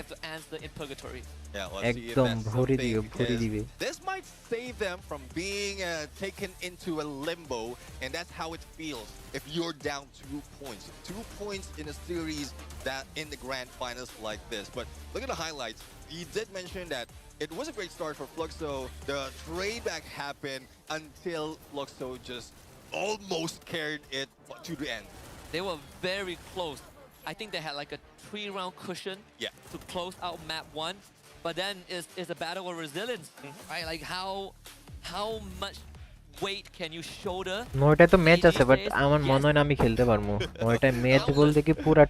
একদম ভরে দিবে This might save them from being taken into a limbo, and that's how it feels if you're down 2 points. 2 points in a series that in the grand finals like this. But look at the highlights. He did mention that it was a great start for Fluxo. The trade back happened until Fluxo just almost carried it to the end. They were very close. I think they had like a 3-round cushion to close out map 1. But then it's a battle of resilience, right? Like how much weight can you shoulder? নয়টা তো match আছে but আমার মনে হয় না আমি খেলতে পারবো নয়টা ম্যাচ বলতে কি পুরো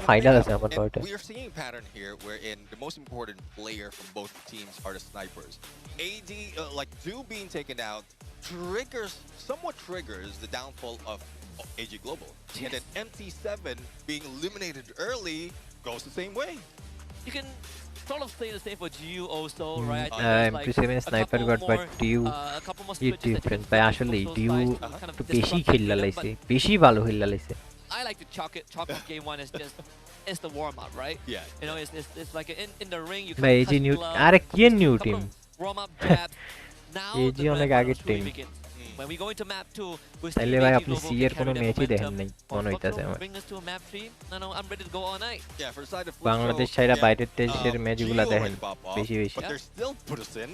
ফাইনাল আছে আমার নয়টা We are seeing a pattern here wherein the most important player from both teams are the snipers. AD like Do being taken out somewhat triggers the downfall of AG Global. And then MT7 being eliminated early goes the same way. You can sort of say the same for Gio also, right? MT7 sniper got but Dio is different. But actually Dio to বেশি খেলা লাইছে বেশি ভালো খেলা লাইছে I like to chalk it game 1 is just it's the warm up, right? It's like in the ring you can AG new আরে কি new team warm up jabs. Now AG অনেক আগের team when we go into map 2 we তাইলে ভাই আপনি C এর কোনো ম্যাচই দেখেন নাই মনে হইতাছে আমার bring us to map 3 no I'm ready to go all night. For side of Bangladesh ছাইরা বাইরের দেশের ম্যাচগুলো দেখেন বেশি but they're still put us in.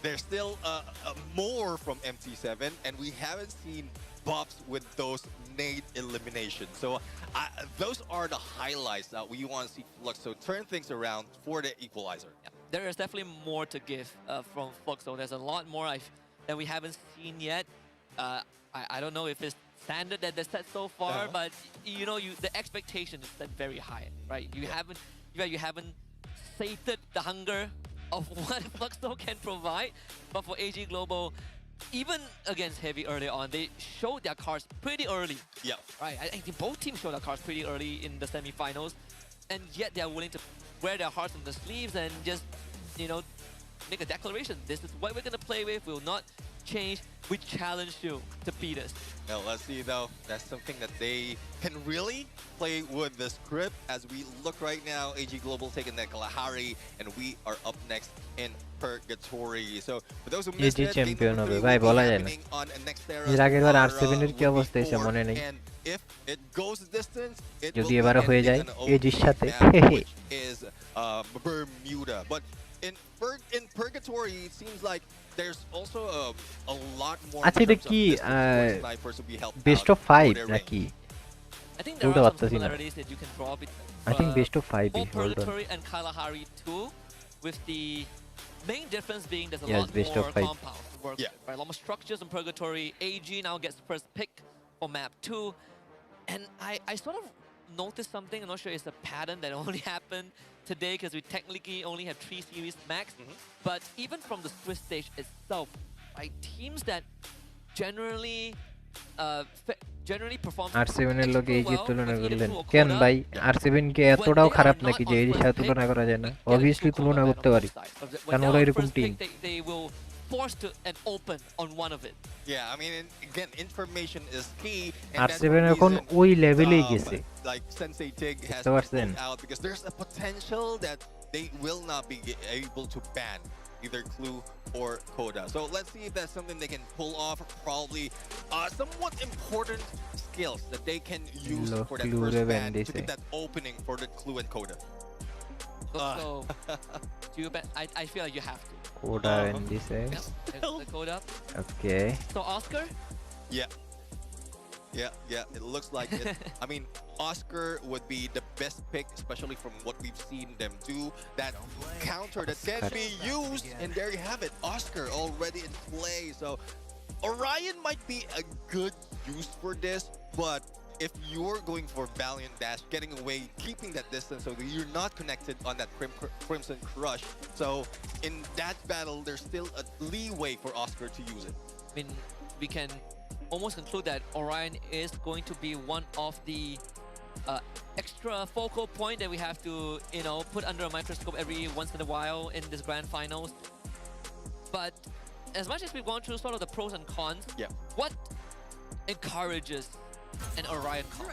There's still more from MT7, and we haven't seen Bobs with those nade eliminations. So those are the highlights that we want to see Fluxo turn things around for the equalizer. There is definitely more to give from Fluxo. There's a lot more that we haven't seen yet. I don't know if it's standard that they set so far, but the expectation is set very high, right? You haven't sated the hunger of what Fluxo can provide, but for AG Global, even against Heavy early on, they showed their cards pretty early. Right. I think both teams showed their cards pretty early in the semifinals, and yet they are willing to wear their hearts on the sleeves and just, make a declaration. This is what we're gonna play with. We will not change. We challenge you to beat us. Now let's see though. That's something that they can really play with the script. As we look right now, AG Global taking that Kalahari, and we are up next in Purgatory. So for those who missed it, champion হবে ভাই বলা যায় না এর আগের বার R7 এর কি অবস্থা হয়েছে মনে নেই if it goes the distance, it will যদি be এবারে হয়ে ending যায় on an এজির opening সাথে map, which is Bermuda. But in Purgatory, it seems like there's also a lot more আচ্ছা in এটা terms of কি distance where snipers will be helped best out of 5 for their range. নাকি I think there ওটা are some পারতাছি না similarities that you can draw between I think best of 5 both hold on Purgatory and Kalahari too, with the main difference being there's a Yes, lot best of more 5. compounds to work Yeah. with, right? A lot more structures in Purgatory. AG now gets first pick for map 2. And I sort of noticed something, I'm not sure it's a pattern that only happened today because we technically only have 3 series max. But even from the Swiss stage itself, right, teams that generally perform R7 এর লগে এই যে well তুলনা with either করলেন Crew or কেন Coda, ভাই R7 K when এতটাও they খারাপ are নাকি not যে on এর first সাথে pick, তুলনা করা যায় না get a true obviously Coda তুলনা ban করতে on পারি both sides. When কারণ they're ওরা on এরকম first team pick, they will force to and open on one of it. Yeah, I mean, again, information is key. And R7 that's one এখন reason, ওই লেভেলেই গেছে like Sensei Tig has বুঝতে been পারছেন pulled out because there's a potential that they will not be able to ban either Clue or Coda. So let's see if that's something they can pull off. Probably somewhat important skills that they can use for that Clue first রে ban ban to দিছে get that opening for the Clue and Coda. So, do you bet? I feel like you have to. Coda end দিছে Yep, there's the Coda. Okay So Oscar, Yeah, it looks like it. I mean, Oscar would be the best pick, especially from what we've seen them do. That counter that can be used, and there you have it. Oscar already in play. So Orion might be a good use for this, but if you're going for Valiant Dash, getting away, keeping that distance so that you're not connected on that Crimson Crush. So in that battle, there's still a leeway for Oscar to use it. I mean, we can almost conclude that Orion is going to be one of the extra focal point that we have to, put under a microscope every once in a while in this grand finals. But as much as we've gone through sort of the pros and cons, what encourages an Orion comp?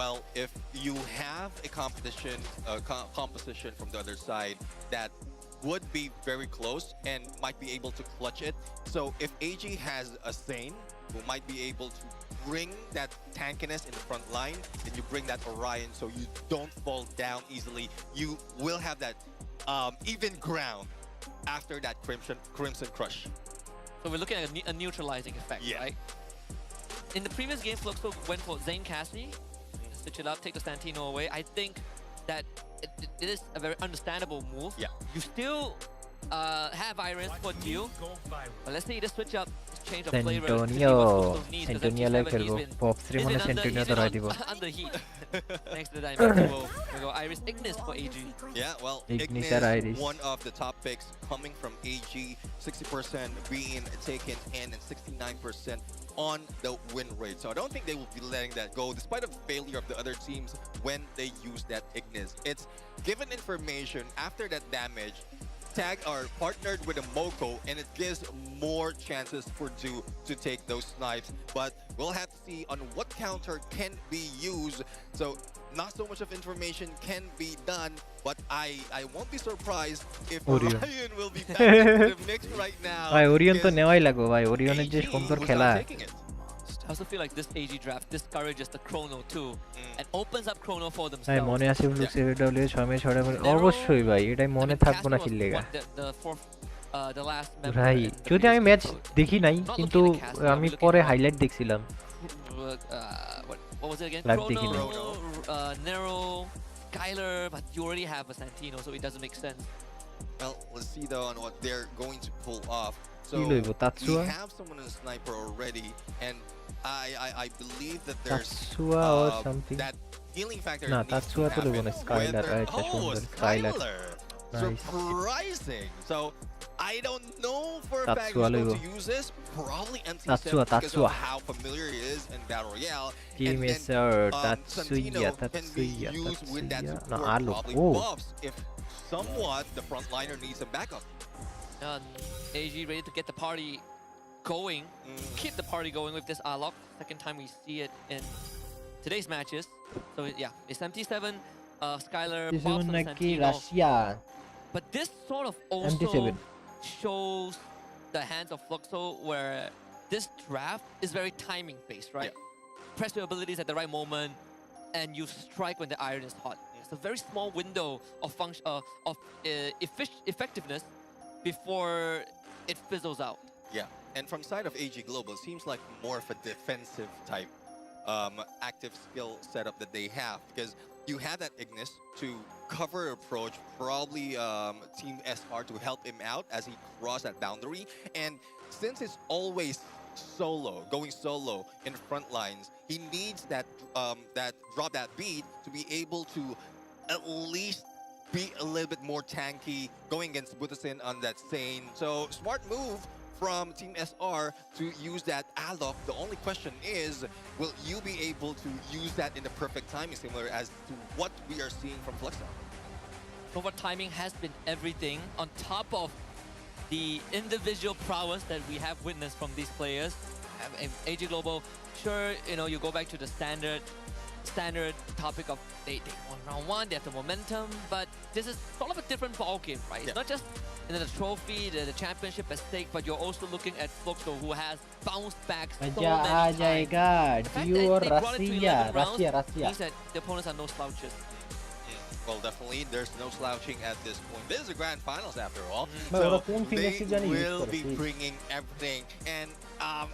Well, if you have a competition, composition from the other side that would be very close and might be able to clutch it. So if AG has a Sane who might be able to bring that tankiness in the front line, and you bring that Orion so you don't fall down easily, you will have that even ground after that Crimson Crush. So we're looking at a neutralizing effect, right? In the previous game, Fluxo went for Zane Cassie, switch it up, take the Santino away. I think that it is a very understandable move. You still have Iris for Dio, but let's say you just switch up, change of flavor. Sentonio লাই খেলবো pops রে মানে সেন্টোনিও ধরাই দিব Under heat. Next to the diamond, we'll go Iris Ignis for AG. Yeah, well, Ignis Ignis, one of the top picks coming from AG, 60% being taken in and 69% on the win rate. So I don't think they will be letting that go, despite of the failure of the other teams when they use that Ignis. It's given information after that damage, tag are partnered with a Moko, and it gives more chances for Ju to take those snipes. But we'll have to see on what counter can be used. So not so much of information can be done, but I won't be surprised if Orion will be back into the mix right now. ভাই Orion তো নেওয়াই লাগবে ভাই ওরিয়নের যে সুন্দর খেলা I also feel like this AG draft discourages the Chrono too and opens up Chrono for ভাই themselves. মনে আছে ফ্লুক্স FFWS 6 মে 6 করে অবশ্যই ভাই এটাই মনে থাকবো না কি লেগা The last member ভাই যদি আমি ম্যাচ দেখি নাই কিন্তু আমি পরে হাইলাইট দেখছিলাম what was it again? Live দেখি নাই Nero, Skylar, but you already have a Santino, so it doesn't make sense. Well, let's see though on what they're going to pull off. So কি লইব we Tatsuya have someone in sniper already, and I believe that there's Tatsuya or something that healing factor না needs to Tatsuya তো লইব happen. না Skylar Whether- আচ্ছা oh, সুন্দর Skylar Skylar! Nice. Surprising. So I don't know for a fact Tatsuya who's going লইব to use this. Probably MT7 Tatsuya, because Tatsuya. of how familiar he is in Battle Royale. Give me then, sir Santino Tatsuya can be Tatsuya used with that Tatsuya support, no alo probably oh buffs if somewhat the frontliner needs some backup. AG ready to get the party going, keep the party going with this Alok. Second time we see it in today's matches. So yeah, it's MT7, Skylar, Pops, and নাকি Santino. Russia But this sort of also MT7 shows the hands of Fluxo where this draft is very timing based, right? press your abilities at the right moment, and you strike when the iron is hot. It's a very small window of function effectiveness before it fizzles out. Yeah, and from side of AG Global, it seems like more of a defensive type active skill setup that they have, because you had that Ignis to cover approach, probably Team SR to help him out as he crossed that boundary. And since it's always going solo in front lines, he needs that drop that beat to be able to at least be a little bit more tanky going against Butasin on that Sane. So smart move from Team SR to use that Alok. The only question is, will you be able to use that in the perfect timing, similar as to what we are seeing from Fluxo? Forward timing has been everything on top of the individual prowess that we have witnessed from these players. AG Global, sure, you go back to the standard topic of they won round one, they have the momentum, but this is sort of a different ball game, right? It's not just the trophy, the championship at stake, but you're also looking at Fluxo, who has bounced back so many times. The fact that they brought it to 11 rounds means that the opponents are no slouches. Well, definitely, there's no slouching at this point. This is the grand finals after all, so they will be bringing everything. And I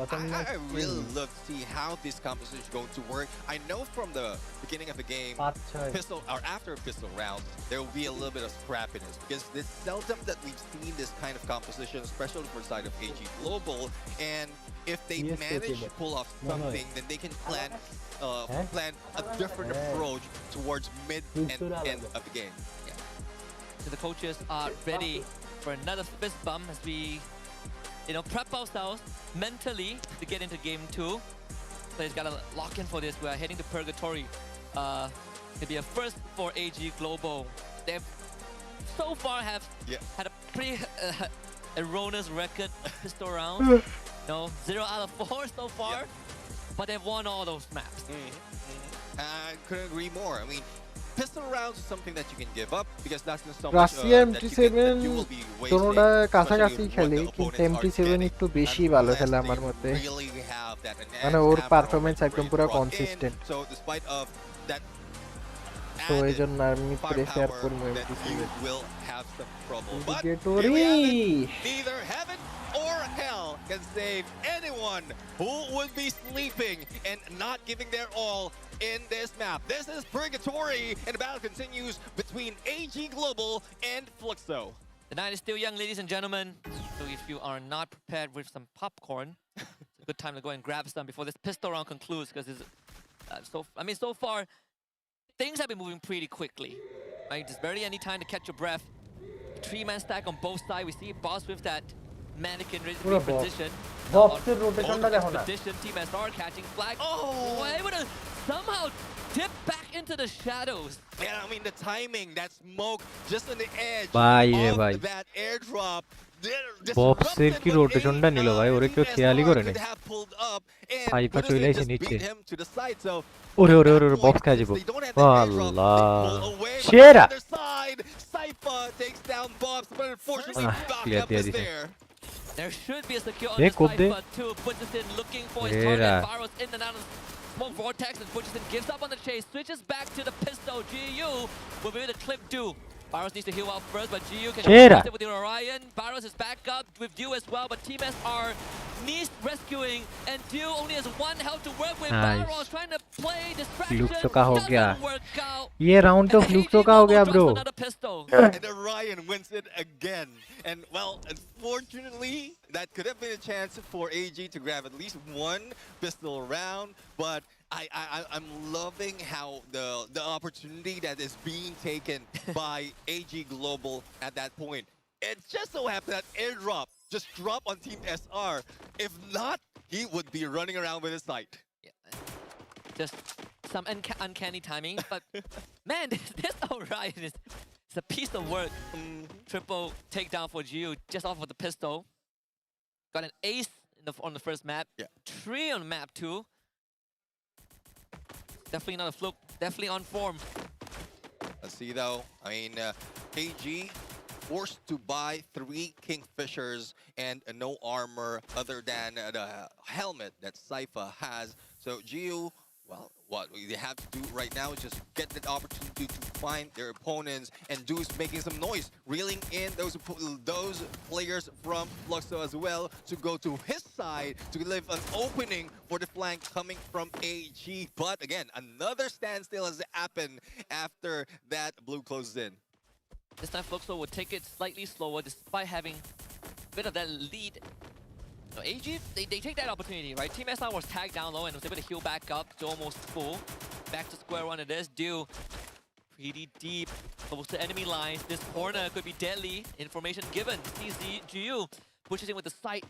really love to see how this composition is going to work. I know from the beginning of the game, pistol or after a pistol round, there will be a little bit of scrappiness, because it's seldom that we've seen this kind of composition, especially for the side of AG Global. And if they manage to pull off something, then they can plan a different approach towards mid and end of the game. Yeah. So the coaches are ready for another fist bump as we, prep ourselves mentally to get into game 2. Players gotta lock in for this. We are heading to Purgatory. It'll be a first for AG Global. They've so far had a pretty erroneous record pistol round. 0 out of 4 so far. But they've won all those maps. I couldn't agree more. I mean, pistol rounds is something that you can give up, because that's not so much that you will be wasting. তোমরা কাছাকাছি খেলে কিন্তু MT7 একটু বেশি ভালো খেলে আমার মতে, মানে ওর পারফরম্যান্স একদম পুরো কনসিস্টেন্ট, তো এই জন্য আমি প্রেফার করব MT7। Neither heaven or hell can save anyone who would be sleeping and not giving their all in this map. This is Purgatory, and the battle continues between AG Global and Fluxo. The night is still young, ladies and gentlemen. So if you are not prepared with some popcorn, it's a good time to go and grab some before this pistol round concludes, because so far things have been moving pretty quickly. Right? There's barely any time to catch your breath. 3-man stack on both sides. We see Boss with that mannequin ready to be positioned. Team SR catching flag. Oh, able to somehow dip back into the shadows. Yeah, I mean the timing, that smoke just on the edge of that airdrop. বক্সের কি রোটেশনটা নিল ভাই, ওরে কেউ খেয়ালই করে নাই। সাইফা চলে এসে নিচে, ওরে ওরে ওরে বক্স খেয়ে যাবো। আল্লাহ সেরা ক্লিয়ার দিয়ে দিছে। There should be a secure on the Cypher too. Butcherson looking for his target. Barros in and out of smoke vortex, and Butcherson gives up on the chase. Switches back to the pistol. GU will be able to clip do. Barros needs to heal out first, but GU can it with the Orion. Barros is back up with Dew as well, but Team SR needs rescuing, and Dew only has 1 health to work with. Barros trying to play distraction. Doesn't work out. ये round तो फ्लुक्सो का हो गया bro. And Orion wins it again. And well, unfortunately, that could have been a chance for AG to grab at least 1 pistol round, but I'm loving how the opportunity that is being taken by AG Global at that point. It just so happened that airdrop just dropped on Team SR. If not, he would be running around with his sight. Yeah. Just some uncanny timing, but man, this Orion is a piece of work. Triple takedown for GU just off of the pistol. Got an ace on the first map. 3 on map 2. Definitely not a fluke. Definitely on form. Let's see though. I mean, AG forced to buy 3 Kingfishers and no armor other than the helmet that Cypher has. So GU what they have to do right now is just get that opportunity to find their opponents, and Deuce making some noise, reeling in those players from Fluxo as well to go to his side to leave an opening for the flank coming from AG. But again, another standstill has happened after that blue closes in. This time Fluxo will take it slightly slower despite having a bit of that lead. So AG, they take that opportunity, right? Team SR was tagged down low and was able to heal back up to almost full. Back to square one it is. Dew pretty deep, close to enemy lines. This corner could be deadly. Information given. CZ GU pushes in with the sight.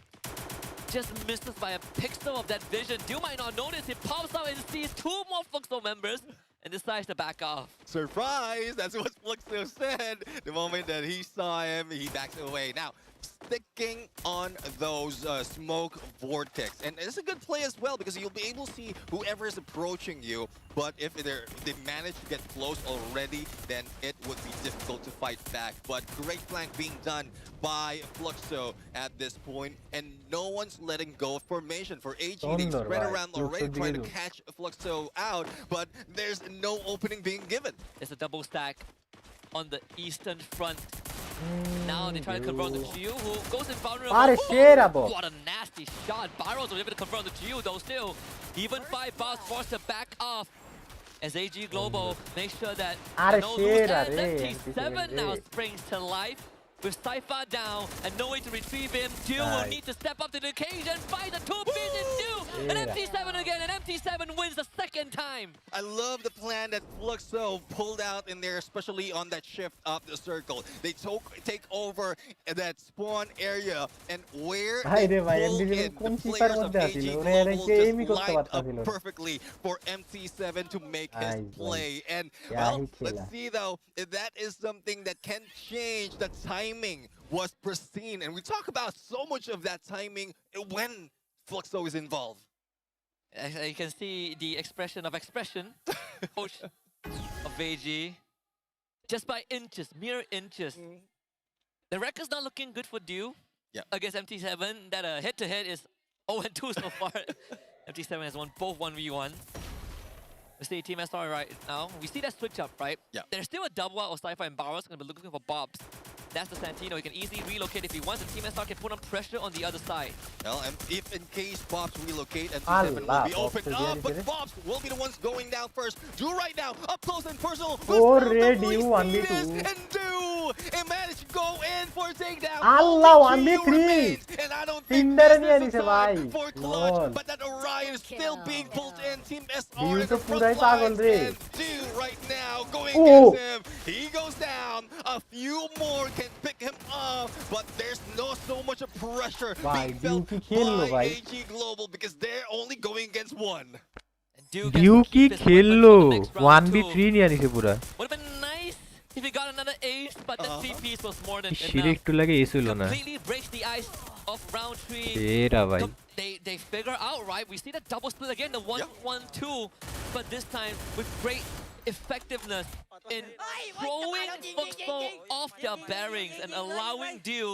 Just misses by a pixel of that vision. Dew might not notice. He pops out and sees two more Fluxo members and decides to back off. Surprise! That's what Fluxo said. The moment that he saw him, he backs away. Now, sticking on those smoke vortex, and it's a good play as well because you'll be able to see whoever is approaching you. But if they manage to get close already, then it would be difficult to fight back. But great flank being done by Fluxo at this point, and no one's letting go of formation for AG. They spread around already trying to catch Fluxo out, but there's no opening being given. It's a double stack on the eastern front. Now they try to confront the Chiyu, who goes invulnerable. What a nasty shot. Barrows was able to confront the Chiyu, though still. Even 5 bars forced to back off. As AG Global makes sure that no loose ends. MT7 now springs to life. With Cypher down and no way to retrieve him, Dew will need to step up to the occasion, fight the 2 pieces, Dew! And MT7 again, and MT7 wins the second time! I love the plan that Fluxo pulled out in there, especially on that shift up the circle. They take over that spawn area, and where they pull in the players of AG Global just lined up perfectly for MT7 to make his play. And, well, let's see though, if that is something that can change the timing was pristine, and we talk about so much of that timing when Fluxo is involved. You can see the expression of coach of AG, just by inches, mere inches. The record's not looking good for Dew against MT7. That head-to-head is 0-2 so far. MT7 has won both 1v1. We see Team SR right now. We see that switch up, right? Yeah. There's still a double out of Cypher and Barrows going to be looking for Bobs. That's the Santino. He can easily relocate if he wants, and Team SR can put on pressure on the other side. Well, and if in case Bobs relocate, MT7 will be opened up, but Bobs will be the ones going down first. Do right now, up close and personal. Already 1v2. And do! And managed to go in for a takedown. Allah, 1v3. And I don't think this is the time for clutch, Lord. but that Orion is still being pulled in. Team SR Dew is to the front pura hi lines, pagal re. and Dew right now going against him. He goes down. A few more can pick him up, but there's so much of pressure being felt by AG Global because they're only going against one. Dew ki khelo 1v3 niya nise pura. Would have been nice if he got another ace, but the 3 piece was more than enough. Shire ekটু লাগে ace হলো না. Completely breaks the ice of round 3. এরা ভাই. They figure out, right? We see the double split again, the 1-1-2, but this time with great effectiveness in throwing Fluxo off their bearings and allowing Dew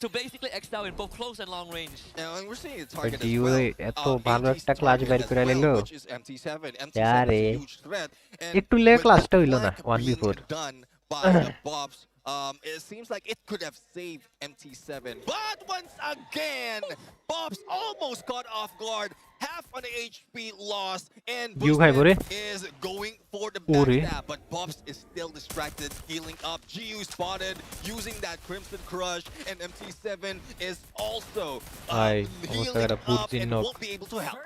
to basically excel in both close and long range. And we're seeing the target as Dew well. এত ভালো একটা clutch বের করে নিলো। Which is MT7. MT7 यारे is a huge threat. And একটু লে with ক্লাচটা the হইলো না flank 1v4 being done by the Bobs, it seems like it could have saved MT7. But once again, Bobs almost caught off guard. Half on the HP loss, and Bushman is going for the backstab, but Bobs is still distracted, healing up. GU spotted using that Crimson Crush, and MT7 is also healing up and won't be able to help.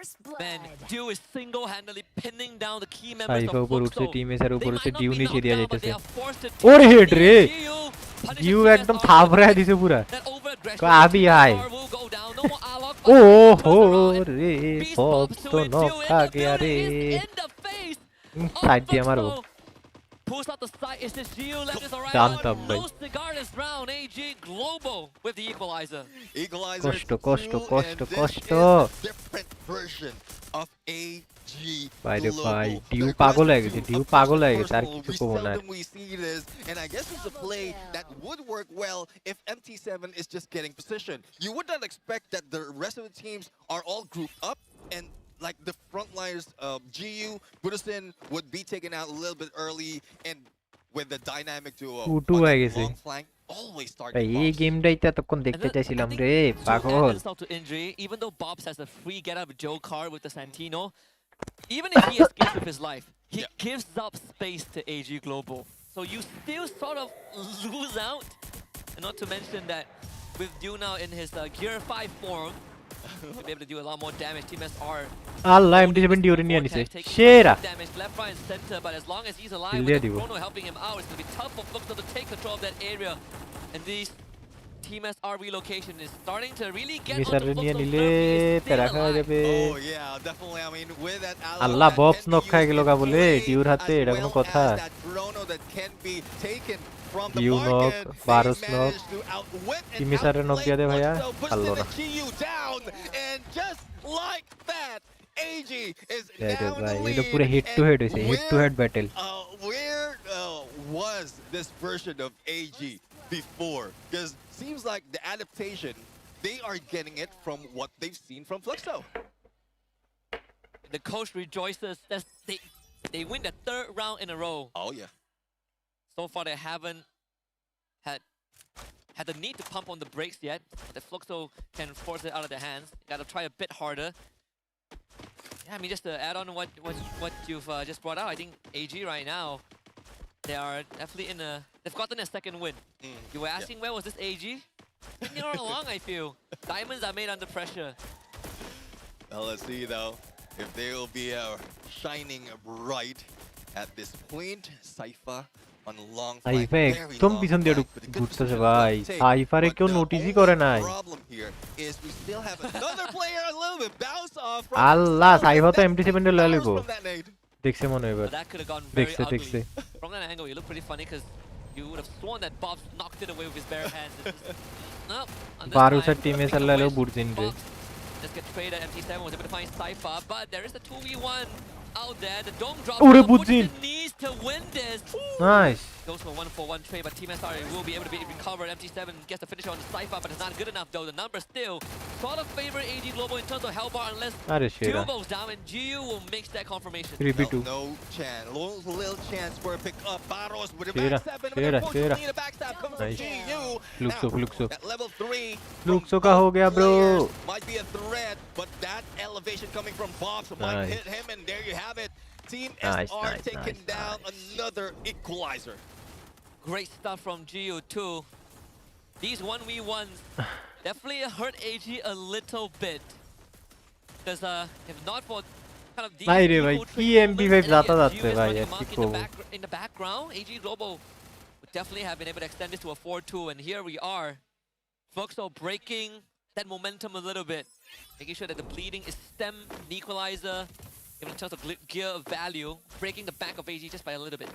Man, Dew is single-handedly pinning down the key members of উপর উঠছে Fluxo. Team এর উপর উঠছে due নিচে দিয়া যাইতেছে forced to ওরে take head রে GU, ডিউ একদম থাপড়ায় দিছে পুরা that over-aggression আবি আয় will go down. No more Alok, ও হো রে সব তো নখা গয়া রে সাইড দিয়ে মারো pulls out the side. Is this GU left? Is alright. জানতাম ভাই No cigar this round. AG Global with the equalizer. Equalizer. কষ্ট Different version of AG বাইরে ভাই Global. ডিউ পাগল হয়ে গেছে ডিউ পাগল হয়ে গেছে আর কিছু কব না We see this, and I guess it's a play that would work well if MT7 is just getting position. You would not expect that the rest of the teams are all grouped up and like the frontliners, GU, Buddhiston would be taken out a little bit early, and with the dynamic duo on the long flank, always target এই গেমটাই তো এতক্ষণ দেখতে চাইছিলাম রে পাগল insult to injury, even though Bobs has a free get out of Joe card with the Santino, even if he escapes with his life, he gives up space to AG Global. So you still sort of lose out. And not to mention that with Dew now in his Gear 5 form, he'll be able to do a lot more damage. Team SR. Allah MT7 ডিউরে নিয়ে নিছে সেরা Damage left, right, and center, but as long as he's alive with the Chrono helping him out, it's going to be tough for Fluxo to take control of that area. And these Team SR relocation is starting to really get on the Fluxo's nerve. Oh yeah, definitely. I mean, with that Allah box knock খাই গেল গা বলে ডিউর হাতে এটা কোনো কথা that Chrono that can be taken from the ডিউ নক market, বারুস they নক managed to outwit and টিমিসারে নক দিয়া দে ভাইয়া outplay আল্লাহ Fluxo, না pushing the GU down, and just like that, AG is দেখ now in ভাই the এটা lead. পুরো হেড টু হেড হইছে head to head battle Where was this version of AG before? Because seems like the adaptation, they are getting it from what they've seen from Fluxo. The coach rejoices that they win the 3rd round in a row. Oh yeah. So far they haven't had the need to pump on the brakes yet. But Fluxo can force it out of their hands. Gotta try a bit harder. Yeah, I mean, just to add on what you've just brought out, I think AG right now, they are definitely they've gotten a 2nd win. You were asking where was this AG? Been all along, I feel. Diamonds are made under pressure. Well, let's see though if they will be shining bright at this point. Cypher on long flank, Saifa একদম পিছন দিয়ে ঘুরতেছে ভাই সাইফারে কেউ নোটিসই করে নাই problem here is we still have another player a little bit bounce off from আল্লাহ সাইফা তো MT7 এর লয়ে লইবো from that nade. দেখছে মনে হয় এবার But that could have gone very দেখছে ugly. দেখছে From that angle, you look pretty funny because you would have sworn that Bobs knocked it away with his bare hands. Nope. On this বারুসা time, টিমে picking সাল্লা up লো wins. বুড়জিন রে Bobs just get traded. MT7 was able to find Cypher, but there is a 2v1 out there. The dome drop. ওরে বুড়জিন needs to win this. Nice Goes for 1-for-1 trade, but Team SR will be able to be recovered. MT7 gets the finish on the Cypher, but it's not good enough though. The numbers still sort of favor AG Global in terms of hell bar unless আরে সেরা 2 goes down and GU will make that confirmation. 3v2 No chance. Little chance for a pick up. Barros with a Shera, back 7, but Shera, unfortunately Shera. the backstab comes Nice. from GU. Fluxo At level 3, Fluxo का हो गया bro players might be a threat, but that elevation coming from Bobs might Nice. hit him, and there you have it. Team Nice, SR nice, taking nice, down nice. another equalizer. Great stuff from GU too. These 1v1s definitely hurt AG a little bit. Because if not for kind of these भाई रे भाई eco की trade MP5 moments, जाता and जाते GU is भाई running ऐसी amok को in the background, AG Global would definitely have been able to extend this to a 4-2, and here we are. Fluxo breaking that momentum a little bit, making sure that the bleeding is stem, equalizer, even in terms of gear value, breaking the back of AG just by a little bit.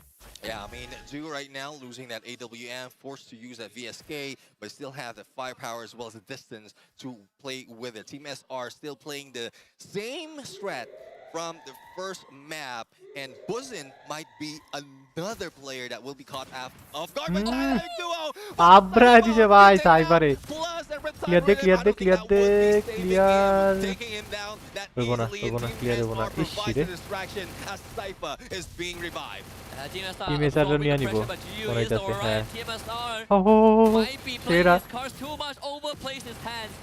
Yeah, I mean, Zoo right now losing that AWM, forced to use that VSK, but still have the firepower as well as the distance to play with it. Team SR still playing the same strat from the first map, and Buzzin might be another player that will be caught off guard by the dynamic duo. আব্রা দিছে ভাই সাইফারে Plus, that red clear দে side clear I দে don't think clear that দে would be saving clear him, taking him down that হইবো না easily, হইবো and না Team ক্লিয়ার হইবো না SR ইস provides রে the distraction as Cypher is being revived. Team Team SR SR absorbing নিয়ে the নিব pressure, but GU মনে is the হইতাছে right. হ্যাঁ Team SR O might be playing সেরা his cards too much, overplays his hands.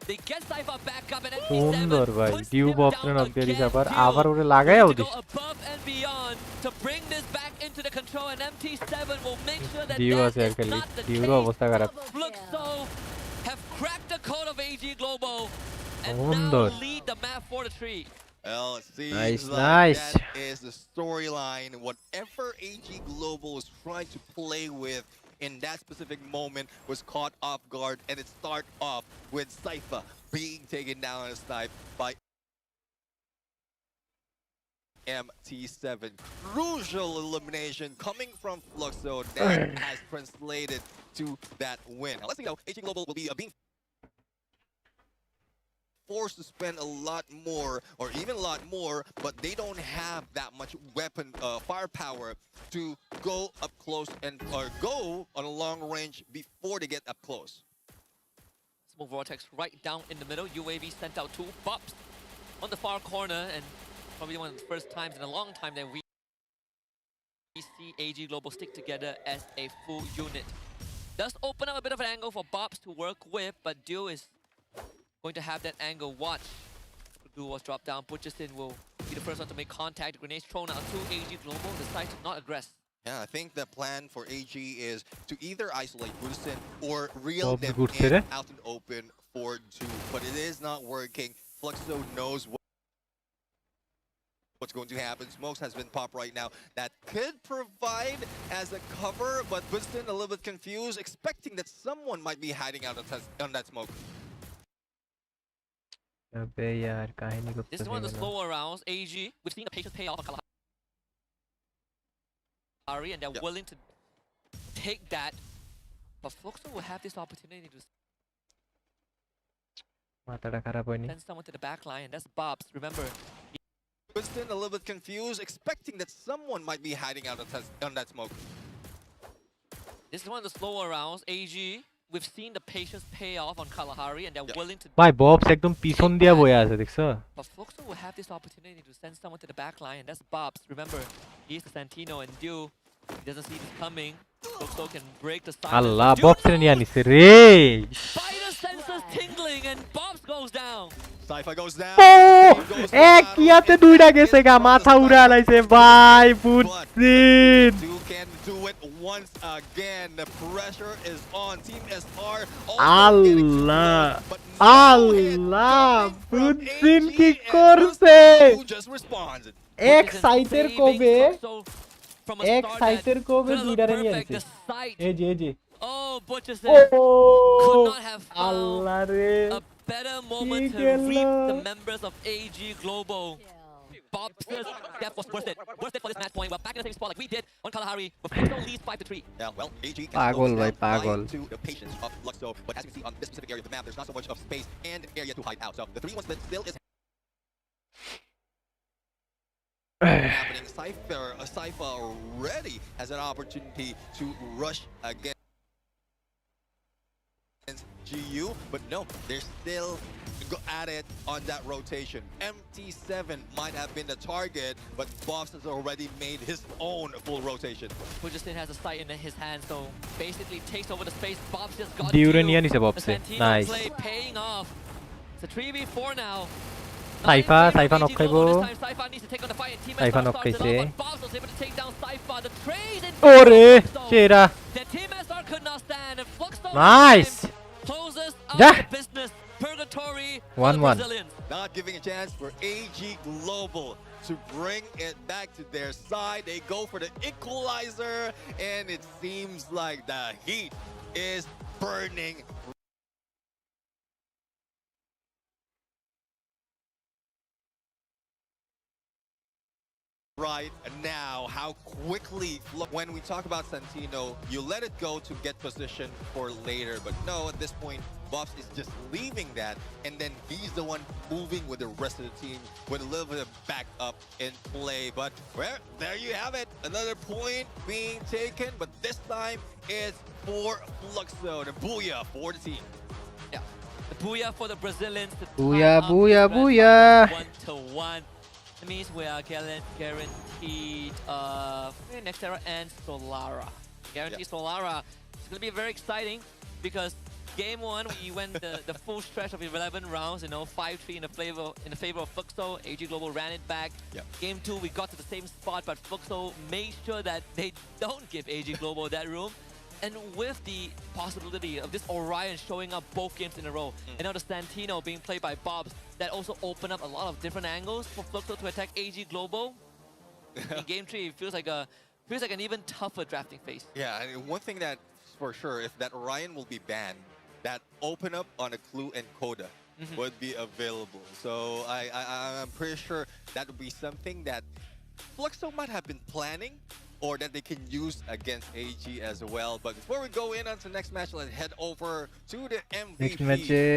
They get Cypher back up, and সুন্দর MT7 ভাই puts due him বক্সে down knock দিয়ে দিছে again. আবার GU ওরে লাগায়ও to দিছে go above and beyond to bring this back into the control, and MT7 will make sure that Dio that আছে আর is খালি not the ডিউর case. অবস্থা খারাপ Fluxo have cracked the code of AG Global and সুন্দর now lead the map for the tree. Well, it seems Nice, like nice. that is the storyline. Whatever AG Global was trying to play with in that specific moment was caught off guard, and it started off with Cypher being taken down on a snipe by MT7. Crucial elimination coming from Fluxo that has translated to that win. Now, let's see how AG Global will be being forced to spend a lot more, or even a lot more, but they don't have that much weapon firepower to go up close and or go on a long range before they get up close. Smoke Vortex right down in the middle. UAV sent out 2 bops. on the far corner, and probably one of the first times in a long time that we see AG Global stick together as a full unit. Does open up a bit of an angle for Bobs to work with, but Dio is going to have that angle. Watch. Duo was dropped down. Butcherson will be the first one to make contact. Grenades thrown out to AG Global. Decides to not aggress. Yeah, I think the plan for AG is to either isolate Butcherson or reel them in out and open for 2. But it is not working. Fluxo knows what's going to happen. Smokes has been popped right now. That could provide as a cover, but Butcherson a little bit confused, expecting that someone might be hiding out on that smoke. This is one of the slower rounds. AG, we've seen the patience pay off on Kalahari, and they're willing to take that. But Fluxo will have this opportunity to send someone to the back line, and that's Bobs. Remember, Butcherson a little bit confused, expecting that someone might be hiding out on that smoke. This is one of the slower rounds. AG, we've seen the patience pay off on Kalahari, and they're willing to. ভাই Bob's একদম পিছন দিয়া বয়ে আছে দেখছো? But Fluxo will have this opportunity to send someone to the back line, and that's Bobs. Remember, he's the Santino, and Dew, he doesn't see this coming. Fluxo can break the silence. Allah Bob's নিয়ে আনিছে রে। Spider senses tingling, and Bobs goes down. Cypher goes down. এক ইয়াতে দুইটা গেছে গা, মাথা উড়া লাইছে ভাই বুঝছিন। You can do it once again. The pressure is on. Team SR. আল্লাহ আল্লাহ বুঝছিন কি করছে? এক সাইটের কোবে এক সাইটের কোবে দুইটারে নিয়ে আনছে। এই যে Oh, Butcherson could not have found a better moment to reap the members of AG Global. Bob's death was worth it. Worth it for this match point. We're back in the same spot like we did on Kalahari. But Fluxo leads 5-3. Yeah, well, AG can Pagol, bhai, stand pagol. to the patience of Fluxo. But as you can see on this specific area of the map, there's not so much of space and area to hide out. So the 3-1 split still is happening. Cypher already has an opportunity to rush against GU, but no, they're still at it on that rotation. MT7 might have been the target, but Bobs has already made his own full rotation. Butcherson has a sight in his hand, so basically takes over the space. Bobs just got Diure niye anise the Bobse. Santino Nice. play paying off. It's a 3v4 now. Cypher knock খাইবো। Cypher needs to take on the fight, and team Cypher knock খাইছে। Bobs was able to take down Cypher. The trade in ওরে সেরা। The team SR could not stand, and Fluxo Nice. closes out Yeah. the business. Purgatory. 1-1. Not giving a chance for AG Global to bring it back to their side. They go for the equalizer, and it seems like the heat is burning. Right now, how quickly, when we talk about Santino, you let it go to get position for later, but no, at this point, Bobs is just leaving that, and then he's the one moving with the rest of the team with a little bit of backup in play. But well, there you have it, another point being taken, but this time it's for Fluxo, the booyah for the team. Yeah, the booyah for the Brazilians. Booyah, booyah, booyah. 1-1. That means we are guaranteed Nextera and Solara. Guaranteed Solara. It's going to be very exciting because game 1 we went the full stretch of 11 rounds, 5-3 in the favor of Fluxo. AG Global ran it back. Game 2 we got to the same spot, but Fluxo made sure that they don't give AG Global that room. And with the possibility of this Orion showing up both games in a row, and now the Santino being played by Bobs, that also opened up a lot of different angles for Fluxo to attack AG Global. In game 3, it feels like an even tougher drafting phase. Yeah, and one thing that for sure, if that Orion will be banned, that open up on a Clue and Coda would be available. So I'm pretty sure that would be something that Fluxo might have been planning, or that they can use against AG as well. But before we go in on to the next match, let's head over to the MVP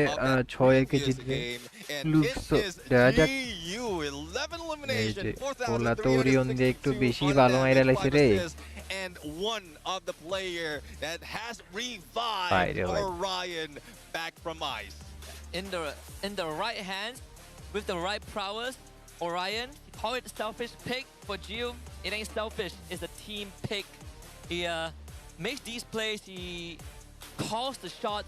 of that previous game. And it is GU, 11 elimination, 4,364 and one of the player that has revived Orion back from ice. In the right hand, with the right prowess, Orion, call it selfish pick. For Gio, it ain't selfish, it's a team pick. He makes these plays, he calls the shot,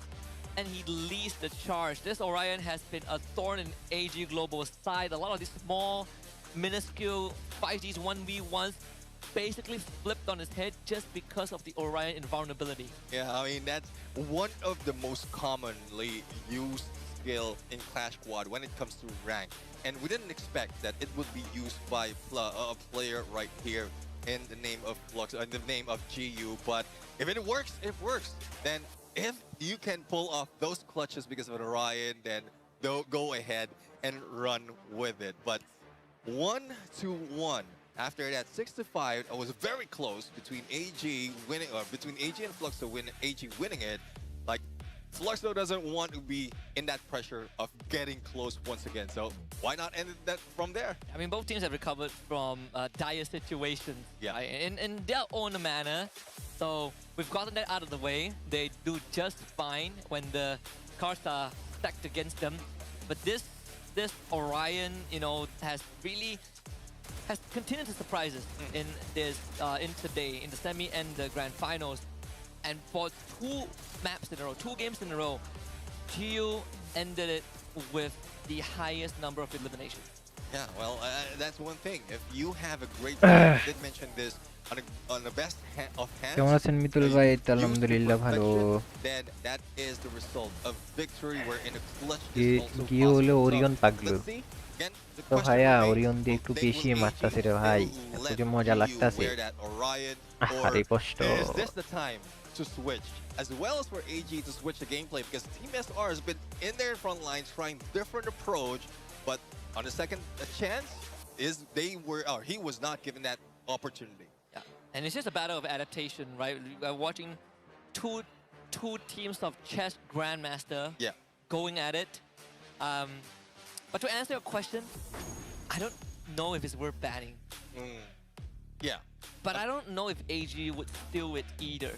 and he leads the charge. This Orion has been a thorn in AG Global's side. A lot of these small, minuscule 5Gs 1v1s basically flipped on his head just because of the Orion invulnerability. Yeah, I mean, that's one of the most commonly used skill in Clash Squad when it comes to rank. And we didn't expect that it would be used by a player right here in the name of Flux, in the name of GU. But if it works, it works. Then if you can pull off those clutches because of Orion, then go ahead and run with it. But 1-1. After that, 6-5, it was very close between AG winning, or between AG and Fluxo AG winning it. Like, Fluxo doesn't want to be in that pressure of getting close once again. So why not end that from there? I mean, both teams have recovered from dire situations, yeah, right? In their own manner. So we've gotten that out of the way. They do just fine when the cards are stacked against them. But this Orion, you know, has continued to surprise us in this in today, in the semi and the grand finals. And for 2 maps in a row, 2 games in a row, GU ended it with the highest number of eliminations. Yeah, well, that's one thing. If you have a great team, I did mention this on the best of hands. কেমন আছেন মিতুল ভাই? আলহামদুলিল্লাহ ভালো। Then that is the result of victory. We're in a clutch. কি হলো Orion পাগলো। তো ভাইয়া Orion দিয়ে একটু বেশি মারতাছে রে ভাই, এত যে মজা লাগতাছে। আরে কষ্ট। Is this the time to switch, as well as for AG to switch the gameplay, because Team SR has been in their front lines trying different approach, but on the second chance, he was not given that opportunity. Yeah, and it's just a battle of adaptation, right? We're watching two teams of chess grandmaster going at it. But to answer your question, I don't know if it's worth banning. Yeah. But I don't know if AG would steal it either.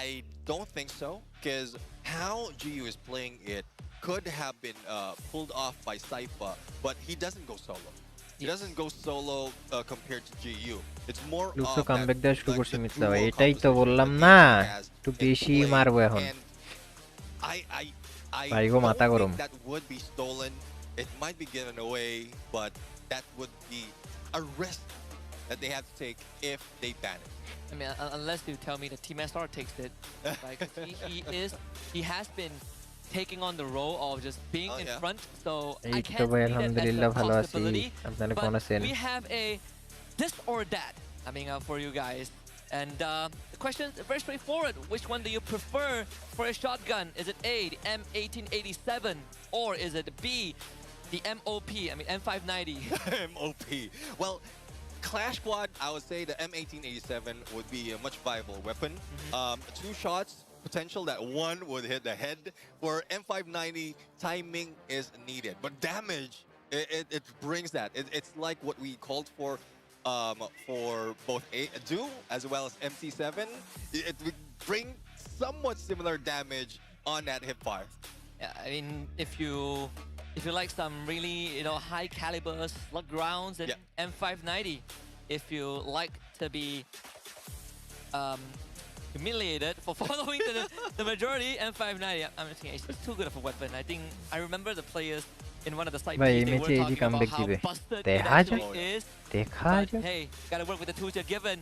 I don't think so, because how GU is playing it could have been pulled off by Saifa, but he doesn't go solo. He doesn't go solo compared to GU. It's more of লুকসো comeback দেওয়া শুরু করছে মিথলা ভাই, এটাই তো বললাম না, একটু বেশি মারবো এখন। ভাই গো মাথা গরম। That would be stolen. It might be given away, but that would be a risk that they have to take if they ban it. I mean, unless you tell me that Team SR takes it, like he has been taking on the role of just being in front, so I can't see that as a possibility. But we have a this or that, I mean, for you guys. And the question is very straightforward. Which one do you prefer for a shotgun? Is it A, the M1887, or is it B, the MOP, I mean M590? MOP. Well, Clash Squad, I would say the M1887 would be a much viable weapon. 2 shots, potential that one would hit the head. For M590, timing is needed. But damage, it brings that. It's like what we called for both Do as well as MC7. It would bring somewhat similar damage on that hipfire. Yeah, I mean, if you like some really, you know, high caliber slug rounds, then M590. If you like to be humiliated for following the majority, M590. I'm thinking it's too good of a weapon. I think I remember the players in one of the side they were talking about how busted it actually is. But hey, gotta work with the tools you're given.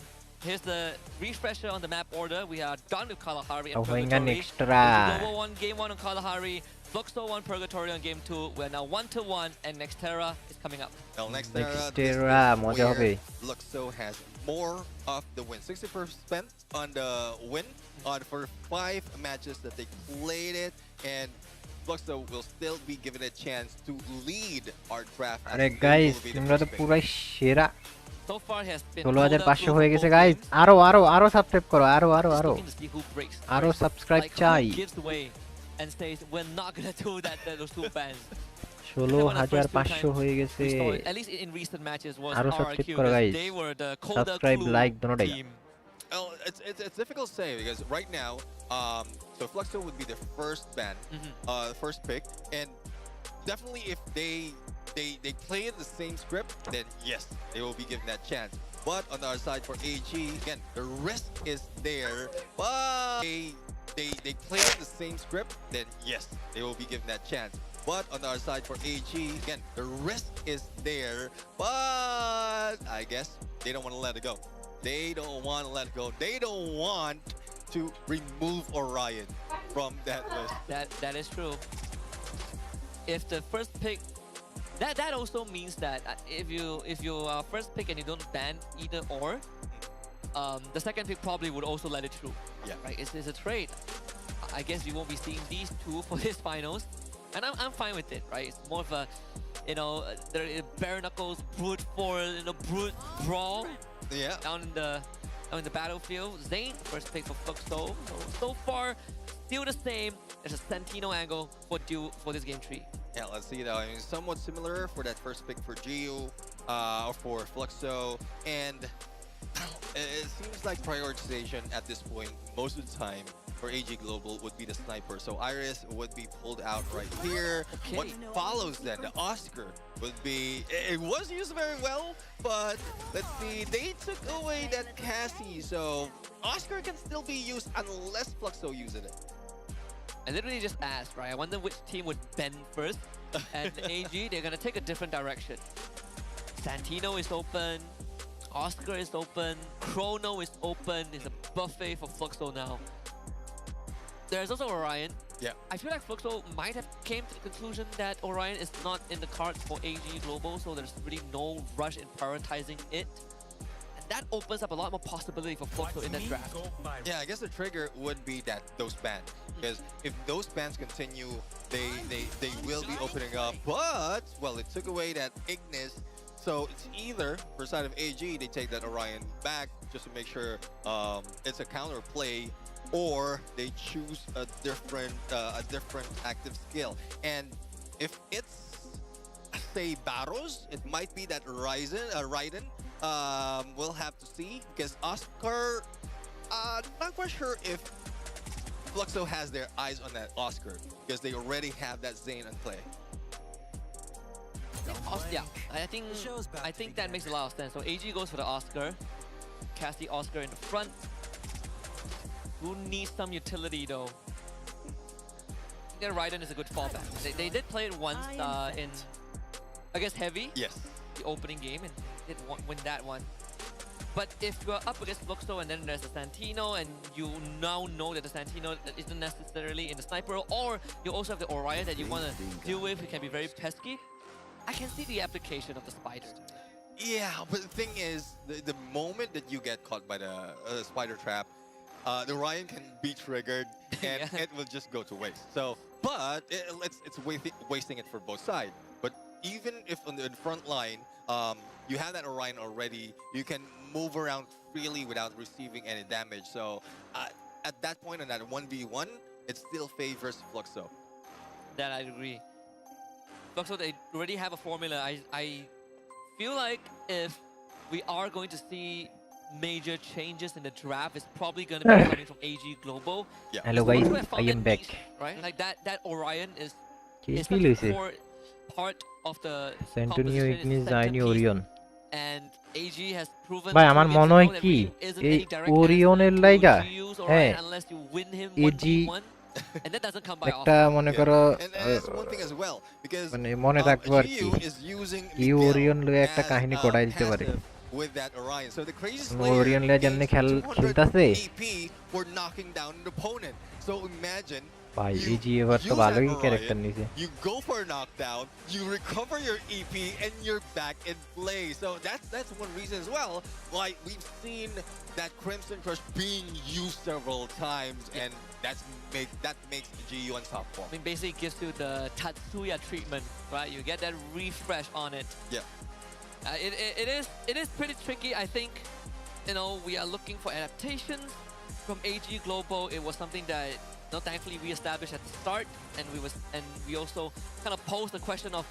Here's the refresher on the map order. We are done with Kalahari and Purgatory. Global 1, Game 1 on Kalahari. Fluxo 1, Purgatory on Game 2. We're now 1-1, and Nextera is coming up. Well, Nextera where Fluxo has more of the win. 60% on the win for 5 matches that they played it, and Fluxo will still be given a chance to lead our draft. Alright guys, তোমরা তো পুরো সেরা। So far has been 16500 হয়ে গেছে guys. আরো subscribe করো, আরো subscribe চাই। And says we're not gonna do that. Those 2 bans. 16500 হয়ে গেছে। At least in recent matches was আরো সাবস্ক্রাইব করো guys. They were the Coda subscribe like দোনোটাই। Well, it's difficult to say because right now, so Fluxo would be the first ban, the first pick, and definitely if they play in the same script, then yes, they will be given that chance. But on the other side for AG, again, the risk is there. But they play in the same script, then yes, they will be given that chance. But on the other side for AG, again, the risk is there. But I guess they don't want to let it go. They don't want to let it go. They don't want to remove Orion from that list. That is true. If the first pick, that also means that if you first pick and you don't ban either or, the second pick probably would also let it through. Yeah. Right. It's a trade. I guess you won't be seeing these two for his finals, and I'm fine with it. Right. It's more of a, there is bare knuckles, brute force, brute brawl. Yeah. Down in the battlefield. Zane, first pick for Fluxo. So far, still the same. There's a Santino angle for this game tree. Yeah, let's see though. I mean, somewhat similar for that first pick for Gio, or for Fluxo, and it seems like prioritization at this point, most of the time, for AG Global would be the sniper. So Iris would be pulled out right here. Okay. What follows then, the Oscar, would be, it was used very well, but let's see, they took away that Cassie, so Oscar can still be used unless Fluxo uses it. I literally just asked, right? I wonder which team would bend first. And AG, they're gonna take a different direction. Santino is open. Oscar is open. Chrono is open. It's a buffet for Fluxo now. There's also Orion. Yeah. I feel like Fluxo might have came to the conclusion that Orion is not in the cards for AG Global, so there's really no rush in prioritizing it. And that opens up a lot more possibility for Fluxo in that draft. Yeah, I guess the trigger would be those bans. Because if those bans continue, they will be opening up. But, well, it took away that Ignis. So it's either, for side of AG, they take that Orion back just to make sure it's a counter play, or they choose a different active skill. And if it's, say, Barros, it might be that Raiden. We'll have to see, because Oscar, not quite sure if Fluxo has their eyes on that Oscar, because they already have that Zane in play. Yeah, I think that makes a lot of sense. So AG goes for the Oscar. Cast the Oscar in the front. Who needs some utility though? I think that Raiden is a good fallback. They did play it once in, I guess, Heavy. Yes. The opening game, and they did win that one. But if you're up against Fluxo and then there's a Santino, and you now know that the Santino isn't necessarily in the sniper, or you also have the Orion that you want to deal with, it can be very pesky. I can see the application of the spider. Yeah, but the thing is, the moment that you get caught by the spider trap, the Orion can be triggered, and Yeah. it will just go to waste. So, but it's wasting it for both sides. But even if on the front line, you have that Orion already, you can move around freely without receiving any damage. So, at that point, on that 1v1, it still favors Fluxo. That I agree. Fluxo, they already have a formula. I feel like if we are going to see major changes in the draft, it's probably going to be coming from AG Global. Yeah. Hello Because guys, we have found I am that back. niche, right? Like that Orion is কি the লইছে core part of the সেন্টোনিও composition, Ignis it's জাইনি centerpiece. Orion And AG has proven ভাই 2 আমার games মনে ago হয় that কি really isn't এই any direct answer ওরিয়নের to লাইগা use হ্যাঁ Orion unless you win him AG 1v1. And that doesn't come by একটা often. মনে করো And that's one thing as well, because মানে মনে রাখবো আর কি Gio is using এই Miguel ওরিয়ন লয়ে একটা as কাহিনী a করাই দিতে পারে passive with that Orion. So the crazy Orion Slayer লয়ে যেমনি gains 200 খেলতাছে EP for knocking down an opponent. So imagine ভাই you এজি এবার তো use ভালোই that ক্যারেক্টার Orion, নিছে you go for a knockdown, you recover your EP, and you're back in play. So that's one reason as well why we've seen that Crimson Crush being used several times, and that makes Gio unstoppable. I mean, basically it gives you the Tatsuya treatment, right? You get that refresh on it. Yeah. It is pretty tricky. I think, we are looking for adaptations from AG Global. It was something that, thankfully we established at the start, and we also kind of posed the question of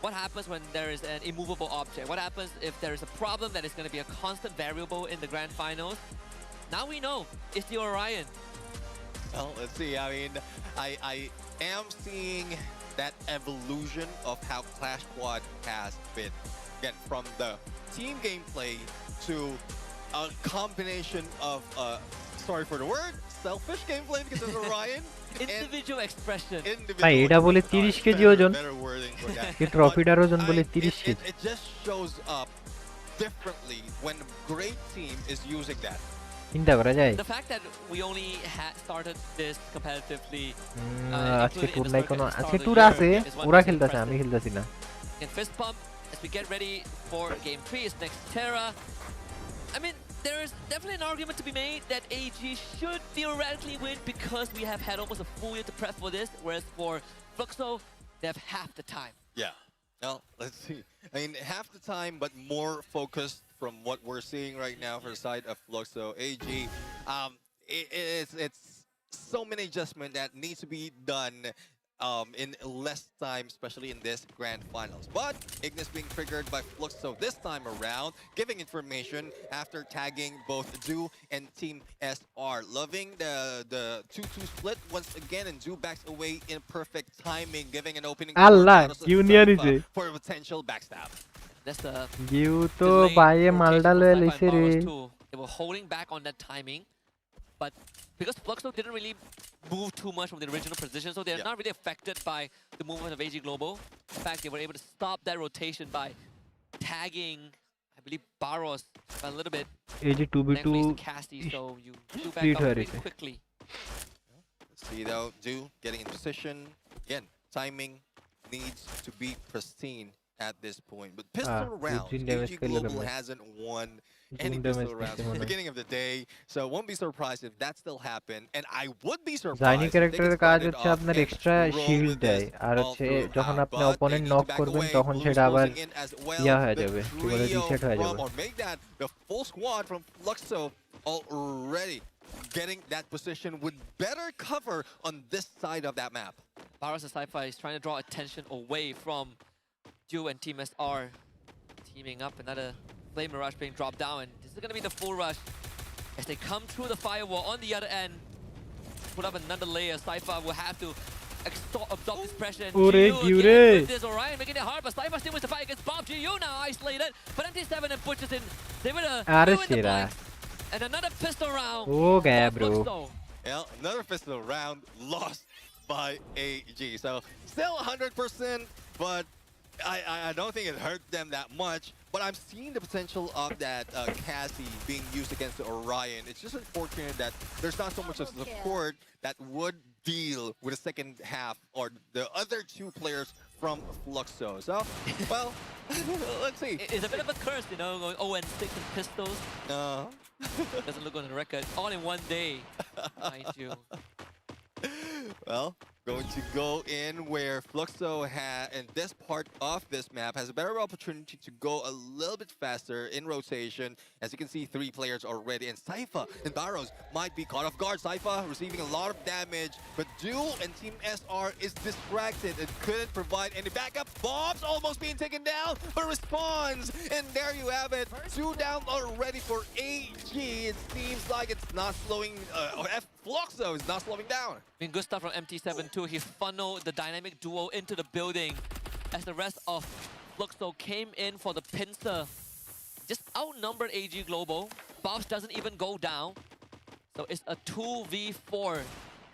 what happens when there is an immovable object. What happens if there is a problem that is going to be a constant variable in the grand finals? Now we know it's the Orion. Well, let's see. I mean, I am seeing that evolution of how Clash Squad has been. Again, from the team gameplay to a combination of, sorry for the word, selfish gameplay because of Orion. Individual expression. ভাই এটা বলে 30 KG ওজন এই ট্রফিটার ওজন বলে 30 KG It just shows up differently when a great team is using that. চিন্তা করা যায় The fact that we only started this competitively আজকে টুর নাই কোনো আজকে টুর আছে ওরা খেলতেছে আমি খেলতেছি না in fist pump as we get ready for game 3 is next Terra. I mean, there is definitely an argument to be made that AG should theoretically win because we have had almost a full year to prep for this, whereas for Fluxo, they have half the time. Yeah. Now, let's see. I mean, half the time, but more focused from what we're seeing right now for the side of Fluxo. AG, it's so many adjustments that needs to be done in less time, especially in this grand finals. But Ignis being triggered by Fluxo this time around, giving information after tagging both Du and Team SR. Loving the 2-2 split once again, and Du backs away in perfect timing, giving an opening for a potential backstab. That's the You to buy a Maldale They were holding back on that timing, but because Fluxo didn't really move too much from the original position, so they're not really affected by the movement of AG Global. In fact, they were able to stop that rotation by tagging, I believe, Barros by a little bit. AG 2v2 Cassie, so you do back up really quickly. Let's see though, Du getting in position. Again, timing needs to be pristine at this point. But pistol rounds, AG Global hasn't won any pistol rounds at the beginning of the day, so won't be surprised if that still happened. And I would be surprised. জাইনি ক্যারেক্টারের কাজ হচ্ছে আপনার extra shield দেয় আর হচ্ছে যখন আপনি opponent knock করবেন তখন সেটা আবার ইয়া হয়ে যাবে কি বলে রিসেট হয়ে যাবে or make that the full squad from Fluxo already getting that position with better cover on this side of that map. Barros and Sci-Fi is trying to draw attention away from Du and Team SR teaming up. Another Flame Mirage being dropped down, and this is going to be the full rush as they come through the firewall on the other end. Put up another layer. Sci-Fi will have to absorb this pressure. This Orion making it hard, but Sci-Fi still wins the fight against Bob. GU now isolated, but MT7 and Butchers in. They win the blanks. And another pistol round. Okay, bro. Yeah, another pistol round lost by AG. So still 100%, but I don't think it hurt them that much. But I'm seeing the potential of that Cassie being used against the Orion. It's just unfortunate that there's not so much of support that would deal with the second half or the other two players from Fluxo. So, well, let's see. It's a bit of a curse, you know, going 0-6 in pistols. Doesn't look on the record. All in one day, mind you. Well, going to go in where Fluxo in this part of this map has a better opportunity to go a little bit faster in rotation. As you can see, 3 players already, and Saifa and Barros might be caught off guard. Saifa receiving a lot of damage, but Du and Team SR is distracted and couldn't provide any backup. Bob's almost being taken down, but responds, and there you have it. 2 down already for AG. It seems like it's not slowing, Fluxo is not slowing down. I mean, good stuff from MT7 too. He funneled the dynamic duo into the building as the rest of Fluxo came in for the pincer. Just outnumbered AG Global. Bobs doesn't even go down. So it's a 2v4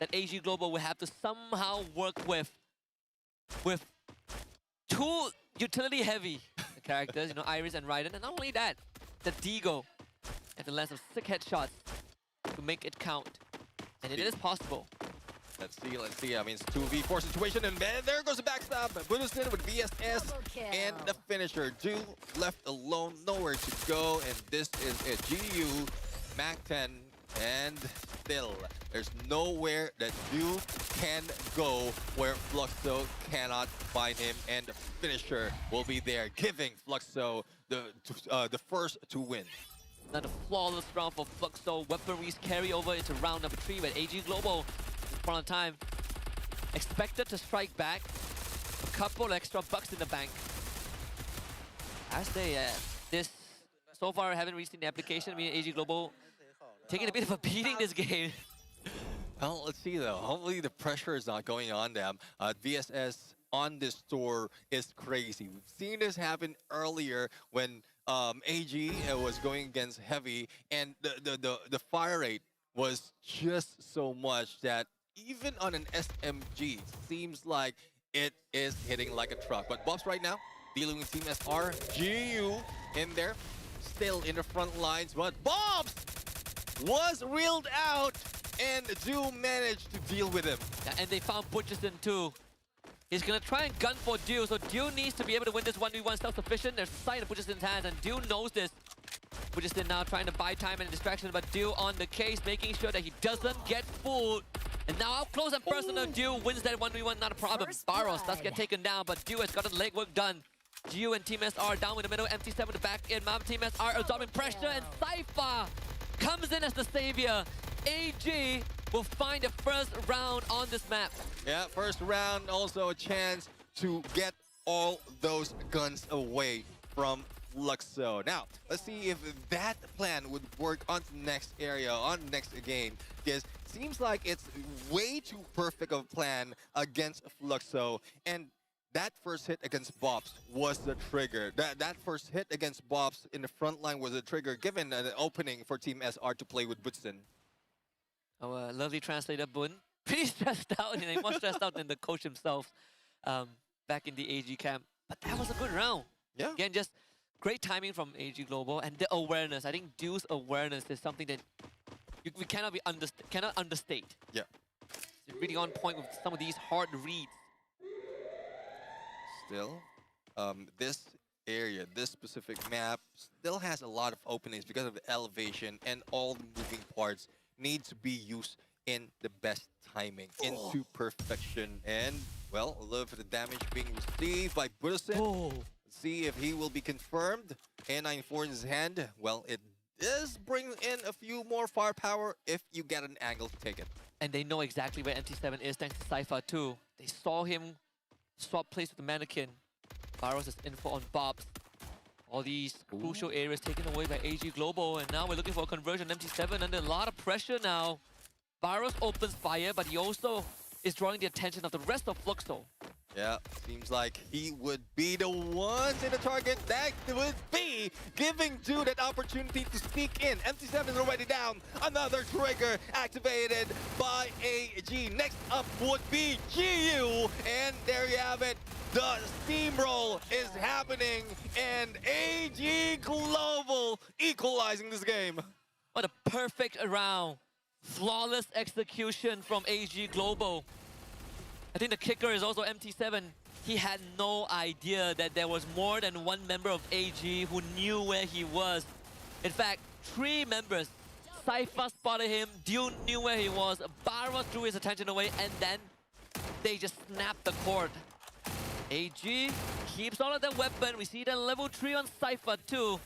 that AG Global will have to somehow work with 2 utility heavy characters, you know, Iris and Raiden. And not only that, the Deagle at the length of 6 headshots to make it count. And it is possible. Let's see. I mean, it's 2v4 situation, and there goes the backstab. Budusin with VSS and the finisher. Du left alone, nowhere to go, and this is it. GU, Mac-10, and still, there's nowhere that Du can go where Fluxo cannot find him, and the finisher will be there, giving Fluxo the first to win. Another flawless round for Fluxo. Weaponries carry over into round number 3, but AG Global, this point in time, expected to strike back. A couple extra bucks in the bank. As they, so far haven't reached the application. I mean, AG Global taking a bit of a beating this game. Well, let's see though. Hopefully the pressure is not going on them. VSS on this tour is crazy. We've seen this happen earlier when AG was going against Heavy, and the fire rate was just so much that even on an SMG, seems like it is hitting like a truck. But Bobs right now, dealing with Team SR, GU in there, still in the front lines, but Bobs was reeled out, and do manage to deal with him. Yeah, and they found Butcherson too. He's gonna try and gun for Dew, so Dew needs to be able to win this 1v1 self-sufficient. There's a sight of Butcherson's hands, and Dew knows this. Butcherson now trying to buy time and distraction, but Dew on the case, making sure that he doesn't get fooled. And now up close and personal, Dew wins that 1v1, not a problem. Barros does get taken down, but Dew has got the legwork done. Dew and Team SR down in the middle, MT7 the back in, Team SR absorbing pressure, and Cypher comes in as the savior. AG will find the first round on this map. Yeah, first round, also a chance to get all those guns away from Fluxo. Now, let's see if that plan would work on the next area, on the next game, because it seems like it's way too perfect of a plan against Fluxo, and that first hit against Bobs was the trigger. That first hit against Bobs in the front line was a trigger, given an opening for Team SR to play with Butson. Our lovely translator, Bun, pretty stressed out, and more stressed out than the coach himself back in the AG camp. But that was a good round. Yeah. Again, just great timing from AG Global, and the awareness. I think Dew's awareness is something that we cannot understate. Yeah. He's really on point with some of these hard reads. Still, this area, this specific map, still has a lot of openings because of the elevation, and all the moving parts need to be used in the best timing, into perfection. And, well, a little bit of the damage being received by Butterson. Let's see if he will be confirmed. A94 in his hand. Well, it does bring in a few more firepower if you get an angle to take it. And they know exactly where MT7 is, thanks to Cypher too. They saw him swap place with the mannequin. Barros is info on Bobs. All these crucial areas taken away by AG Global, and now we're looking for a conversion. MT7 under a lot of pressure now. Barros opens fire, but he also is drawing the attention of the rest of Fluxo. Yeah, seems like he would be the ones in the target that would be giving Dew that opportunity to sneak in. MT7 is already down. Another trigger activated by AG. Next up would be GU. And there you have it. The steamroll is happening. And AG Global equalizing this game. What a perfect round. Flawless execution from AG Global. I think the kicker is also MT7. He had no idea that there was more than one member of AG who knew where he was. In fact, 3 members. Cypher spotted him, Dew knew where he was, Barros drew his attention away, and then they just snapped the cord. AG keeps all of their weapon. We see the level 3 on Cypher too.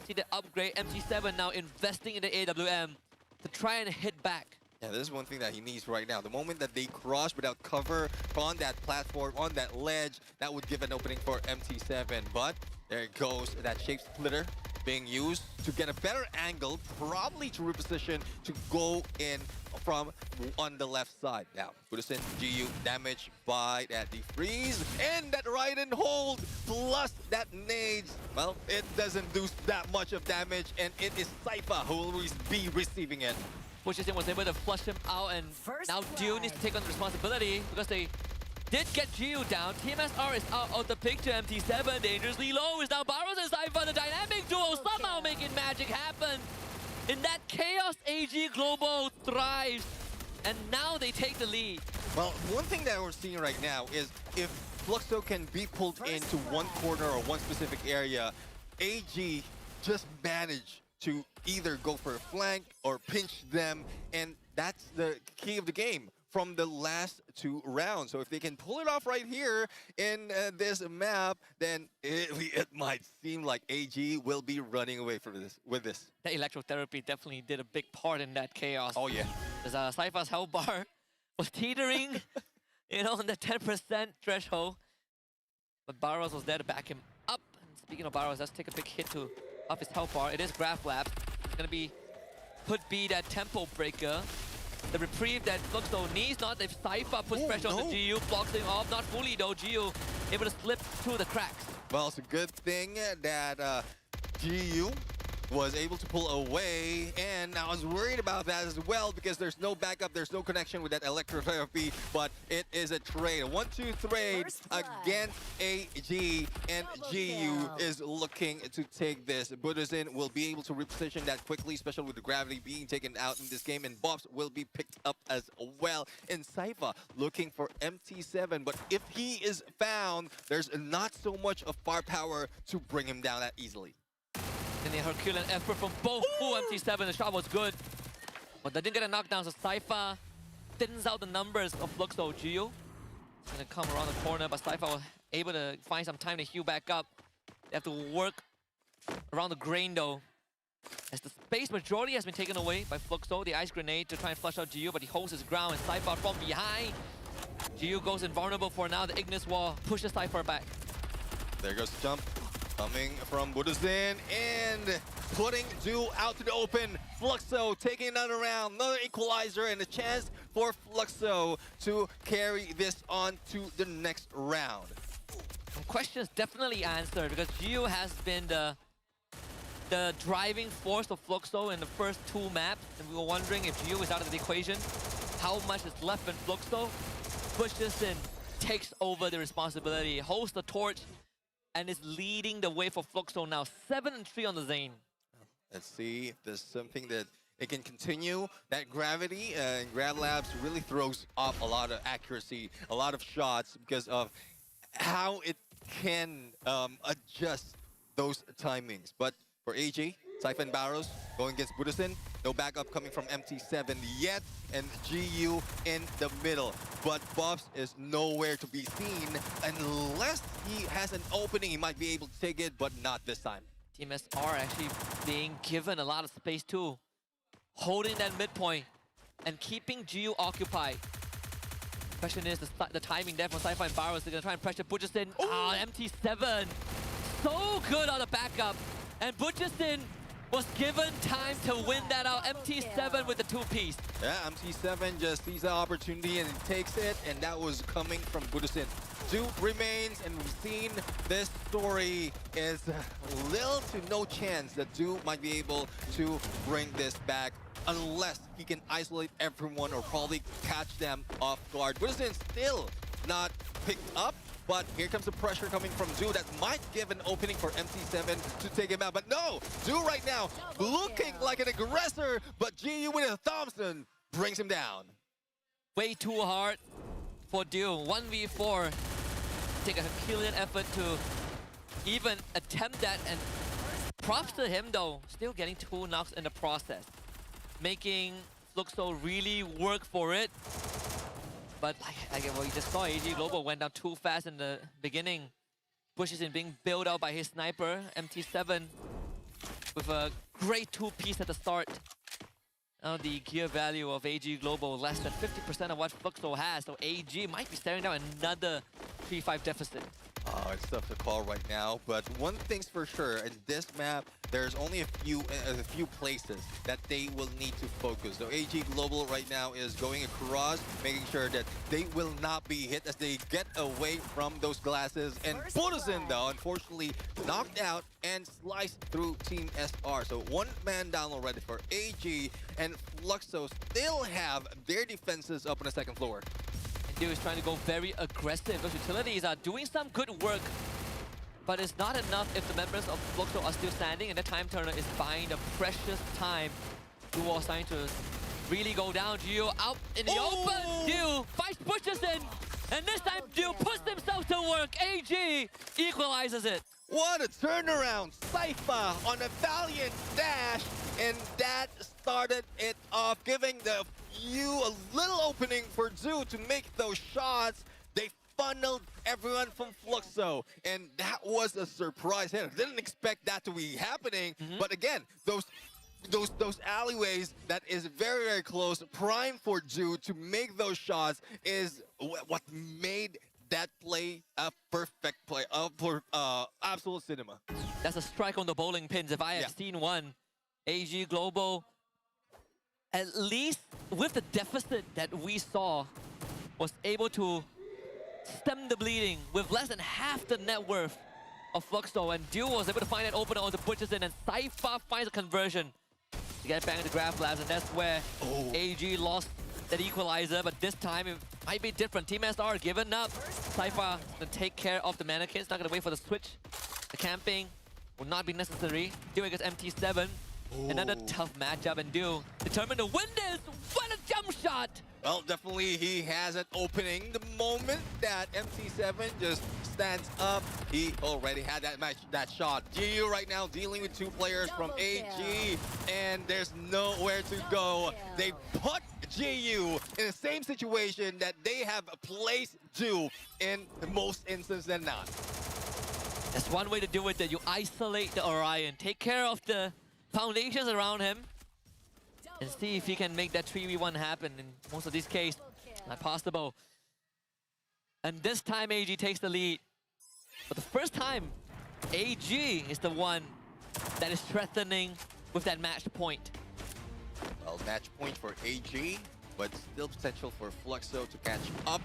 See the upgrade. MT7 now investing in the AWM to try and hit back. Yeah, this is one thing that he needs right now. The moment that they cross without cover on that platform, on that ledge, that would give an opening for MT7. But there it goes, that shape splitter being used to get a better angle, probably to reposition to go in from on the left side. Now, Buddhism, GU damaged by that defreeze, and that right and hold, plus that nades. Well, it doesn't do that much of damage, and it is Cypher who will be receiving it. Butcherson was able to flush him out, and now Dew needs to take on the responsibility because they did get GU down. TMSR is out of the picture. MT7 dangerously low is now Barros and Cypher, the dynamic duo somehow making magic happen. In that chaos, AG Global thrives, and now they take the lead. Well, one thing that we're seeing right now is if Fluxo can be pulled into one corner or one specific area, AG just managed to either go for a flank or pinch them, and that's the key of the game from the last 2 rounds. So if they can pull it off right here in this map, then it might seem like AG will be running away from this with this. The electrotherapy definitely did a big part in that chaos. Oh yeah. Because Cypher's health bar was teetering, you know, on the 10% threshold. But Barros was there to back him up. And speaking of Barros, let's take a big hit off his health bar. It is Graph Lab. It's gonna be could be that tempo breaker. the reprieve that Fluxo needs. Not if Cypher puts pressure on the GU, blocks him off. Not fully though, GU able to slip through the cracks. Well, it's a good thing that GU was able to pull away, and I was worried about that as well because there's no backup, there's no connection with that electrotherapy, but it is a trade. A 1-2 trade against AG, and GU is looking to take this. Buddhism will be able to reposition that quickly, especially with the gravity being taken out in this game, and Bobs will be picked up as well. And Cypher looking for MT7, but if he is found, there's not so much of firepower to bring him down that easily. And the Herculean effort from both. MT7, the shot was good. But they didn't get a knockdown, so Cypher thins out the numbers of Fluxo. GU gonna come around the corner, but Cypher was able to find some time to heal back up. They have to work around the grain though. As the space majority has been taken away by Fluxo, the ice grenade to try and flush out GU, but he holds his ground, and Cypher from behind. GU goes invulnerable for now. The Ignis wall pushes Cypher back. There goes the jump. Coming from Buddhism and putting Du out to the open. Fluxo taking another round, another equalizer, and a chance for Fluxo to carry this on to the next round. Questions definitely answered because GU has been the driving force of Fluxo in the first two maps, and we were wondering if GU is out of the equation, how much is left in Fluxo. Buddhism takes over the responsibility, holds the torch, and is leading the way for Fluxo now. 7-3 on the Zane. Let's see if there's something that it can continue. That gravity in Grad Labs really throws off a lot of accuracy, a lot of shots because of how it can adjust those timings. But for AG, Cypher and Barrows going against Buddhism. No backup coming from MT7 yet, and GU in the middle. But Bobs is nowhere to be seen unless he has an opening. He might be able to take it, but not this time. Team SR actually being given a lot of space too. Holding that midpoint and keeping GU occupied. Question is the timing there from Cypher and Barrows. They're going to try and pressure Buddhism. MT7. So good on the backup. And Buddhism was given time to win that out. MT7 with the two-piece. Yeah, MT7 just sees the opportunity and takes it, and that was coming from Buddhism. Du remains, and we've seen this story is little to no chance that Du might be able to bring this back unless he can isolate everyone or probably catch them off guard. Buddhism still not picked up. But here comes the pressure coming from Du that might give an opening for MT7 to take him out. But no, Du right now looking like an aggressor, but GU with a Thompson brings him down. Way too hard for Du. 1v4. Take a Herculean effort to even attempt that, and props to him though. Still getting 2 knocks in the process. Making Fluxo really work for it. But like what you just saw, AG Global went down too fast in the beginning. Buddhism being bailed out by his sniper, MT7, with a great two-piece at the start. Now the gear value of AG Global less than 50% of what Fluxo has, so AG might be staring down another 3-5 deficit. Oh, it's tough to call right now, but one thing's for sure, in this map, there's only a few places that they will need to focus. So AG Global right now is going across, making sure that they will not be hit as they get away from those glasses. And Buddhism, though, unfortunately knocked out and sliced through Team SR. So one man down already for AG, and Fluxo still have their defenses up on the second floor. Du is trying to go very aggressive. Those utilities are doing some good work, but it's not enough if the members of Fluxo are still standing, and the time turner is buying the precious time. Du was starting to really go down. GU out in the open. Du fights Buddhism, and this time Du puts himself to work. AG equalizes it. What a turnaround! Cypher on a valiant dash, and that started it off, giving a little opening for Du to make those shots. They funneled everyone from Fluxo, and that was a surprise hit. I didn't expect that to be happening, but again, those alleyways that is very, very close, prime for Du to make those shots is what made that play a perfect play for absolute cinema. That's a strike on the bowling pins if I have seen one. AG Global at least with the deficit that we saw, was able to stem the bleeding with less than half the net worth of Fluxo, and Duo was able to find an opener onto Butchers in, and Cypher finds a conversion to get back into Graph Labs, and that's where AG lost that equalizer, but this time it might be different. Team SR given up. Cypher gonna take care of the mannequins, not gonna wait for the switch. The camping will not be necessary. Duo against MT7. Another tough matchup, and Duo determined to win this. What a jump shot! Well, definitely he has an opening. The moment that MT7 just stands up, he already had that shot. GU right now dealing with two players from AG, and there's nowhere to go. They put GU in the same situation that they have placed Duo in most instances than not. That's one way to do it, that you isolate the Orion, take care of the foundations around him, and see if he can make that 3v1 happen. In most of these cases, not possible. And this time AG takes the lead. But the first time, AG is the one that is threatening with that match point. Well, match point for AG, but still potential for Fluxo to catch up.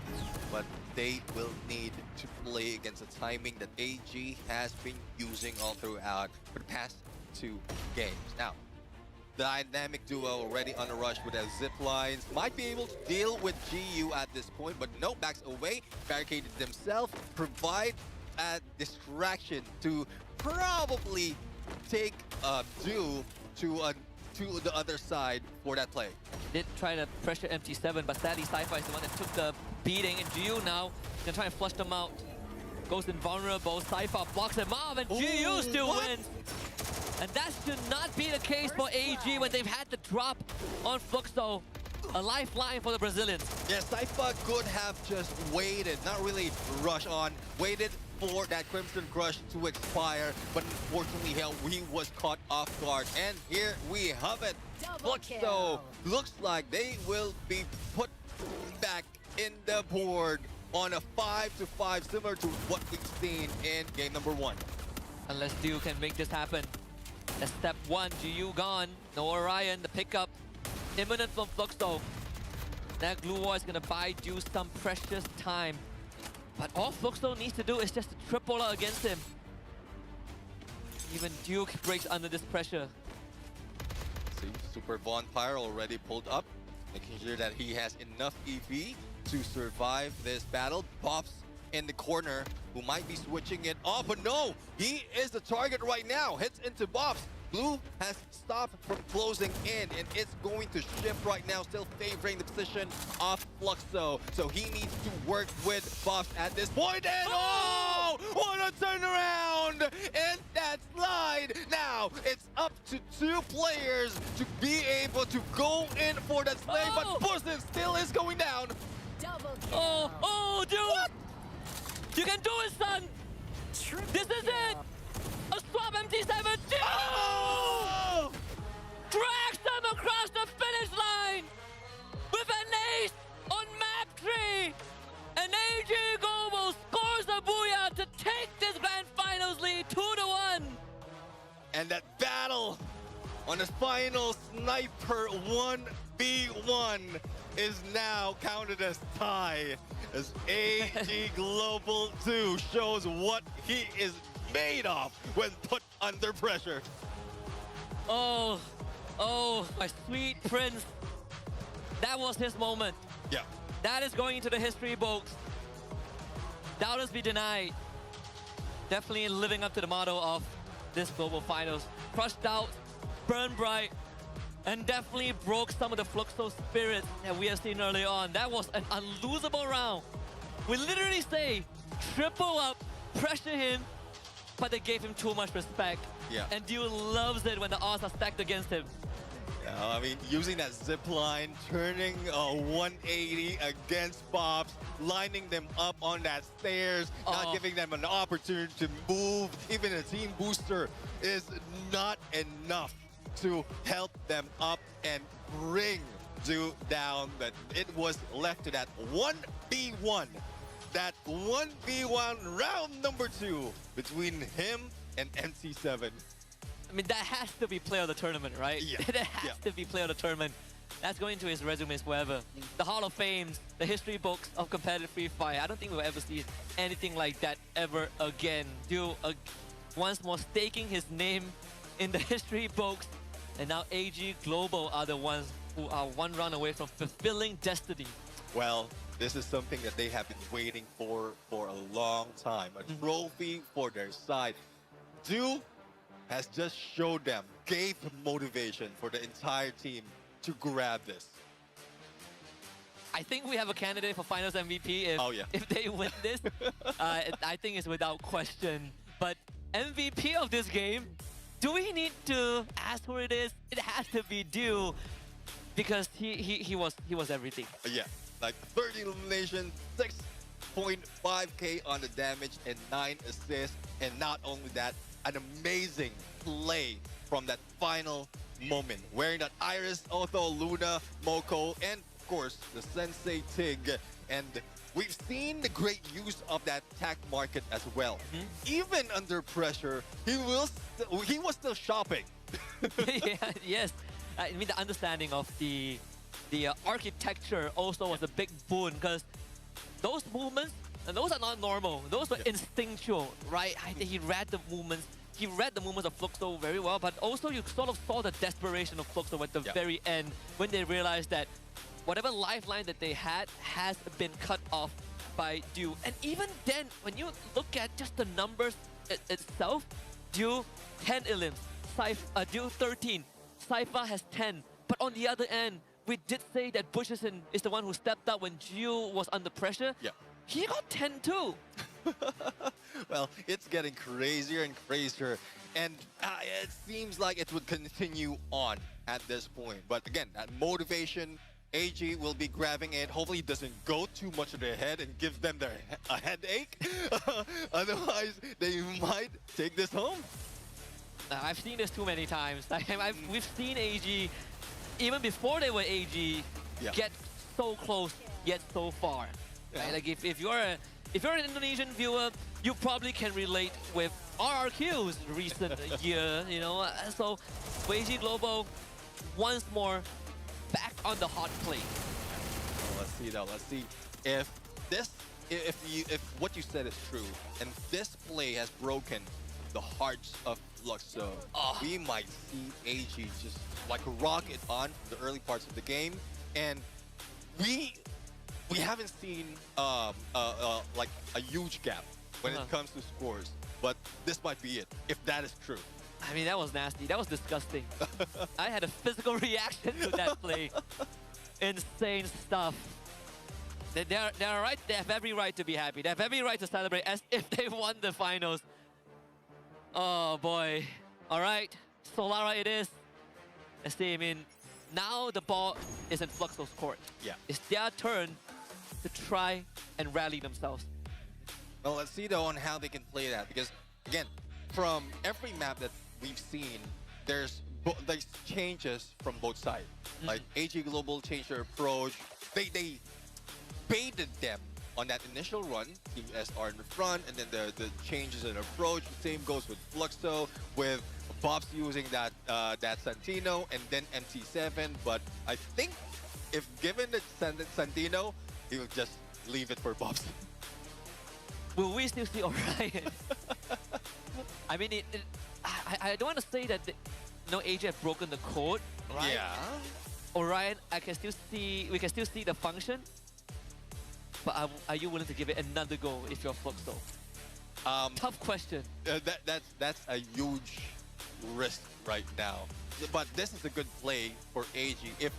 But they will need to play against the timing that AG has been using all throughout for the past 2 games. Now, the dynamic duo already on the rush with their zip lines. Might be able to deal with GU at this point, but no, backs away, barricaded themselves, provide a distraction to probably take Duo to the other side for that play. Did try to pressure MT7, but sadly Cypher is the one that took the beating, and GU now gonna try and flush them out. Goes invulnerable, Cypher blocks him off, and GU still wins. And that should not be the case for AG when they've had the drop on Fluxo. A lifeline for the Brazilians. Yeah, Cypher could have just waited, not really rush on, waited for that Crimson Crush to expire, but unfortunately he was caught off guard. And here we have it. Fluxo looks like they will be put back in the board on a 5-5, similar to what we've seen in game number 1. Unless Duo can make this happen. That's step 1, GU gone. No Orion, the pickup imminent from Fluxo. That Glue Wall is gonna buy Duo some precious time. But all Fluxo needs to do is just to triple against him. Even Duke breaks under this pressure. See, Super Bonfire already pulled up, making sure that he has enough EV to survive this battle. Pops in the corner, who might be switching it off, but no, he is the target right now. Hits into Bobs. Blue has stopped from closing in, and it's going to shift right now, still favoring the position of Fluxo. So he needs to work with Bobs at this point, and oh! What a turnaround! And that slide! Now, it's up to 2 players to be able to go in for that slay, but Bussen still is going down. Oh, dude! What? You can do it, son! This is it! A swap MT7! Oh! Drags them across the finish line! With an ace on map 3! And AG Global scores a booyah to take this Grand Finals lead 2-1! And that battle on the final sniper 1v1 is now counted as tie, as AG Global 2 shows what he is made of when put under pressure. Oh, my sweet prince. That was his moment. Yeah. That is going into the history books. Doubters be denied. Definitely living up to the motto of this global finals. Crushed out, burned bright, and definitely broke some of the Fluxo spirit that we have seen early on. That was an unlosable round. We literally say, triple up, pressure him, but they gave him too much respect. Yeah. And Duo loves it when the odds are stacked against him. Yeah, I mean, using that zip line, turning a 180 against Bobs, lining them up on that stairs, not giving them an opportunity to move. Even a team booster is not enough to help them up and bring Duo down. But it was left to that 1v1. That 1v1 round number 2 between him and MT7. I mean, that has to be player of the tournament, right? Yeah. That has to be player of the tournament. That's going to his resumes forever. The Hall of Fames, the history books of competitive Free Fire. I don't think we'll ever see anything like that ever again. Once more staking his name in the history books. And now AG Global are the ones who are one run away from fulfilling destiny. Well, this is something that they have been waiting for a long time. A trophy for their side. Do has just showed them, gave motivation for the entire team to grab this. I think we have a candidate for Finals MVP if they win this. I think it's without question. But MVP of this game, do we need to ask who it is? It has to be Dew, because he was everything. Yeah, like 30 elimination, 6.5k on the damage, and 9 assists. And not only that, an amazing play from that final moment, wearing that Iris, Otho, Luna, Moko, and of course the Sensei Tig. And we've seen the great use of that tech market as well. Even under pressure, he was still shopping. Yes, I mean the understanding of the architecture also was a big boon, because those movements, and those are not normal. Those were instinctual, right? I think he read the movements. He read the movements of Fluxo very well, but also you sort of saw the desperation of Fluxo at the very end when they realized that whatever lifeline that they had has been cut off by Dew. And even then, when you look at just the numbers itself, Dew 10 elims, Dew 13, Cypher has 10. But on the other end, we did say that Bushison is the one who stepped up when Dew was under pressure. Yeah. He got 10 too. Well, it's getting crazier and crazier, and it seems like it would continue on at this point. But again, that motivation, AG will be grabbing it. Hopefully it doesn't go too much to their head and give them a headache. Otherwise, they might take this home. I've seen this too many times. We've seen AG, even before they were AG, get so close yet so far. Right? Like if you're an Indonesian viewer, you probably can relate with RRQ's recent year, you know. So AG Global once more back on the hot plate. Well, let's see though. Let's see if what you said is true, and this play has broken the hearts of Fluxo. We might see AG just like rocket on the early parts of the game, and we haven't seen like a huge gap when it comes to scores, but this might be it, if that is true. I mean, that was nasty. That was disgusting. I had a physical reaction to that play. Insane stuff. They're right. They have every right to be happy. They have every right to celebrate as if they won the finals. Oh boy. All right, Solara it is. Let's see. I mean, now the ball is in Fluxo's court. Yeah. It's their turn to try and rally themselves. Well, let's see though on how they can play that, because again, from every map that we've seen, there's changes from both sides. Like AG Global changed their approach. They baited them on that initial run, Team SR in the front, and then the changes in approach. Same goes with Fluxo, with Bob's using that Santino, and then MT7. But I think if given the Santino, he will just leave it for Bob's. Will we still see Orion? I mean, I don't want to say that AG have broken the code, right? Yeah. Orion, we can still see the function. But are you willing to give it another go if you're Fluxo? Tough question. That's a huge risk right now. But this is a good play for AG. If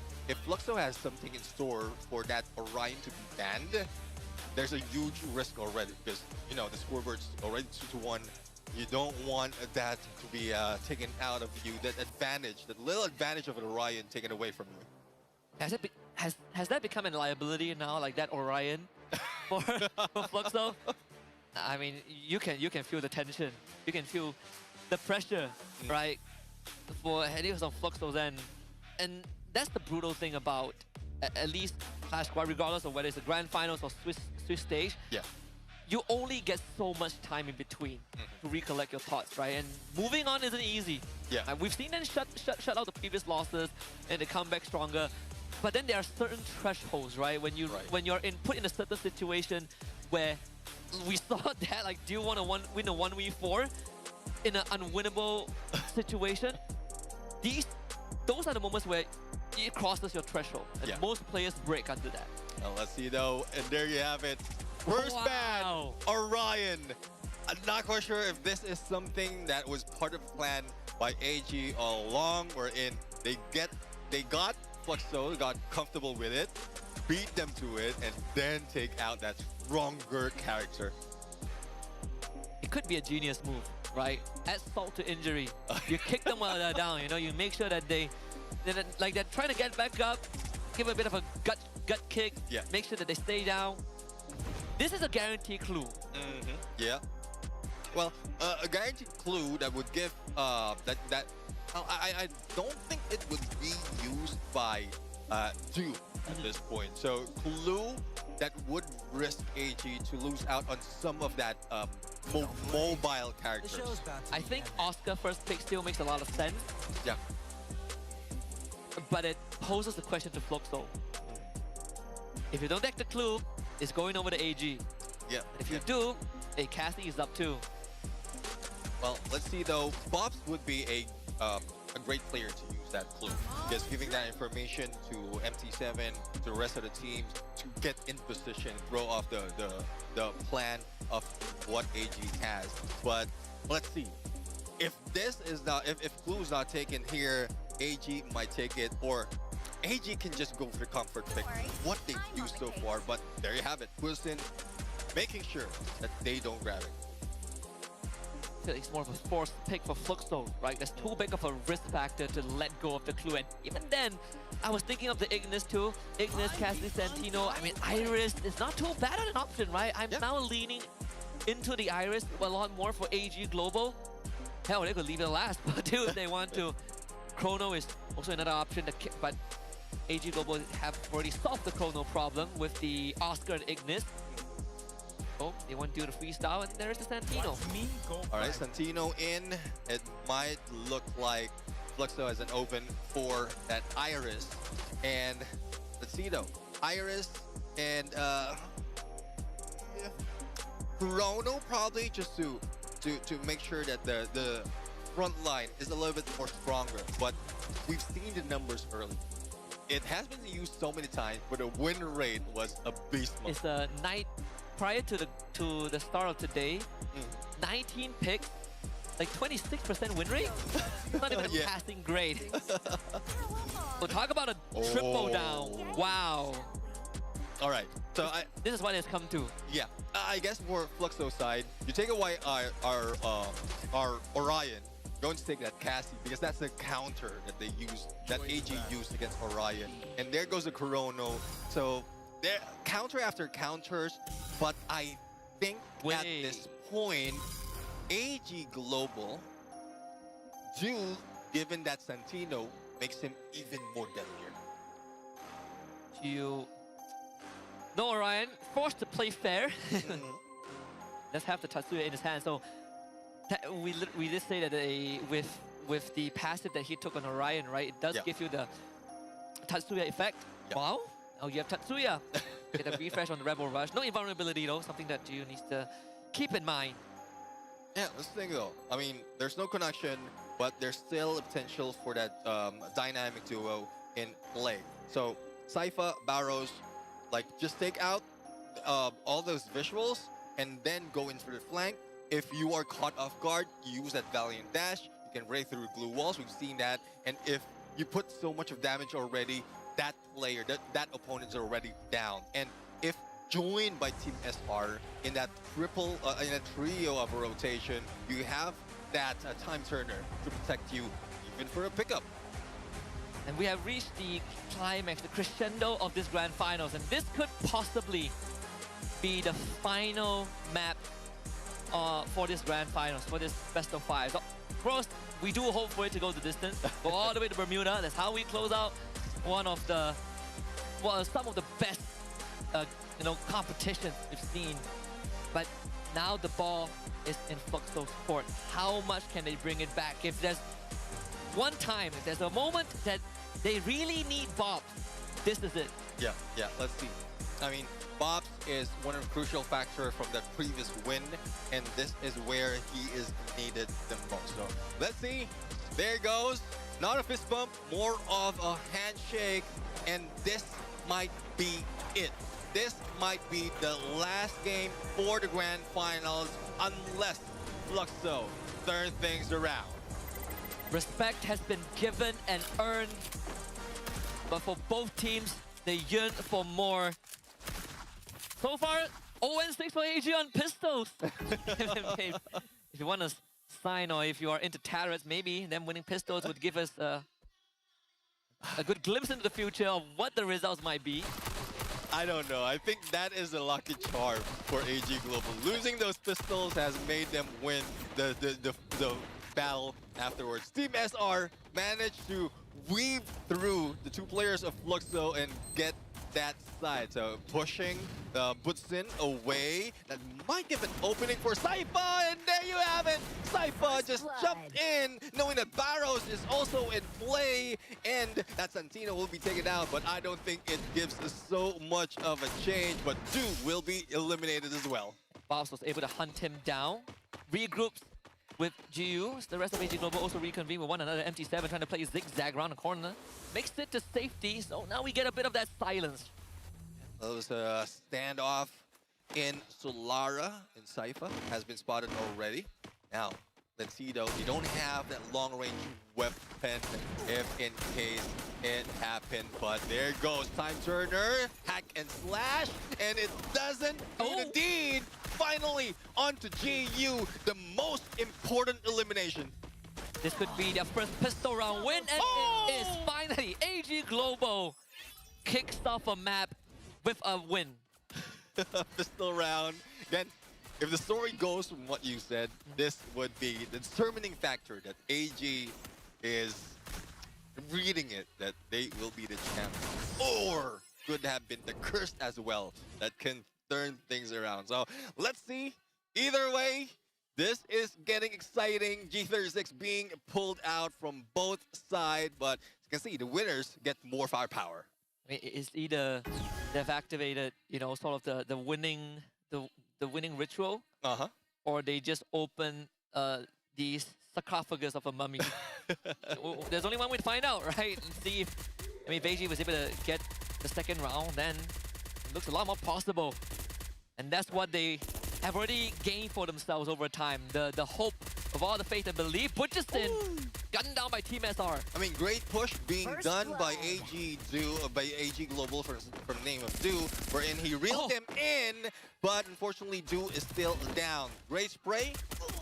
Fluxo has something in store for that Orion to be banned, there's a huge risk already, because you know the scoreboard's already 2-1. You don't want that to be taken out of you. That advantage, that little advantage of an Orion taken away from you. Has that become a liability now, like that Orion for Fluxo? I mean, you can feel the tension, you can feel the pressure, right? For headings on Fluxo's end, and that's the brutal thing about at least Clash Squad, regardless of whether it's the Grand Finals or Swiss stage. Yeah. You only get so much time in between to recollect your thoughts, right? And moving on isn't easy. Yeah. We've seen them shut out the previous losses and they come back stronger. But then there are certain thresholds, right? When you're put in a certain situation where we saw that, like, do you want to win a 1v4 in an unwinnable situation? Those are the moments where it crosses your threshold, and most players break under that. Now let's see though, and there you have it. First ban, Orion. I'm not quite sure if this is something that was part of the plan by AG all along, wherein they got Fluxo, got comfortable with it, beat them to it, and then take out that stronger character. It could be a genius move, right? Add salt to injury. You kick them while they're down, you know, you make sure that they're trying to get back up, give a bit of a gut kick, make sure that they stay down. This is a guaranteed clue. Yeah. Well, a guaranteed clue that would give I don't think it would be used by Duke at this point. So clue that would risk AG to lose out on some of that mobile characters. I think Oscar first pick still makes a lot of sense. Yeah. But it poses the question to Fluxo. If you don't take the clue, it's going over to AG. Yeah. If you do, Cassie is up too. Well, let's see though. Bobs would be a great player to use that clue. Just giving that information to MT7, to the rest of the teams, to get in position, throw off the plan of what AG has. But let's see. If this is not, if clue is not taken here, AG might take it, or AG can just go for the comfort pick, what they've used so far. But there you have it. Wilson making sure that they don't grab it. I feel like it's more of a forced pick for Fluxo, right? That's too big of a risk factor to let go of the clue. And even then, I was thinking of the Ignis too. Ignis, Cassie, Santino. I mean, Iris is not too bad an option, right? I'm now leaning into the Iris a lot more for AG Global. Hell, they could leave it last, but too, if they want to. Chrono is also another option, but AG Global have already solved the Chrono problem with the Oscar and Ignis. Oh, they want to do the freestyle, and there's the Santino. All right, Santino in. It might look like Fluxo has an open for that Iris. And let's see though. Iris and Chrono probably just to make sure that the front line is a little bit more stronger. But we've seen the numbers early. It has been used so many times, but the win rate was a beast mode. It's a night prior to the start of today. 19 picks, like 26% win rate. Not even a passing grade. We'll talk about a triple down. Wow. All right. So this is what it's come to. Yeah. I guess for Fluxo side, you take away our Orion. Going to take that Cassie because that's the counter that they used, that AG used against Orion. And there goes the Chrono. So there counter after counters, but I think at this point, AG Global, given that Santino, makes him even more deadlier. No, Orion, forced to play fair. Let's have the Tatsuya in his hand. So we did say that with the passive that he took on Orion, right? It does give you the Tatsuya effect. Wow. Oh, you have Tatsuya. Get a refresh on the Rebel Rush. No invulnerability though, something that you need to keep in mind. Yeah, let's think though. I mean, there's no connection, but there's still a potential for that dynamic duo in play. So Sypha, Barrows, like just take out all those visuals and then go in for the flank. If you are caught off guard, you use that Valiant Dash. You can raid through glue walls. We've seen that. And if you put so much of damage already, that player, that opponent is already down. And if joined by Team SR in that in a trio of a rotation, you have that time turner to protect you even for a pickup. And we have reached the climax, the crescendo of this grand finals. And this could possibly be the final map for this grand finals, for this best of 5. So, of course, we do hope for it to go the distance, go all the way to Bermuda. That's how we close out some of the best, competitions we've seen. But now the ball is in Fluxo's court. How much can they bring it back? If there's one time, if there's a moment that they really need Bob this is it. Yeah, let's see. I mean, Bobs is one of the crucial factors from that previous win, and this is where he is needed the most. So let's see. There goes. Not a fist bump, more of a handshake, and this might be it. This might be the last game for the grand finals unless Fluxo turn things around. Respect has been given and earned, but for both teams, they yearn for more. So far, 0-6 for AG on pistols. If you want to sign or if you are into turrets, maybe them winning pistols would give us a good glimpse into the future of what the results might be. I don't know. I think that is a lucky charm for AG Global. Losing those pistols has made them win the battle afterwards. Team SR managed to weave through the two players of Fluxo and get that side. So pushing Butsin away. That might give an opening for Saifa, and there you have it. Saifa just jumped in, knowing that Barrows is also in play, and that Santino will be taken out, but I don't think it gives so much of a change, but Du will be eliminated as well. Bobs was able to hunt him down, regroups with GU. The rest of AG Global also reconvene with one another. MT7 trying to play zigzag around the corner. Makes it to safety, so now we get a bit of that silence. There was a standoff in Solara and Saifa has been spotted already. Now, let's see though, you don't have that long-range weapon if in case it happened. But there goes Time Turner, hack and slash, and it doesn't do the deed. Finally, onto GU, the most important elimination. This could be their first pistol round win, and it is finally AG Global kicks off a map with a win. Pistol round. Again, if the story goes from what you said, this would be the determining factor that AG is reading it, that they will be the champions. Or could have been the cursed as well, that can turn things around. So let's see. Either way, this is getting exciting. G36 being pulled out from both sides, but you can see the winners get more firepower. I mean, it's either they've activated, you know, sort of the winning ritual, or they just open the sarcophagus of a mummy. There's only one way to find out, right? And see if, I mean, if AG was able to get the second round, then it looks a lot more possible. And that's what they have already gained for themselves over time. The hope of all the faith and belief, Butcherson gunned down by Team SR. I mean, great push being done by AG Global from the name of Du, wherein he reeled him in, but unfortunately Du is still down. Great spray,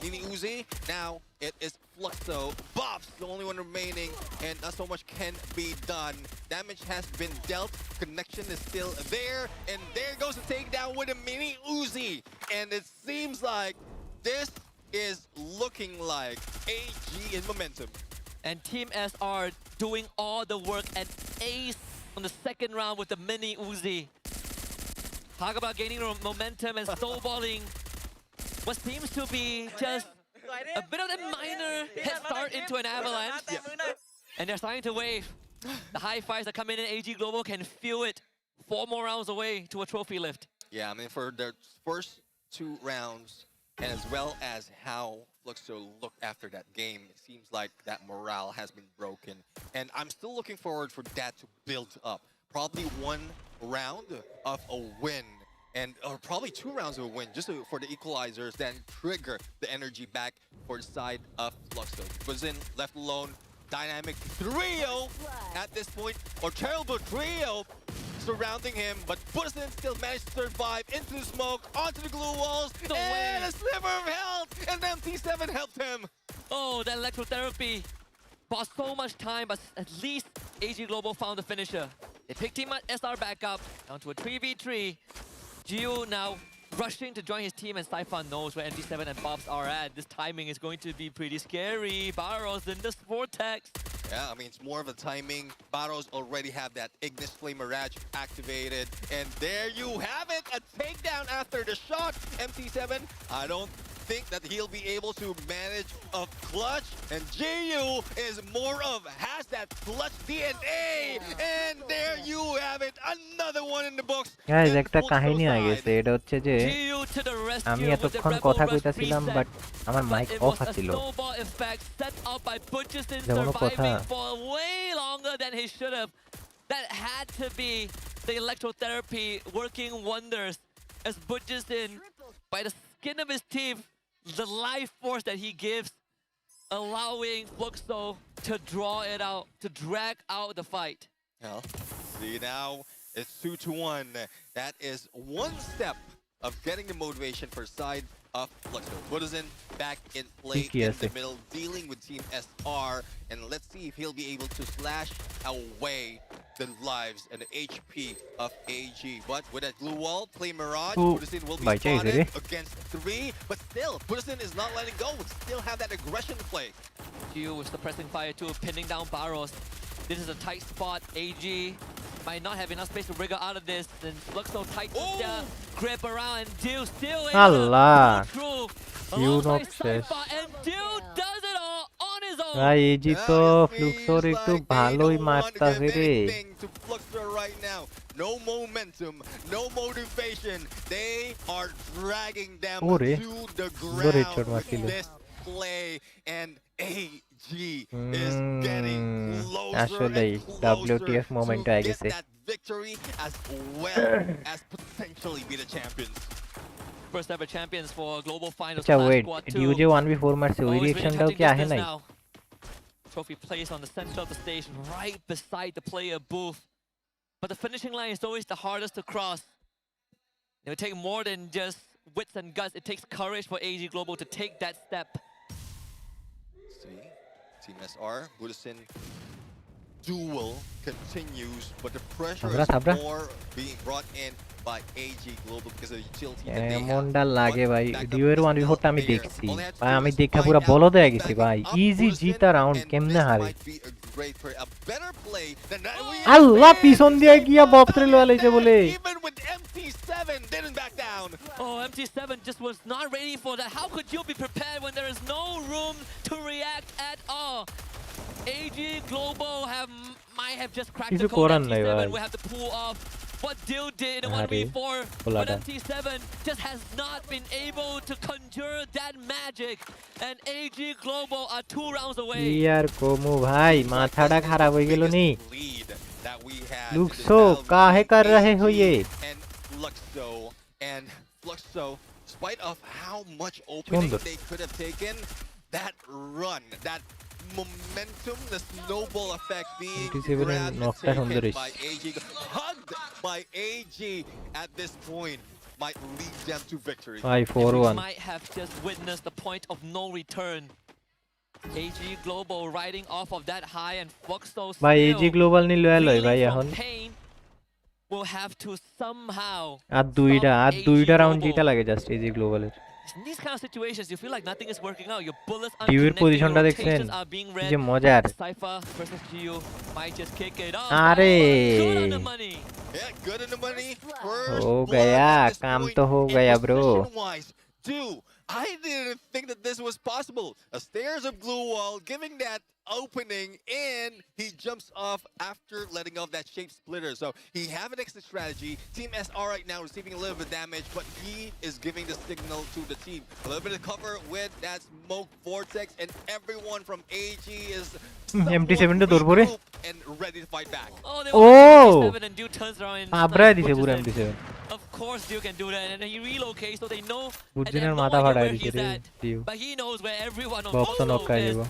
Mini Uzi. Now it is Fluxo. Bobs, the only one remaining, and not so much can be done. Damage has been dealt, connection is still there, and there goes the takedown with a Mini Uzi. And it seems like this is looking like AG in momentum. And Team SR doing all the work and ace on the second round with the Mini Uzi. Talk about gaining momentum and snowballing what seems to be just a bit of a minor head start into an avalanche. And they're starting to wave. The high fives that come in AG Global can feel it 4 more rounds away to a trophy lift. Yeah, I mean, for their first 2 rounds, and as well as how Fluxo looked after that game, it seems like that morale has been broken. And I'm still looking forward for that to build up. Probably 1 round of a win, or probably 2 rounds of a win, just for the equalizers, then trigger the energy back for the side of Fluxo. Brazin left alone, dynamic trio at this point, or terrible trio surrounding him, but Butsin still managed to survive into the smoke, onto the glue walls, and a sliver of health, and MT7 helped him. Oh, that electrotherapy bought so much time, but at least AG Global found the finisher. They picked Team SR back up, down to a 3v3. Gio now rushing to join his team, and Saifa knows where MT7 and Bobs are at. This timing is going to be pretty scary. Barrows in this vortex. Yeah, I mean, it's more of a timing. Barrows already have that Ignis Flame Mirage activated. And there you have it, a takedown after the shot. MT7, I don't think that he'll be able to manage a clutch. And GU is more of, has that clutch DNA. And there you have in the books. Guys and একটা Fluxo কাহিনী হয়ে side. গেছে, এটা হচ্ছে যে GU to the rescue আমি with the এতক্ষণ Rebel কথা Rush কইতাছিলাম reset. বাট আমার But mike it off was a আছিল। snowball effect set up by Butcherson এটা কোনো কথা? surviving for way longer than he should have. That had to be the electrotherapy working wonders as Butcherson, by the skin of his teeth, the life force that he gives, allowing Fluxo to draw it out, to drag out the fight. Well, see now, it's 2-1. That is one step of getting the motivation for side of Fluxo. Buddhism back in play in the middle, dealing with Team SR, and let's see if he'll be able to slash away the lives and the HP of AG. But with that glue wall, play Mirage, Buddhism will be spotted against 3, but still, Buddhism is not letting go, would still have that aggression to play. GU with the pressing fire too, pinning down Barros. This is a tight spot. AG might not have enough space to wriggle out of this. Then Fluxo tightens the grip around, and Dew still able to pull through. Alongside Cypher, and Dew does it all on his own. ভাই AG তো ফ্লুক্সোর একটু ভালোই মারতাছে রে। To Fluxo right now, no momentum, no motivation. They are dragging them to the ground. This play and AG is getting closer and closer moment to get that victory as well as potentially be the champions. First ever champions for global finals. अच्छा wait, DU जे 1v4 मारছে ওই রিঅ্যাকশনটাও কি আহে নাই? Trophy placed on the center of the stage, right beside the player booth. But the finishing line is always the hardest to cross. It would take more than just wits and guts. It takes courage for AG Global to take that step. See, Team SR, Buddhism duel continues, but the pressure is more being brought in by AG Global because of the utility that they have. এমনটা লাগে ভাই, due এর 1v4টা আমি দেখছি ভাই, আমি দেখা পুরো বলদ হয়ে গেছি ভাই। ইজি জিতা রাউন্ড কেমনে হারে, আল্লাহ পিছন দিয়ে গিয়া বক্সরে লইছে বলে। Oh, MT7 just was not ready for that. How could you be prepared when there is no room to react at all? AG Global might have just cracked the code. MT7 will have to pull off what Dill did in 1v4, but MT7 just has not been able to conjure that magic, and AG Global are 2 rounds away. यार कोमू भाई माथाड़ा खराब हो गेलो नी। लुक्सो काहे कर रहे हो ये? And Fluxo, despite of how much opening they could have taken, that run, that momentum, the snowball effect being grabbed by AG, hugged by AG at this point, might lead them to victory. 5-4-1. Might have just witnessed the point of no return. AG Global riding off of that high, and Fluxo भाई AG Global नी लय लय भाई এখন will have to somehow আর দুইটা round জিতা লাগে just AG Global এর। In these kind of situations, you feel like nothing is working out. Your bullets are ডিউর পজিশনটা দেখছেন যে মজার। Cypher versus GU might just kick it off. আরে good on the money. Yeah, good on the money. हो गया, काम तो हो गया bro. Dude, I didn't think that this was possible. A stairs of glue wall, giving that opening in, he jumps off after letting off that shape splitter. So he have an extra strategy. Team SR right now receiving a little bit of damage, but he is giving the signal to the team. A little bit of cover with that smoke vortex, and everyone from AG is MT7 to দৌড় and ready to fight back. Oh, and Dew turns around and আবরাই দিছে পুরো MT7। Of course Dew can do that, and he relocates so they know বুঝিনের মাথা ফাটাই দিছে রে Dio. But he knows where everyone on box knock করে দিব।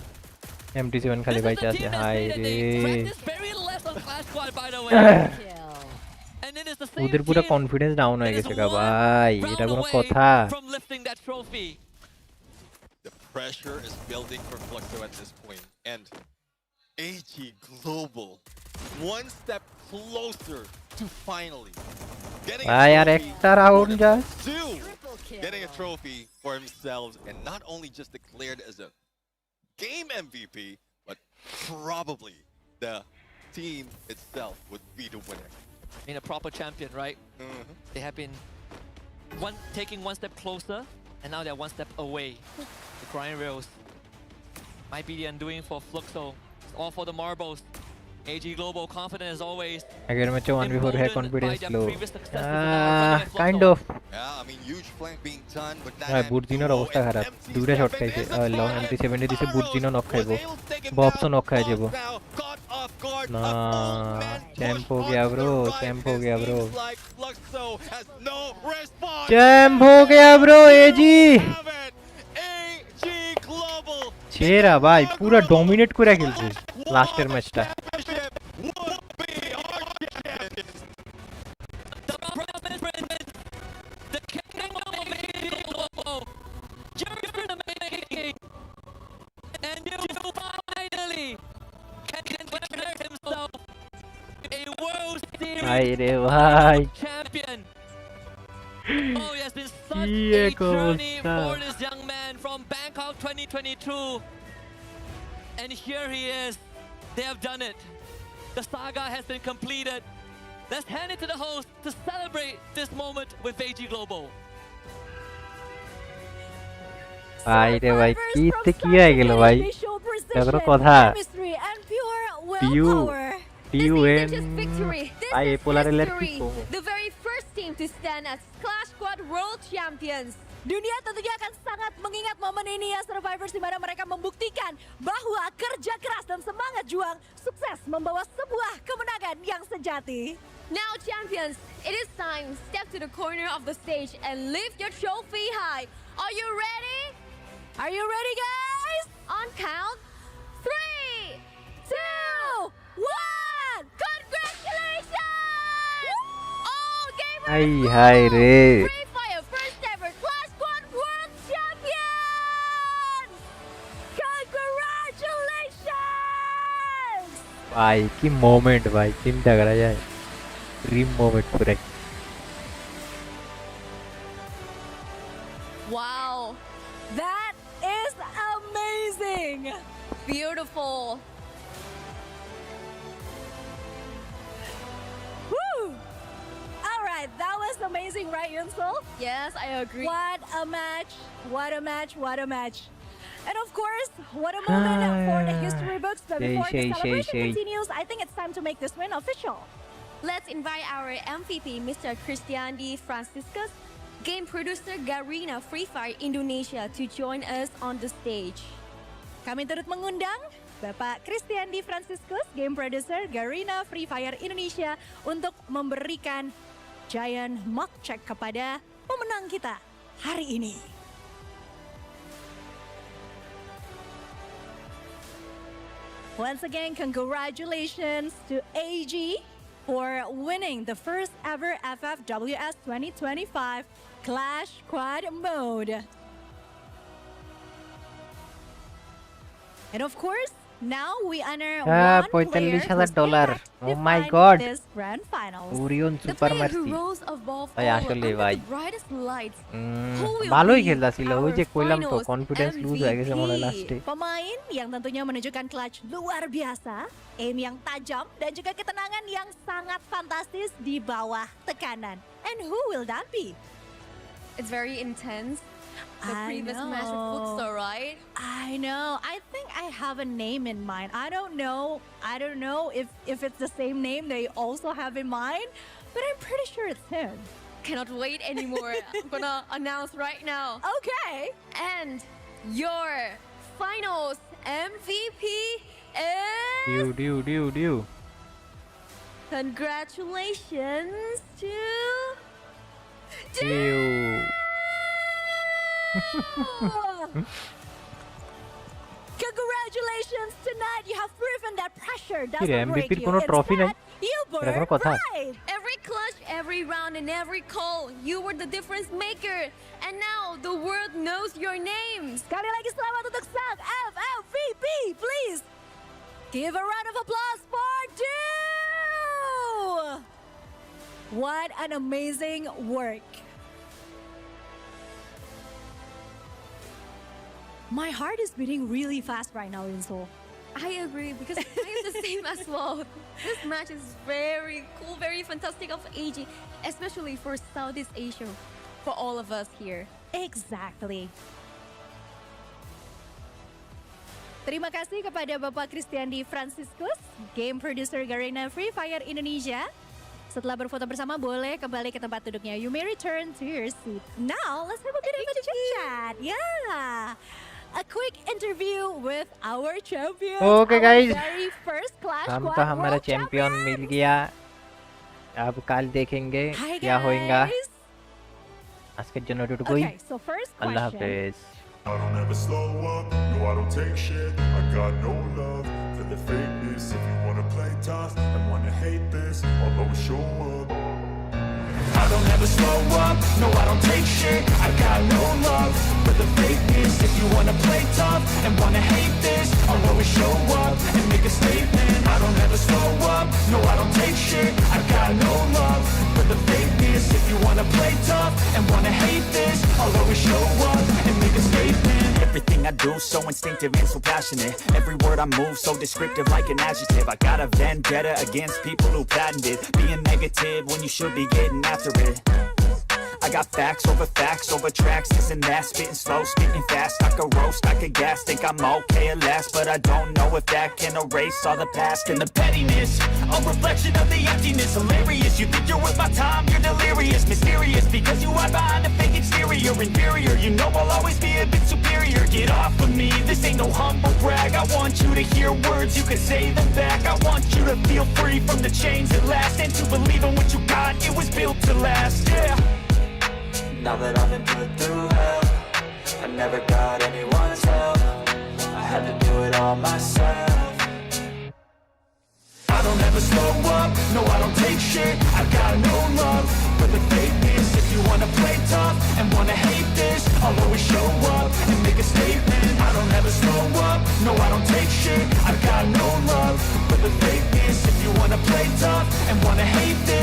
MT7 খালি বাইচা আছে, হাই রে। ওদের পুরো কনফিডেন্স ডাউন হয়ে গেছে গা ভাই, এটা কোনো কথা? The pressure is building for Fluxo at this point, and AG Global one step closer to finally getting getting a trophy for themselves, and not only just declared as a game MVP, but probably the team itself would be the winner. In a proper champion, right? They have been taking one step closer, and now they're one step away. The grind rails might be the undoing for Fluxo. It's all for the marbles. AG Global confident as always. আগের ম্যাচে 1v4 হ্যাঁ confidence low kind of হ্যাঁ বুর্জিনোর অবস্থা খারাপ দুইটা shot খাইছে long MT70 দিছে বুর্জিনো knock খাইবো ববসও নক খাই যাবো না চ্যাম্প हो गया ब्रो चैंप हो गया ब्रो चैंप हो गया ब्रो एजी ছেড়া ভাই পুরো ডমিনেট করে খেলছে লাস্টের ম্যাচটা ভাই রে ভাই Oh, it has been such a journey for this young man from Bangkok 2022. And here he is. They have done it. The saga has been completed. Let's hand it to the host to celebrate this moment with AG Global. ভাই রে ভাই কি হয়ে গেল ভাই এত কথা ভাই পোলারেলের কি The very first team to stand as Clash Squad World Champions. Dunia tentunya akan sangat mengingat momen ini ya Survivors, di mana mereka membuktikan bahwa kerja keras dan semangat juang sukses membawa sebuah kemenangan yang sejati. Now champions, it is time. Step to the corner of the stage and lift your trophy high. Are you ready? Are you ready, guys? On count 3, 2, 1. Congratulations! All gamers! Hi re. FreeFire first ever Clash Squad World Champion! Congratulations! भाई की moment भाई चिंता करा जाए dream moment पूरा Wow, that is amazing. Beautiful. Woo! All right, that was amazing, right, Yunsel? Yes, I agree. What a match! What a match! What a match! And of course, what a moment for the history books. But before the celebration continues, I think it's time to make this win official. Let's invite our MVP, Mr. Christian D. Franciscus, game producer Garena FreeFire Indonesia, to join us on the stage. Kami turut mengundang Bapak Christian D. Franciscus, game producer Garena FreeFire Indonesia, untuk memberikan giant mock check kepada pemenang kita hari ini. Once again, congratulations to AG for winning the first ever FFWS 2025 Clash Squad mode. And of course, now we honor one player who's picked oh my god this grand finals. Orion The super player who mercy rose above ভাই all আসলে under ভাই the brightest lights. Who will ভালোই be খেলতাছিল ওই যে our কইলাম তো finals confidence loose হয়ে গেছে মনে লাস্টে Pemain yang tentunya menunjukkan clutch luar biasa, aim yang tajam, dan juga ketenangan yang sangat fantastis di bawah tekanan. And who will that be? It's very intense. The I previous know. match with Futsal, right? I know. I think I have a name in mind. I don't know if it's the same name they also have in mind, but I'm pretty sure it's him. Cannot wait anymore. I'm gonna announce right now. Okay. And your finals MVP is... Dew. Congratulations to... Dew. Congratulations tonight. You have proven that pressure কি রে doesn't break এমভিপির you. কোনো trophy নাই Instead, you এটা কোনো burned কথা bright. Every clutch, every round, and every call, you were the difference maker. And now the world knows your names. Sekali lagi selamat untuk sang FFVP. Please give a round of applause for Dew. What an amazing work. My heart is beating really fast right now, Inso. I agree because I am the same as well. This match is very cool, very fantastic of AG, especially for Southeast Asia, for all of us here. Exactly. Terima kasih kepada Bapak Kristiandi Franciscus, game producer Garena FreeFire Indonesia. Setelah berfoto bersama, boleh kembali ke tempat duduknya. You may return to your seat. Now, let's have a bit of a chit-chat. Yeah. A quick interview with our champion. Okay, guys. Very first Clash हम Squad तो हमारा World champion मिल गया. अब कल देखेंगे Hi, क्या होएगा. guys. आज के जन्म टूट गई. Okay, so first Allah question. Hafiz. I don't ever slow up, no I don't take shit. I got no love for the fakeness. If you wanna play tough and wanna hate this, I'll always show up. I don't ever slow up, no I don't take shit. I got no love for the fakeness. If you wanna play tough and wanna hate this, I'll always show up and make a statement. I don't ever slow up, no I don't take shit. I got no love for the fakeness. If you wanna play tough and wanna hate this, I'll always show up and make a statement. Everything I do so instinctive and so passionate. Every word I move so descriptive like an adjective. I got a vendetta against people who patented being negative when you should be getting after it. I got facts over tracks, this and that. Spitting slow, spitting fast. I could roast, I could gas. Think I'm okay at last, but I don't know if that can erase all the past and the pettiness. A reflection of the emptiness. Hilarious, you think you're worth my time, you're delirious. Mysterious, because you hide behind a fake exterior. Inferior, you know I'll always be a bit superior. Get off of me, this ain't no humble brag. I want you to hear words, you can say them back. I want you to feel free from the chains at last, and to believe in what you got, it was built to last. Yeah. Now that I've been put through hell, I never got anyone's help.